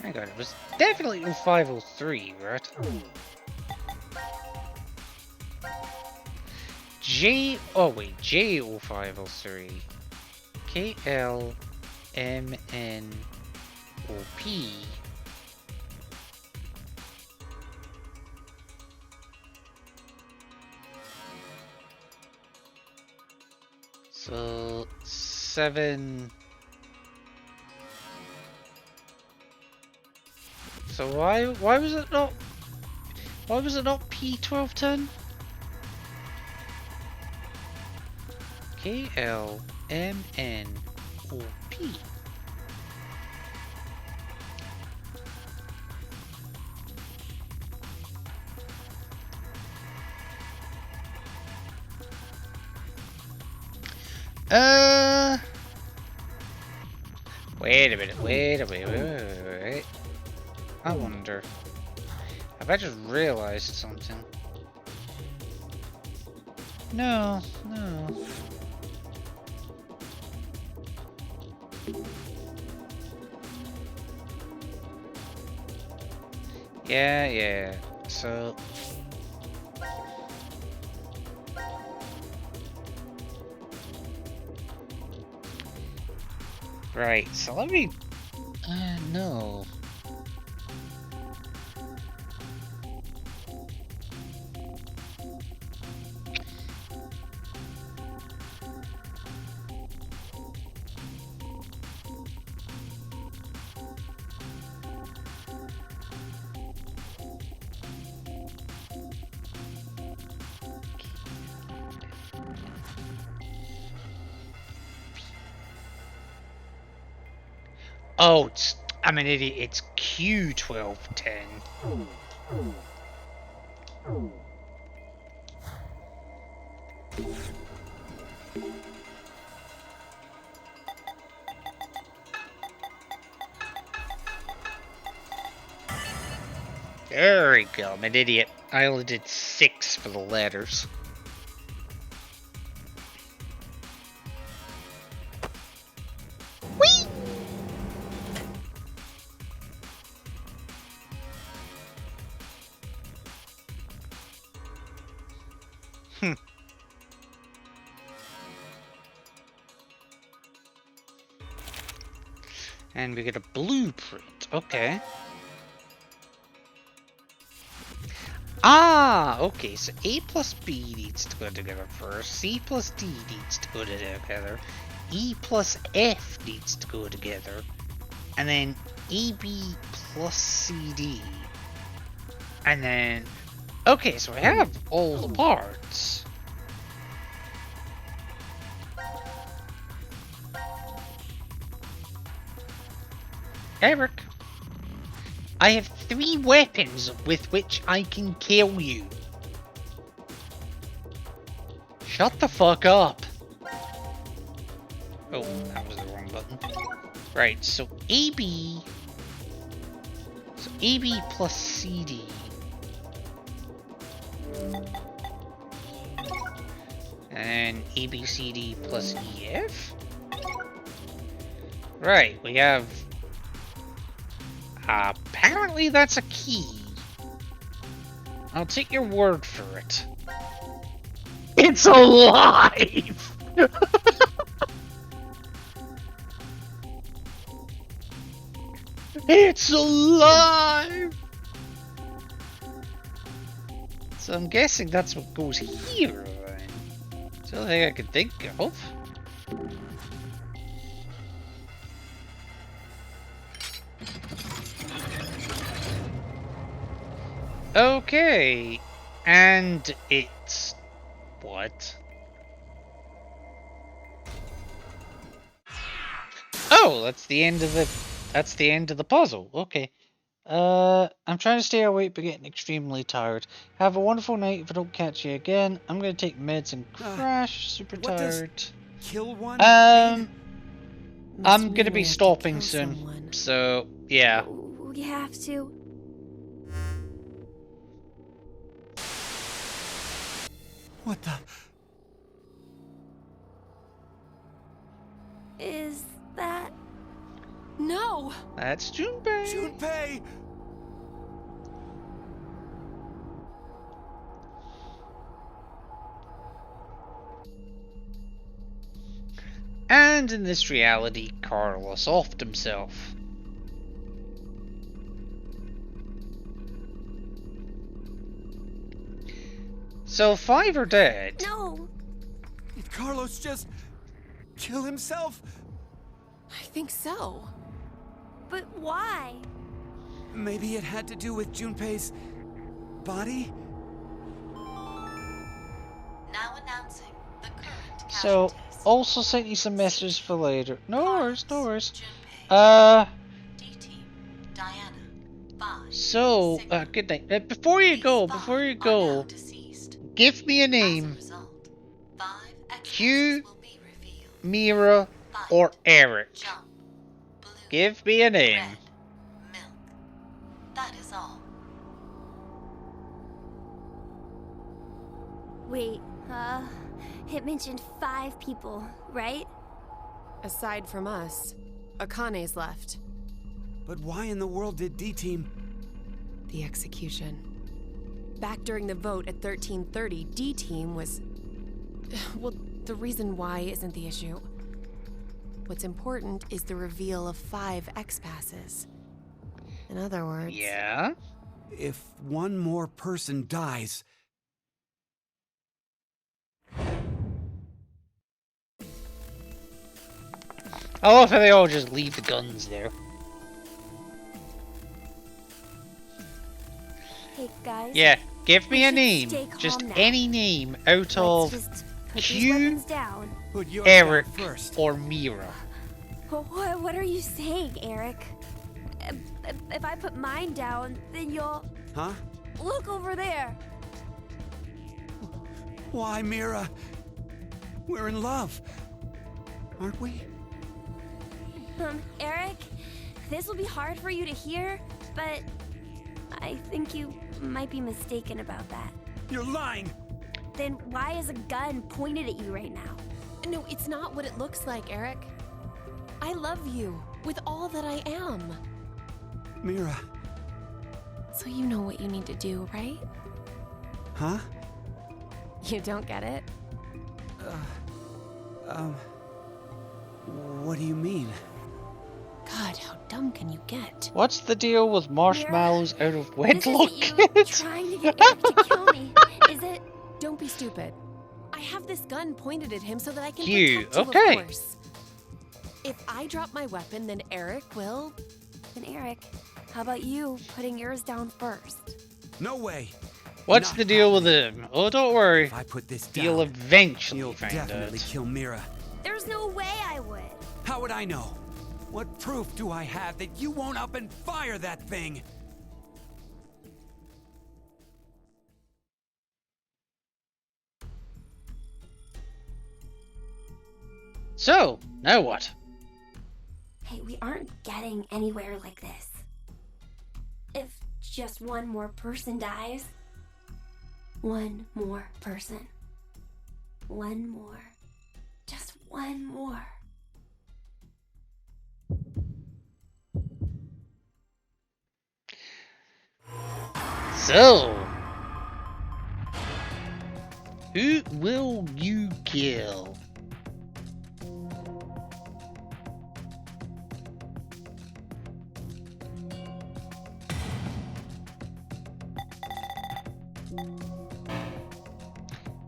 Speaker 1: Hang on, it was definitely 0503, right? J0503. KLMNOP. So 7. So why was it not P1210? KLMNOP. Wait a minute. I wonder. Have I just realized something? No. Yeah. So. Right, so let me. No. Oh, I'm an idiot. It's Q1210. There we go. I'm an idiot. I only did 6 for the letters. And we get a blueprint. Okay. Ah, okay, so A plus B needs to go together first, C plus D needs to go together, E plus F needs to go together, and then AB plus CD. And then, okay, so I have all the parts. Eric, I have 3 weapons with which I can kill you. Shut the fuck up. Oh, that was the wrong button. Right, so AB... So AB plus CD. And ABCD plus EF? Right, we have... apparently that's a key. I'll take your word for it. It's alive! It's alive! So I'm guessing that's what goes here, then. It's the only thing I can think of. Okay, and it's... what? Oh, that's the end of the puzzle. Okay. I'm trying to stay awake but getting extremely tired. Have a wonderful night if I don't catch you again. I'm gonna take meds and crash. Super tired.
Speaker 2: Kill one?
Speaker 1: I'm gonna be stopping soon. So, yeah.
Speaker 4: We have to.
Speaker 2: What the?
Speaker 4: Is that...
Speaker 3: No!
Speaker 1: That's Junpei.
Speaker 2: Junpei!
Speaker 1: And in this reality, Carlos offed himself. So 5 are dead.
Speaker 4: No!
Speaker 2: Did Carlos just kill himself?
Speaker 3: I think so.
Speaker 4: But why?
Speaker 2: Maybe it had to do with Junpei's body?
Speaker 14: Now announcing the current
Speaker 1: So,
Speaker 14: casualties.
Speaker 1: also sent you some messages for later. No worries, no worries.
Speaker 14: D-Team, Diana, Bye.
Speaker 1: So, good night. Before you go, give me a name. Q, Mira, or Eric. Give me a name.
Speaker 14: That is all.
Speaker 4: Wait, it mentioned 5 people, right?
Speaker 3: Aside from us, Akane's left.
Speaker 2: But why in the world did D-Team...
Speaker 3: The execution. Back during the vote at 1330, D-Team was... Well, the reason why isn't the issue. What's important is the reveal of 5 X-passes. In other words...
Speaker 1: Yeah?
Speaker 2: If one more person dies...
Speaker 1: I love how they all just leave the guns there.
Speaker 4: Hey, guys.
Speaker 1: Yeah, give me a name.
Speaker 4: stay calm
Speaker 1: Just
Speaker 4: now.
Speaker 1: any name out of
Speaker 4: Just put these
Speaker 1: Q,
Speaker 4: weapons down.
Speaker 2: Put yours
Speaker 1: Eric,
Speaker 2: down first.
Speaker 1: or Mira.
Speaker 4: What are you saying, Eric? If I put mine down, then you'll...
Speaker 2: Huh?
Speaker 4: Look over there.
Speaker 2: Why, Mira? We're in love. Aren't we?
Speaker 4: Eric, this will be hard for you to hear, but I think you might be mistaken about that.
Speaker 2: You're lying!
Speaker 4: Then why is a gun pointed at you right now?
Speaker 3: No, it's not what it looks like, Eric. I love you with all that I am.
Speaker 2: Mira.
Speaker 3: So you know what you need to do, right?
Speaker 2: Huh?
Speaker 3: You don't get it?
Speaker 2: What do you mean?
Speaker 3: God dumb can you get?
Speaker 1: What's the deal with marshmallows out of wedlock?
Speaker 4: This isn't you trying to get Eric to kill me, is it?
Speaker 3: Don't be stupid. I have this gun pointed at him so that I can
Speaker 1: Cute,
Speaker 3: protect you,
Speaker 1: okay.
Speaker 3: of course. If I drop my weapon, then Eric will...
Speaker 4: Then Eric, how about you putting yours down first?
Speaker 2: No way.
Speaker 1: What's
Speaker 2: Not
Speaker 1: the deal with
Speaker 2: happening.
Speaker 1: him? Oh, don't worry.
Speaker 2: If I put this down,
Speaker 1: You'll eventually
Speaker 2: you'll
Speaker 1: find
Speaker 2: definitely
Speaker 1: out.
Speaker 2: kill Mira.
Speaker 4: There's no way I would.
Speaker 2: How would I know? What proof do I have that you won't up and fire that thing?
Speaker 1: So, now what?
Speaker 4: Hey, we aren't getting anywhere like this. If just one more person dies. One more person. One more. Just one more.
Speaker 1: So, who will you kill?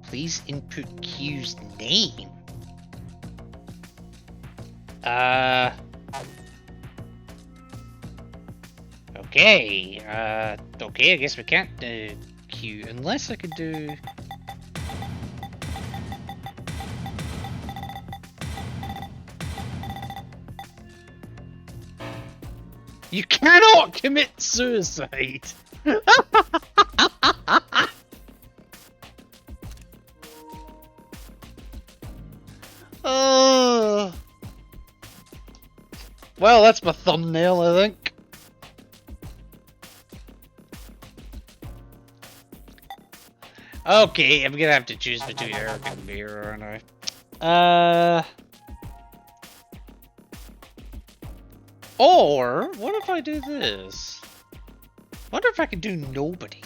Speaker 1: Please input Q's name. Okay. Okay, I guess we can't do Q unless I could do. You cannot commit suicide. Well, that's my thumbnail, I think. Okay, I'm gonna have to choose between Eric and Mira, aren't I? Or, what if I do this? Wonder if I can do nobody.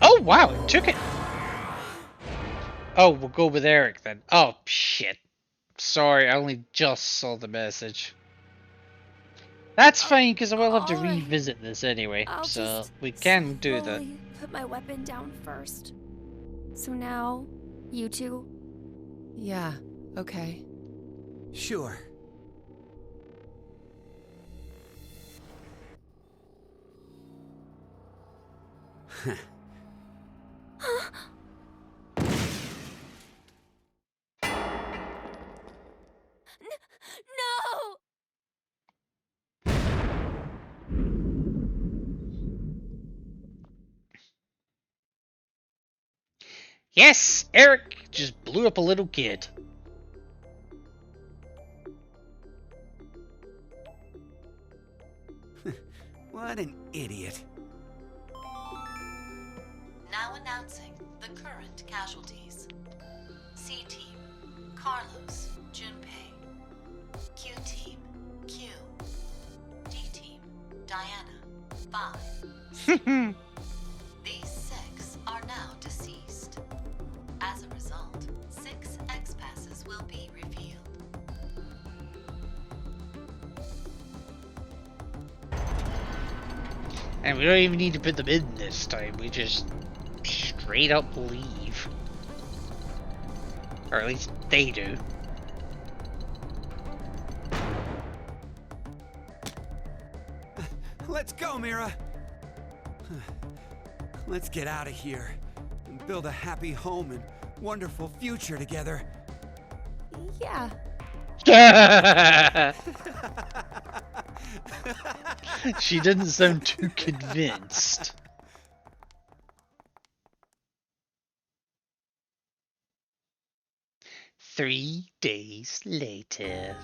Speaker 1: Oh wow, it took it. Oh, we'll go with Eric then. Oh shit. Sorry, I only just saw the message. That's fine, because I will have to revisit this anyway, so we can do that.
Speaker 4: Put my weapon down first. So now, you two?
Speaker 3: Yeah, okay.
Speaker 2: Sure.
Speaker 4: No!
Speaker 1: Yes, Eric just blew up a little kid.
Speaker 2: What an idiot.
Speaker 14: Now announcing the current casualties. C Team, Carlos, Junpei. Q Team, Q. D Team, Diana, 5. These 6 are now deceased. As a result, 6 X-passes will be revealed.
Speaker 1: And we don't even need to put them in this time, we just straight up leave. Or at least they do.
Speaker 2: Let's go, Mira. Let's get out of here and build a happy home and wonderful future together.
Speaker 4: Yeah.
Speaker 1: She didn't sound too convinced. Three days later.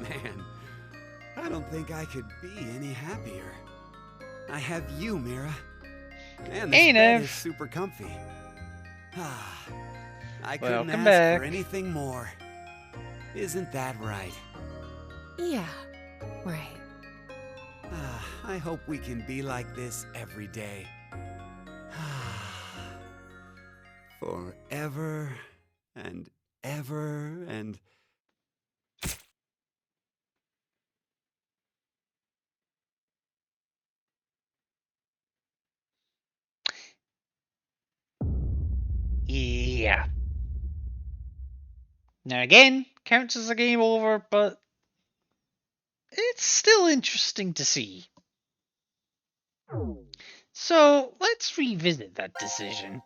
Speaker 2: Man, I don't think I could be any happier. I have you, Mira. And this bed is super comfy. I couldn't ask for anything more. Isn't that right?
Speaker 3: Yeah, right.
Speaker 2: I hope we can be like this every day. Forever and ever and...
Speaker 1: Yeah. Now again, counts as a game over, but it's still interesting to see. So let's revisit that decision.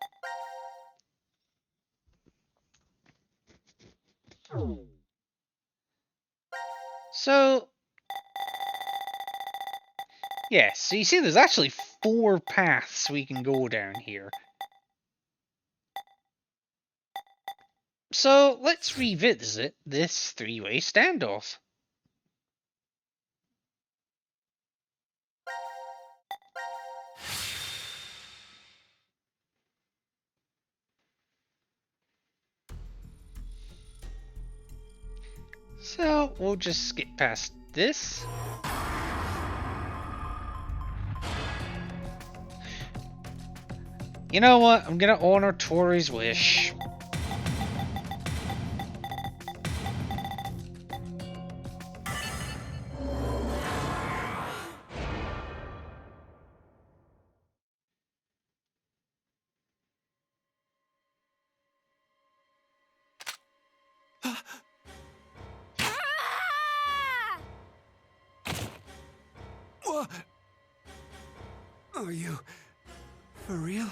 Speaker 1: So, yeah, so you see there's actually 4 paths we can go down here. So let's revisit this 3-way standoff. So we'll just skip past this. You know what? I'm gonna honor Tori's wish.
Speaker 2: What? Are you... for real?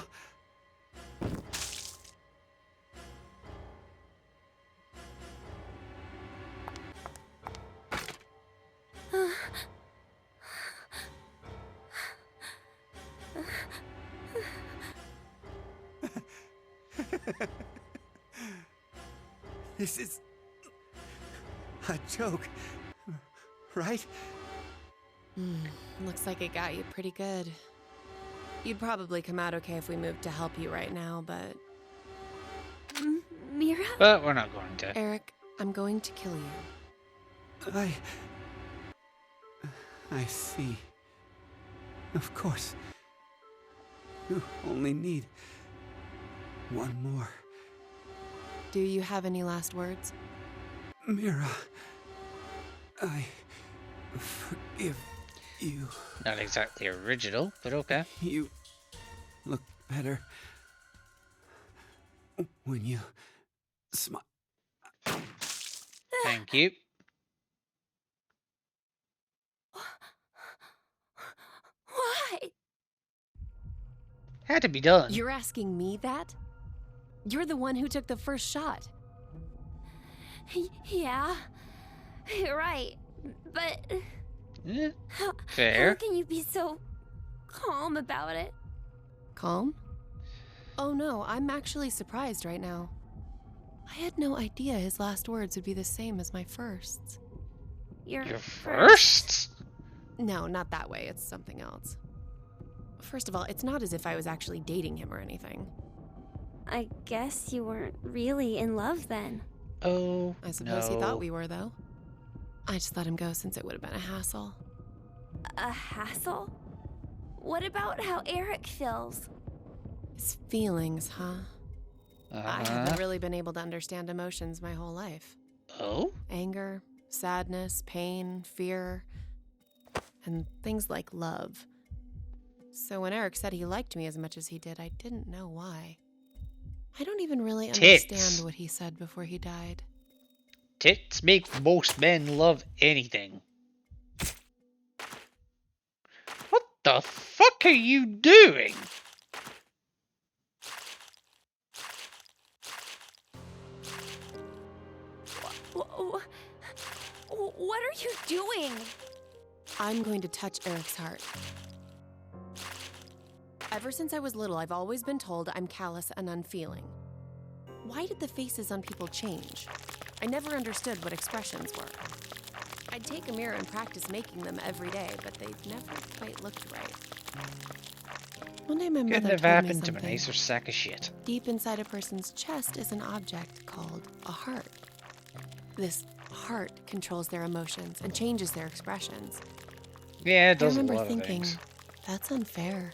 Speaker 2: This is... a joke, right?
Speaker 3: Looks like it got you pretty good. You'd probably come out okay if we moved to help you right now, but...
Speaker 4: Mira?
Speaker 1: But we're not going to.
Speaker 3: Eric, I'm going to kill you.
Speaker 2: I see. Of course. You only need one more.
Speaker 3: Do you have any last words?
Speaker 2: Mira, I forgive you.
Speaker 1: Not exactly original, but okay.
Speaker 2: You look better when you smile.
Speaker 1: Thank you.
Speaker 4: Why?
Speaker 1: Had to be done.
Speaker 3: You're asking me that? You're the one who took the first shot.
Speaker 4: Yeah, you're right. But
Speaker 1: Fair.
Speaker 4: how can you be so calm about it?
Speaker 3: Calm? Oh no, I'm actually surprised right now. I had no idea his last words would be the same as my firsts.
Speaker 4: Your
Speaker 1: firsts?
Speaker 3: No, not that way. It's something else. First of all, it's not as if I was actually dating him or anything.
Speaker 4: I guess you weren't really in love then.
Speaker 1: Oh,
Speaker 3: I suppose he thought we were, though. I just let him go since it would have been a hassle.
Speaker 4: A hassle? What about how Eric feels?
Speaker 3: His feelings, huh? I haven't really been able to understand emotions my whole life.
Speaker 1: Oh?
Speaker 3: Anger, sadness, pain, fear, and things like love. So when Eric said he liked me as much as he did, I didn't know why. I don't even really understand what he said before he died.
Speaker 1: Tits make most men love anything. What the fuck are you doing?
Speaker 4: What are you doing?
Speaker 3: I'm going to touch Eric's heart. Ever since I was little, I've always been told I'm callous and unfeeling. Why did the faces on people change? I never understood what expressions were. I'd take a mirror and practice making them every day, but they never quite looked right. One day my mother
Speaker 1: Couldn't have
Speaker 3: told me
Speaker 1: happened to a
Speaker 3: something.
Speaker 1: nicer sack of shit.
Speaker 3: Deep inside a person's chest is an object called a heart. This heart controls their emotions and changes their expressions.
Speaker 1: Yeah, it
Speaker 3: I
Speaker 1: does a
Speaker 3: remember
Speaker 1: lot of
Speaker 3: thinking,
Speaker 1: things.
Speaker 3: that's unfair.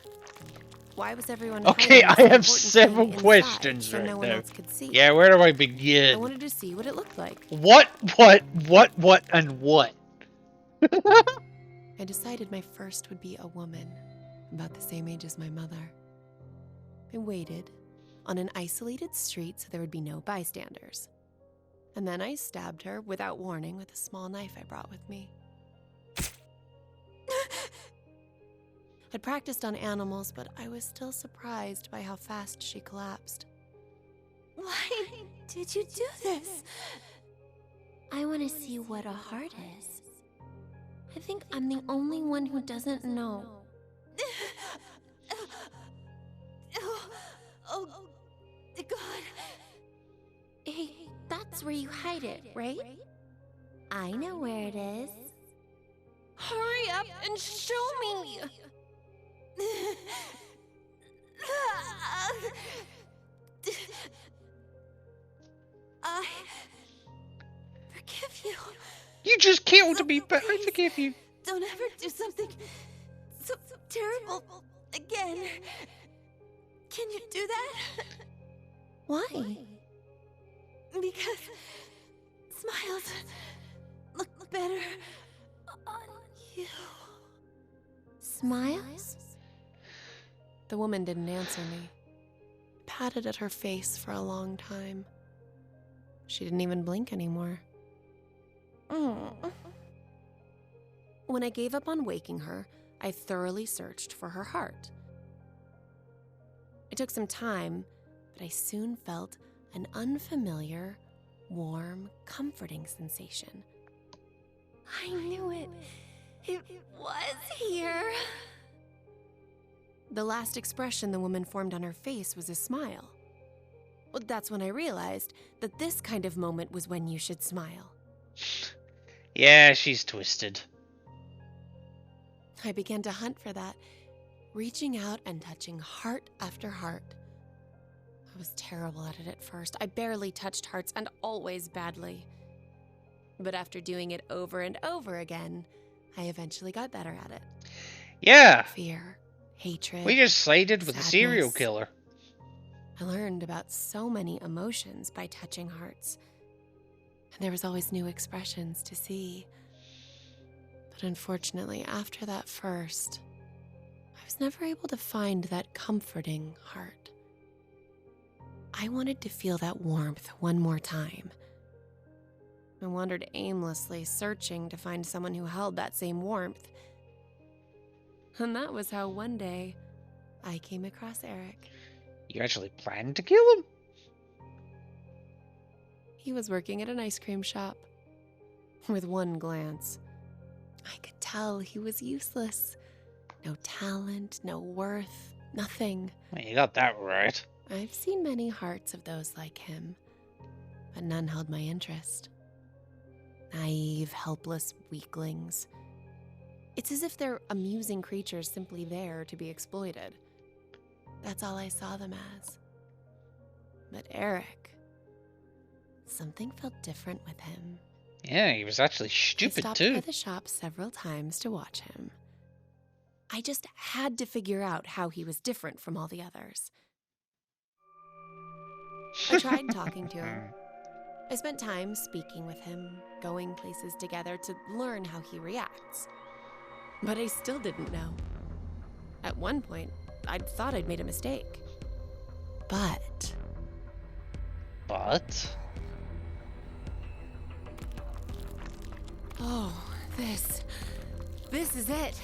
Speaker 3: Why was everyone
Speaker 1: Okay,
Speaker 3: hiding
Speaker 1: I
Speaker 3: this
Speaker 1: have
Speaker 3: important
Speaker 1: several
Speaker 3: thing inside
Speaker 1: questions
Speaker 3: so
Speaker 1: right
Speaker 3: no one
Speaker 1: now.
Speaker 3: else could see?
Speaker 1: Yeah, where do I
Speaker 3: I
Speaker 1: begin?
Speaker 3: wanted to see what it looked like.
Speaker 1: What, and what?
Speaker 3: I decided my first would be a woman, about the same age as my mother. I waited on an isolated street so there would be no bystanders. And then I stabbed her without warning with a small knife I brought with me. I'd practiced on animals, but I was still surprised by how fast she collapsed.
Speaker 4: Why did you do this? I want to see what a heart is. I think I'm the only one who doesn't know. Oh, God. Hey, that's where you hide it, right? I know where it is.
Speaker 3: Hurry up and show me!
Speaker 4: I forgive you.
Speaker 1: You just killed me, but I forgive you.
Speaker 4: Don't ever do something so terrible again. Can you do that?
Speaker 3: Why?
Speaker 4: Because smiles look better on you.
Speaker 3: Smiles? The woman didn't answer me. I patted at her face for a long time. She didn't even blink anymore. When I gave up on waking her, I thoroughly searched for her heart. It took some time, but I soon felt an unfamiliar, warm, comforting sensation.
Speaker 4: I knew it. It was here.
Speaker 3: The last expression the woman formed on her face was a smile. Well, that's when I realized that this kind of moment was when you should smile.
Speaker 1: Yeah, she's twisted.
Speaker 3: I began to hunt for that, reaching out and touching heart after heart. I was terrible at it at first. I barely touched hearts and always badly. But after doing it over and over again, I eventually got better at it.
Speaker 1: Yeah.
Speaker 3: Fear, hatred.
Speaker 1: We just sided with a
Speaker 3: sadness.
Speaker 1: serial killer.
Speaker 3: I learned about so many emotions by touching hearts. And there was always new expressions to see. But unfortunately, after that first, I was never able to find that comforting heart. I wanted to feel that warmth one more time. I wandered aimlessly, searching to find someone who held that same warmth. And that was how one day I came across Eric.
Speaker 1: You actually planned to kill him?
Speaker 3: He was working at an ice cream shop. With one glance, I could tell he was useless. No talent, no worth, nothing.
Speaker 1: Well, you got that right.
Speaker 3: I've seen many hearts of those like him, but none held my interest. Naive, helpless weaklings. It's as if they're amusing creatures simply there to be exploited. That's all I saw them as. But Eric, something felt different with him.
Speaker 1: Yeah, he was actually
Speaker 3: I
Speaker 1: stupid
Speaker 3: stopped
Speaker 1: too.
Speaker 3: by the shop several times to watch him. I just had to figure out how he was different from all the others. I tried talking to him. I spent time speaking with him, going places together to learn how he reacts. But I still didn't know. At one point, I thought I'd made a mistake. But... Oh, this is it.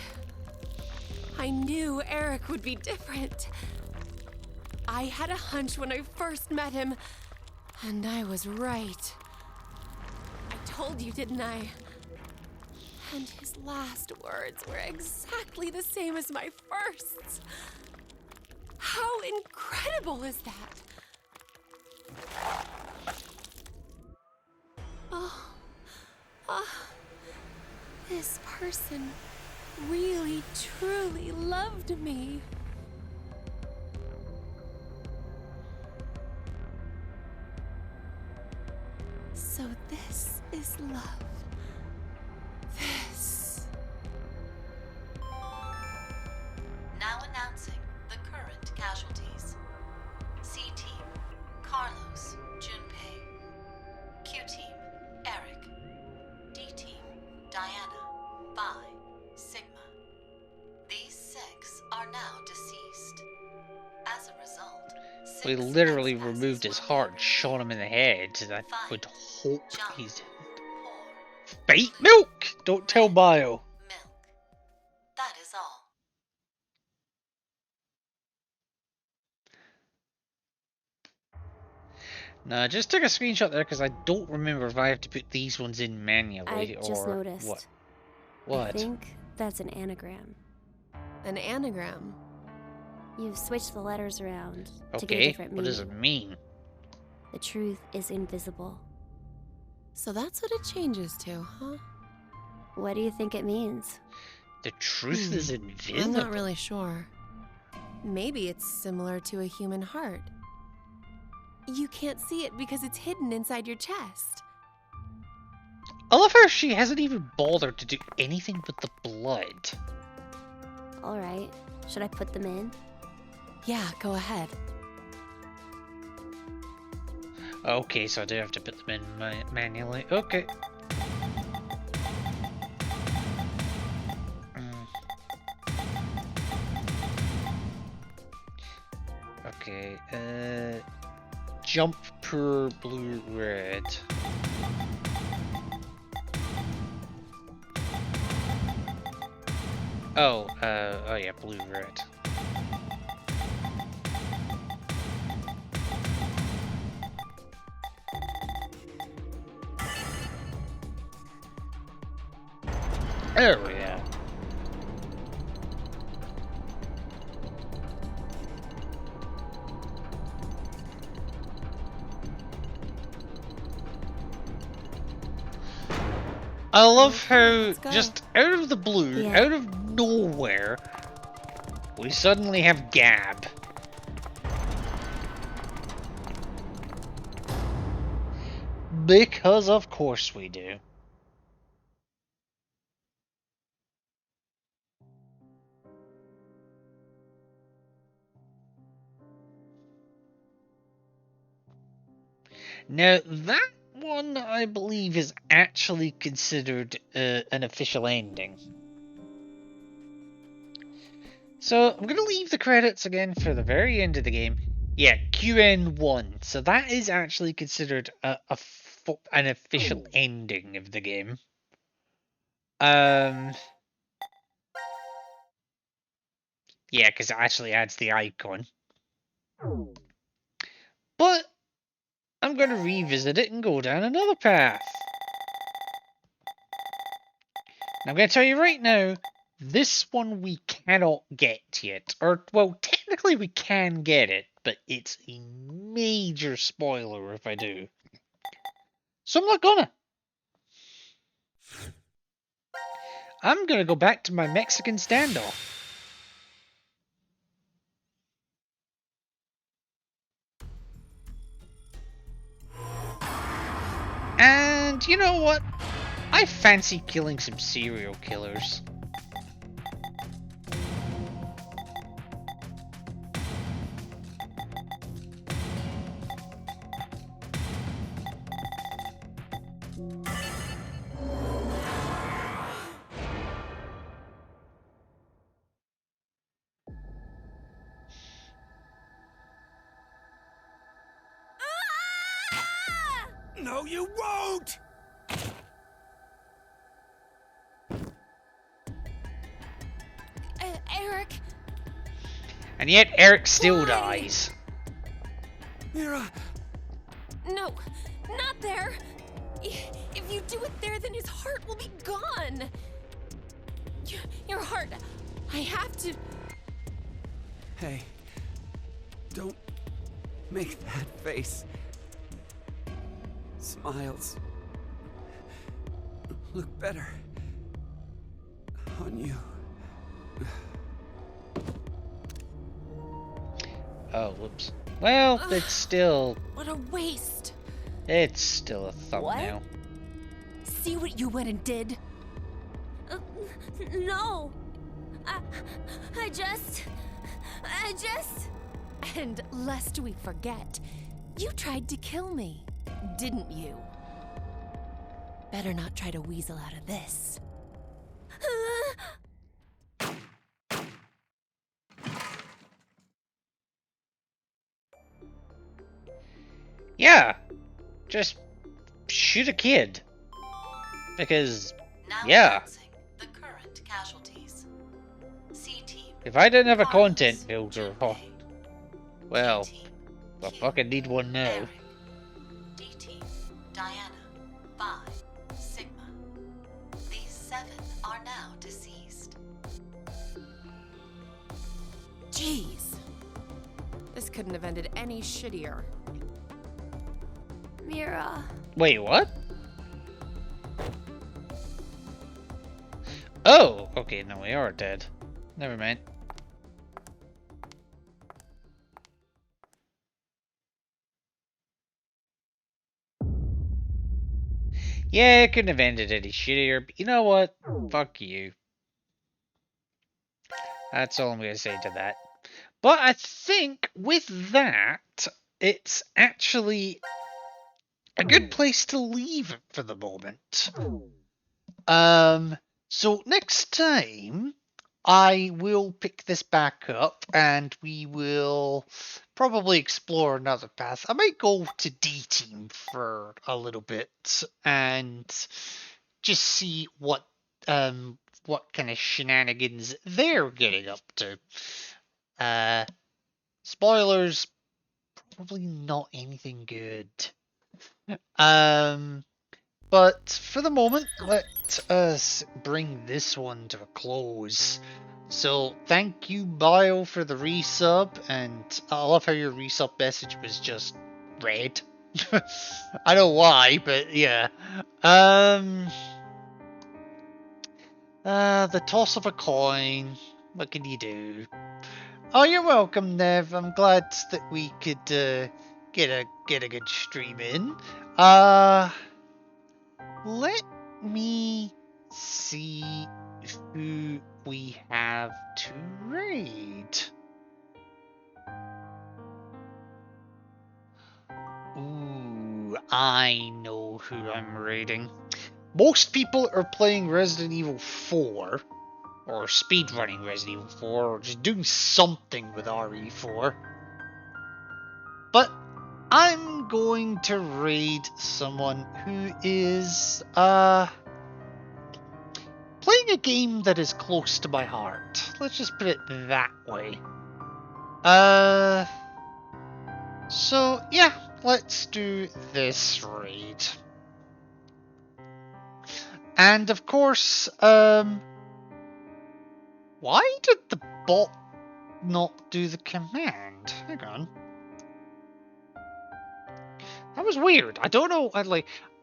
Speaker 3: I knew Eric would be different. I had a hunch when I first met him, and I was right. I told you, didn't I? And his last words were exactly the same as my first. How incredible is that? This person really, truly loved me. So this is love. This
Speaker 14: announcing the current casualties. C-Team, Carlos, Junpei. Q-Team, Eric. D-Team, Diana, Vi, Sigma. These 6 are now deceased. As a result,
Speaker 1: We literally removed his heart and shot him in the head. I would hope he's fate milk. Don't tell Bio.
Speaker 14: That is all.
Speaker 1: No, I just took a screenshot there because I don't remember if I have to put these ones in manually
Speaker 4: I
Speaker 1: or
Speaker 4: just noticed.
Speaker 1: what. What?
Speaker 4: I think that's an anagram.
Speaker 3: An anagram?
Speaker 4: You've switched the letters around to get a
Speaker 1: Okay,
Speaker 4: different
Speaker 1: what
Speaker 4: meaning.
Speaker 1: does it mean?
Speaker 4: The truth is invisible.
Speaker 3: So that's what it changes to, huh?
Speaker 4: What do you think it means?
Speaker 1: The truth is invisible?
Speaker 3: I'm not really sure. Maybe it's similar to a human heart. You can't see it because it's hidden inside your chest.
Speaker 1: I love how she hasn't even bothered to do anything with the blood.
Speaker 4: Alright, should I put them in?
Speaker 3: Yeah, go ahead.
Speaker 1: Okay, so I do have to put them in manually. Okay. Okay, jump per blue red. Oh yeah, blue red. There we go. I love how just out of the blue, out of nowhere, we suddenly have Gab. Because of course we do. Now that one, I believe, is actually considered an official ending. So I'm going to leave the credits again for the very end of the game. Yeah, QN1. So that is actually considered an official ending of the game. Yeah, because it actually adds the icon. But I'm going to revisit it and go down another path. And I'm going to tell you right now, this one we cannot get yet. Or, well, technically we can get it, but it's a major spoiler if I do. So I'm not gonna. I'm gonna go back to my Mexican standoff. And you know what? I fancy killing some serial killers.
Speaker 6: No, you won't!
Speaker 4: Eric!
Speaker 1: And yet Eric still dies.
Speaker 6: Mira!
Speaker 3: No, not there! If you do it there, then his heart will be gone! Your heart, I have to...
Speaker 2: Hey, don't make that face. Smiles look better on you.
Speaker 1: Oh, whoops. Well, it's still...
Speaker 3: What a waste!
Speaker 1: It's still a thumbnail.
Speaker 3: See what you went and did?
Speaker 4: No! I just I just...
Speaker 3: And lest we forget, you tried to kill me, didn't you? Better not try to weasel out of this.
Speaker 1: Yeah, just shoot a kid. Because,
Speaker 14: Now
Speaker 1: yeah.
Speaker 14: announcing the current casualties. C team.
Speaker 1: If I didn't have a
Speaker 14: Carlos,
Speaker 1: content builder, oh, well, I fucking need one now.
Speaker 14: Eric. D team. Diana. Phi. Sigma. These 7 are now deceased.
Speaker 3: Jeez. This couldn't have ended any shittier.
Speaker 4: Mira.
Speaker 1: Wait, what? Oh, okay, no, we are dead. Never mind. Yeah, it couldn't have ended any shittier, but you know what? Fuck you. That's all I'm going to say to that. But I think with that, it's actually a good place to leave it for the moment. So next time, I will pick this back up and we will probably explore another path. I might go to D Team for a little bit and just see what kind of shenanigans they're getting up to. Spoilers, probably not anything good. But for the moment, let us bring this one to a close. So thank you, Bio, for the resub, and I love how your resub message was just red. I don't know why, but yeah. The toss of a coin. What can you do? Oh, you're welcome, Nev. I'm glad that we could get a good stream in. Let me see who we have to raid. Ooh, I know who I'm raiding. Most people are playing Resident Evil 4, or speedrunning Resident Evil 4, or just doing something with RE4. But I'm going to raid someone who is, playing a game that is close to my heart. Let's just put it that way. So, yeah, let's do this raid. And, of course, why did the bot not do the command? Hang on. That was weird. I don't know.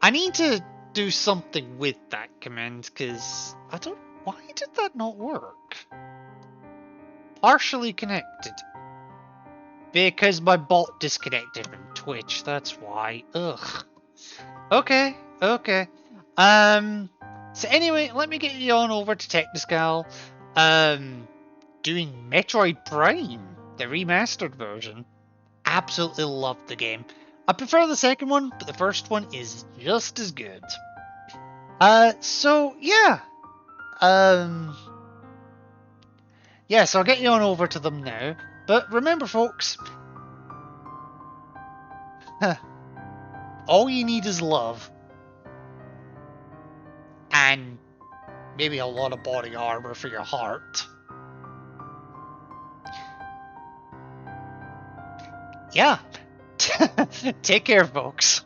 Speaker 1: I need to do something with that command because I don't. Why did that not work? Partially connected. Because my bot disconnected from Twitch. That's why. Ugh. Okay. Okay. So anyway, let me get you on over to Techniscal. Doing Metroid Prime, the remastered version. Absolutely loved the game. I prefer the second one, but the first one is just as good. So yeah. Yeah, so I'll get you on over to them now. But remember, folks, all you need is love. And maybe a lot of body armor for your heart. Yeah. Take care, folks.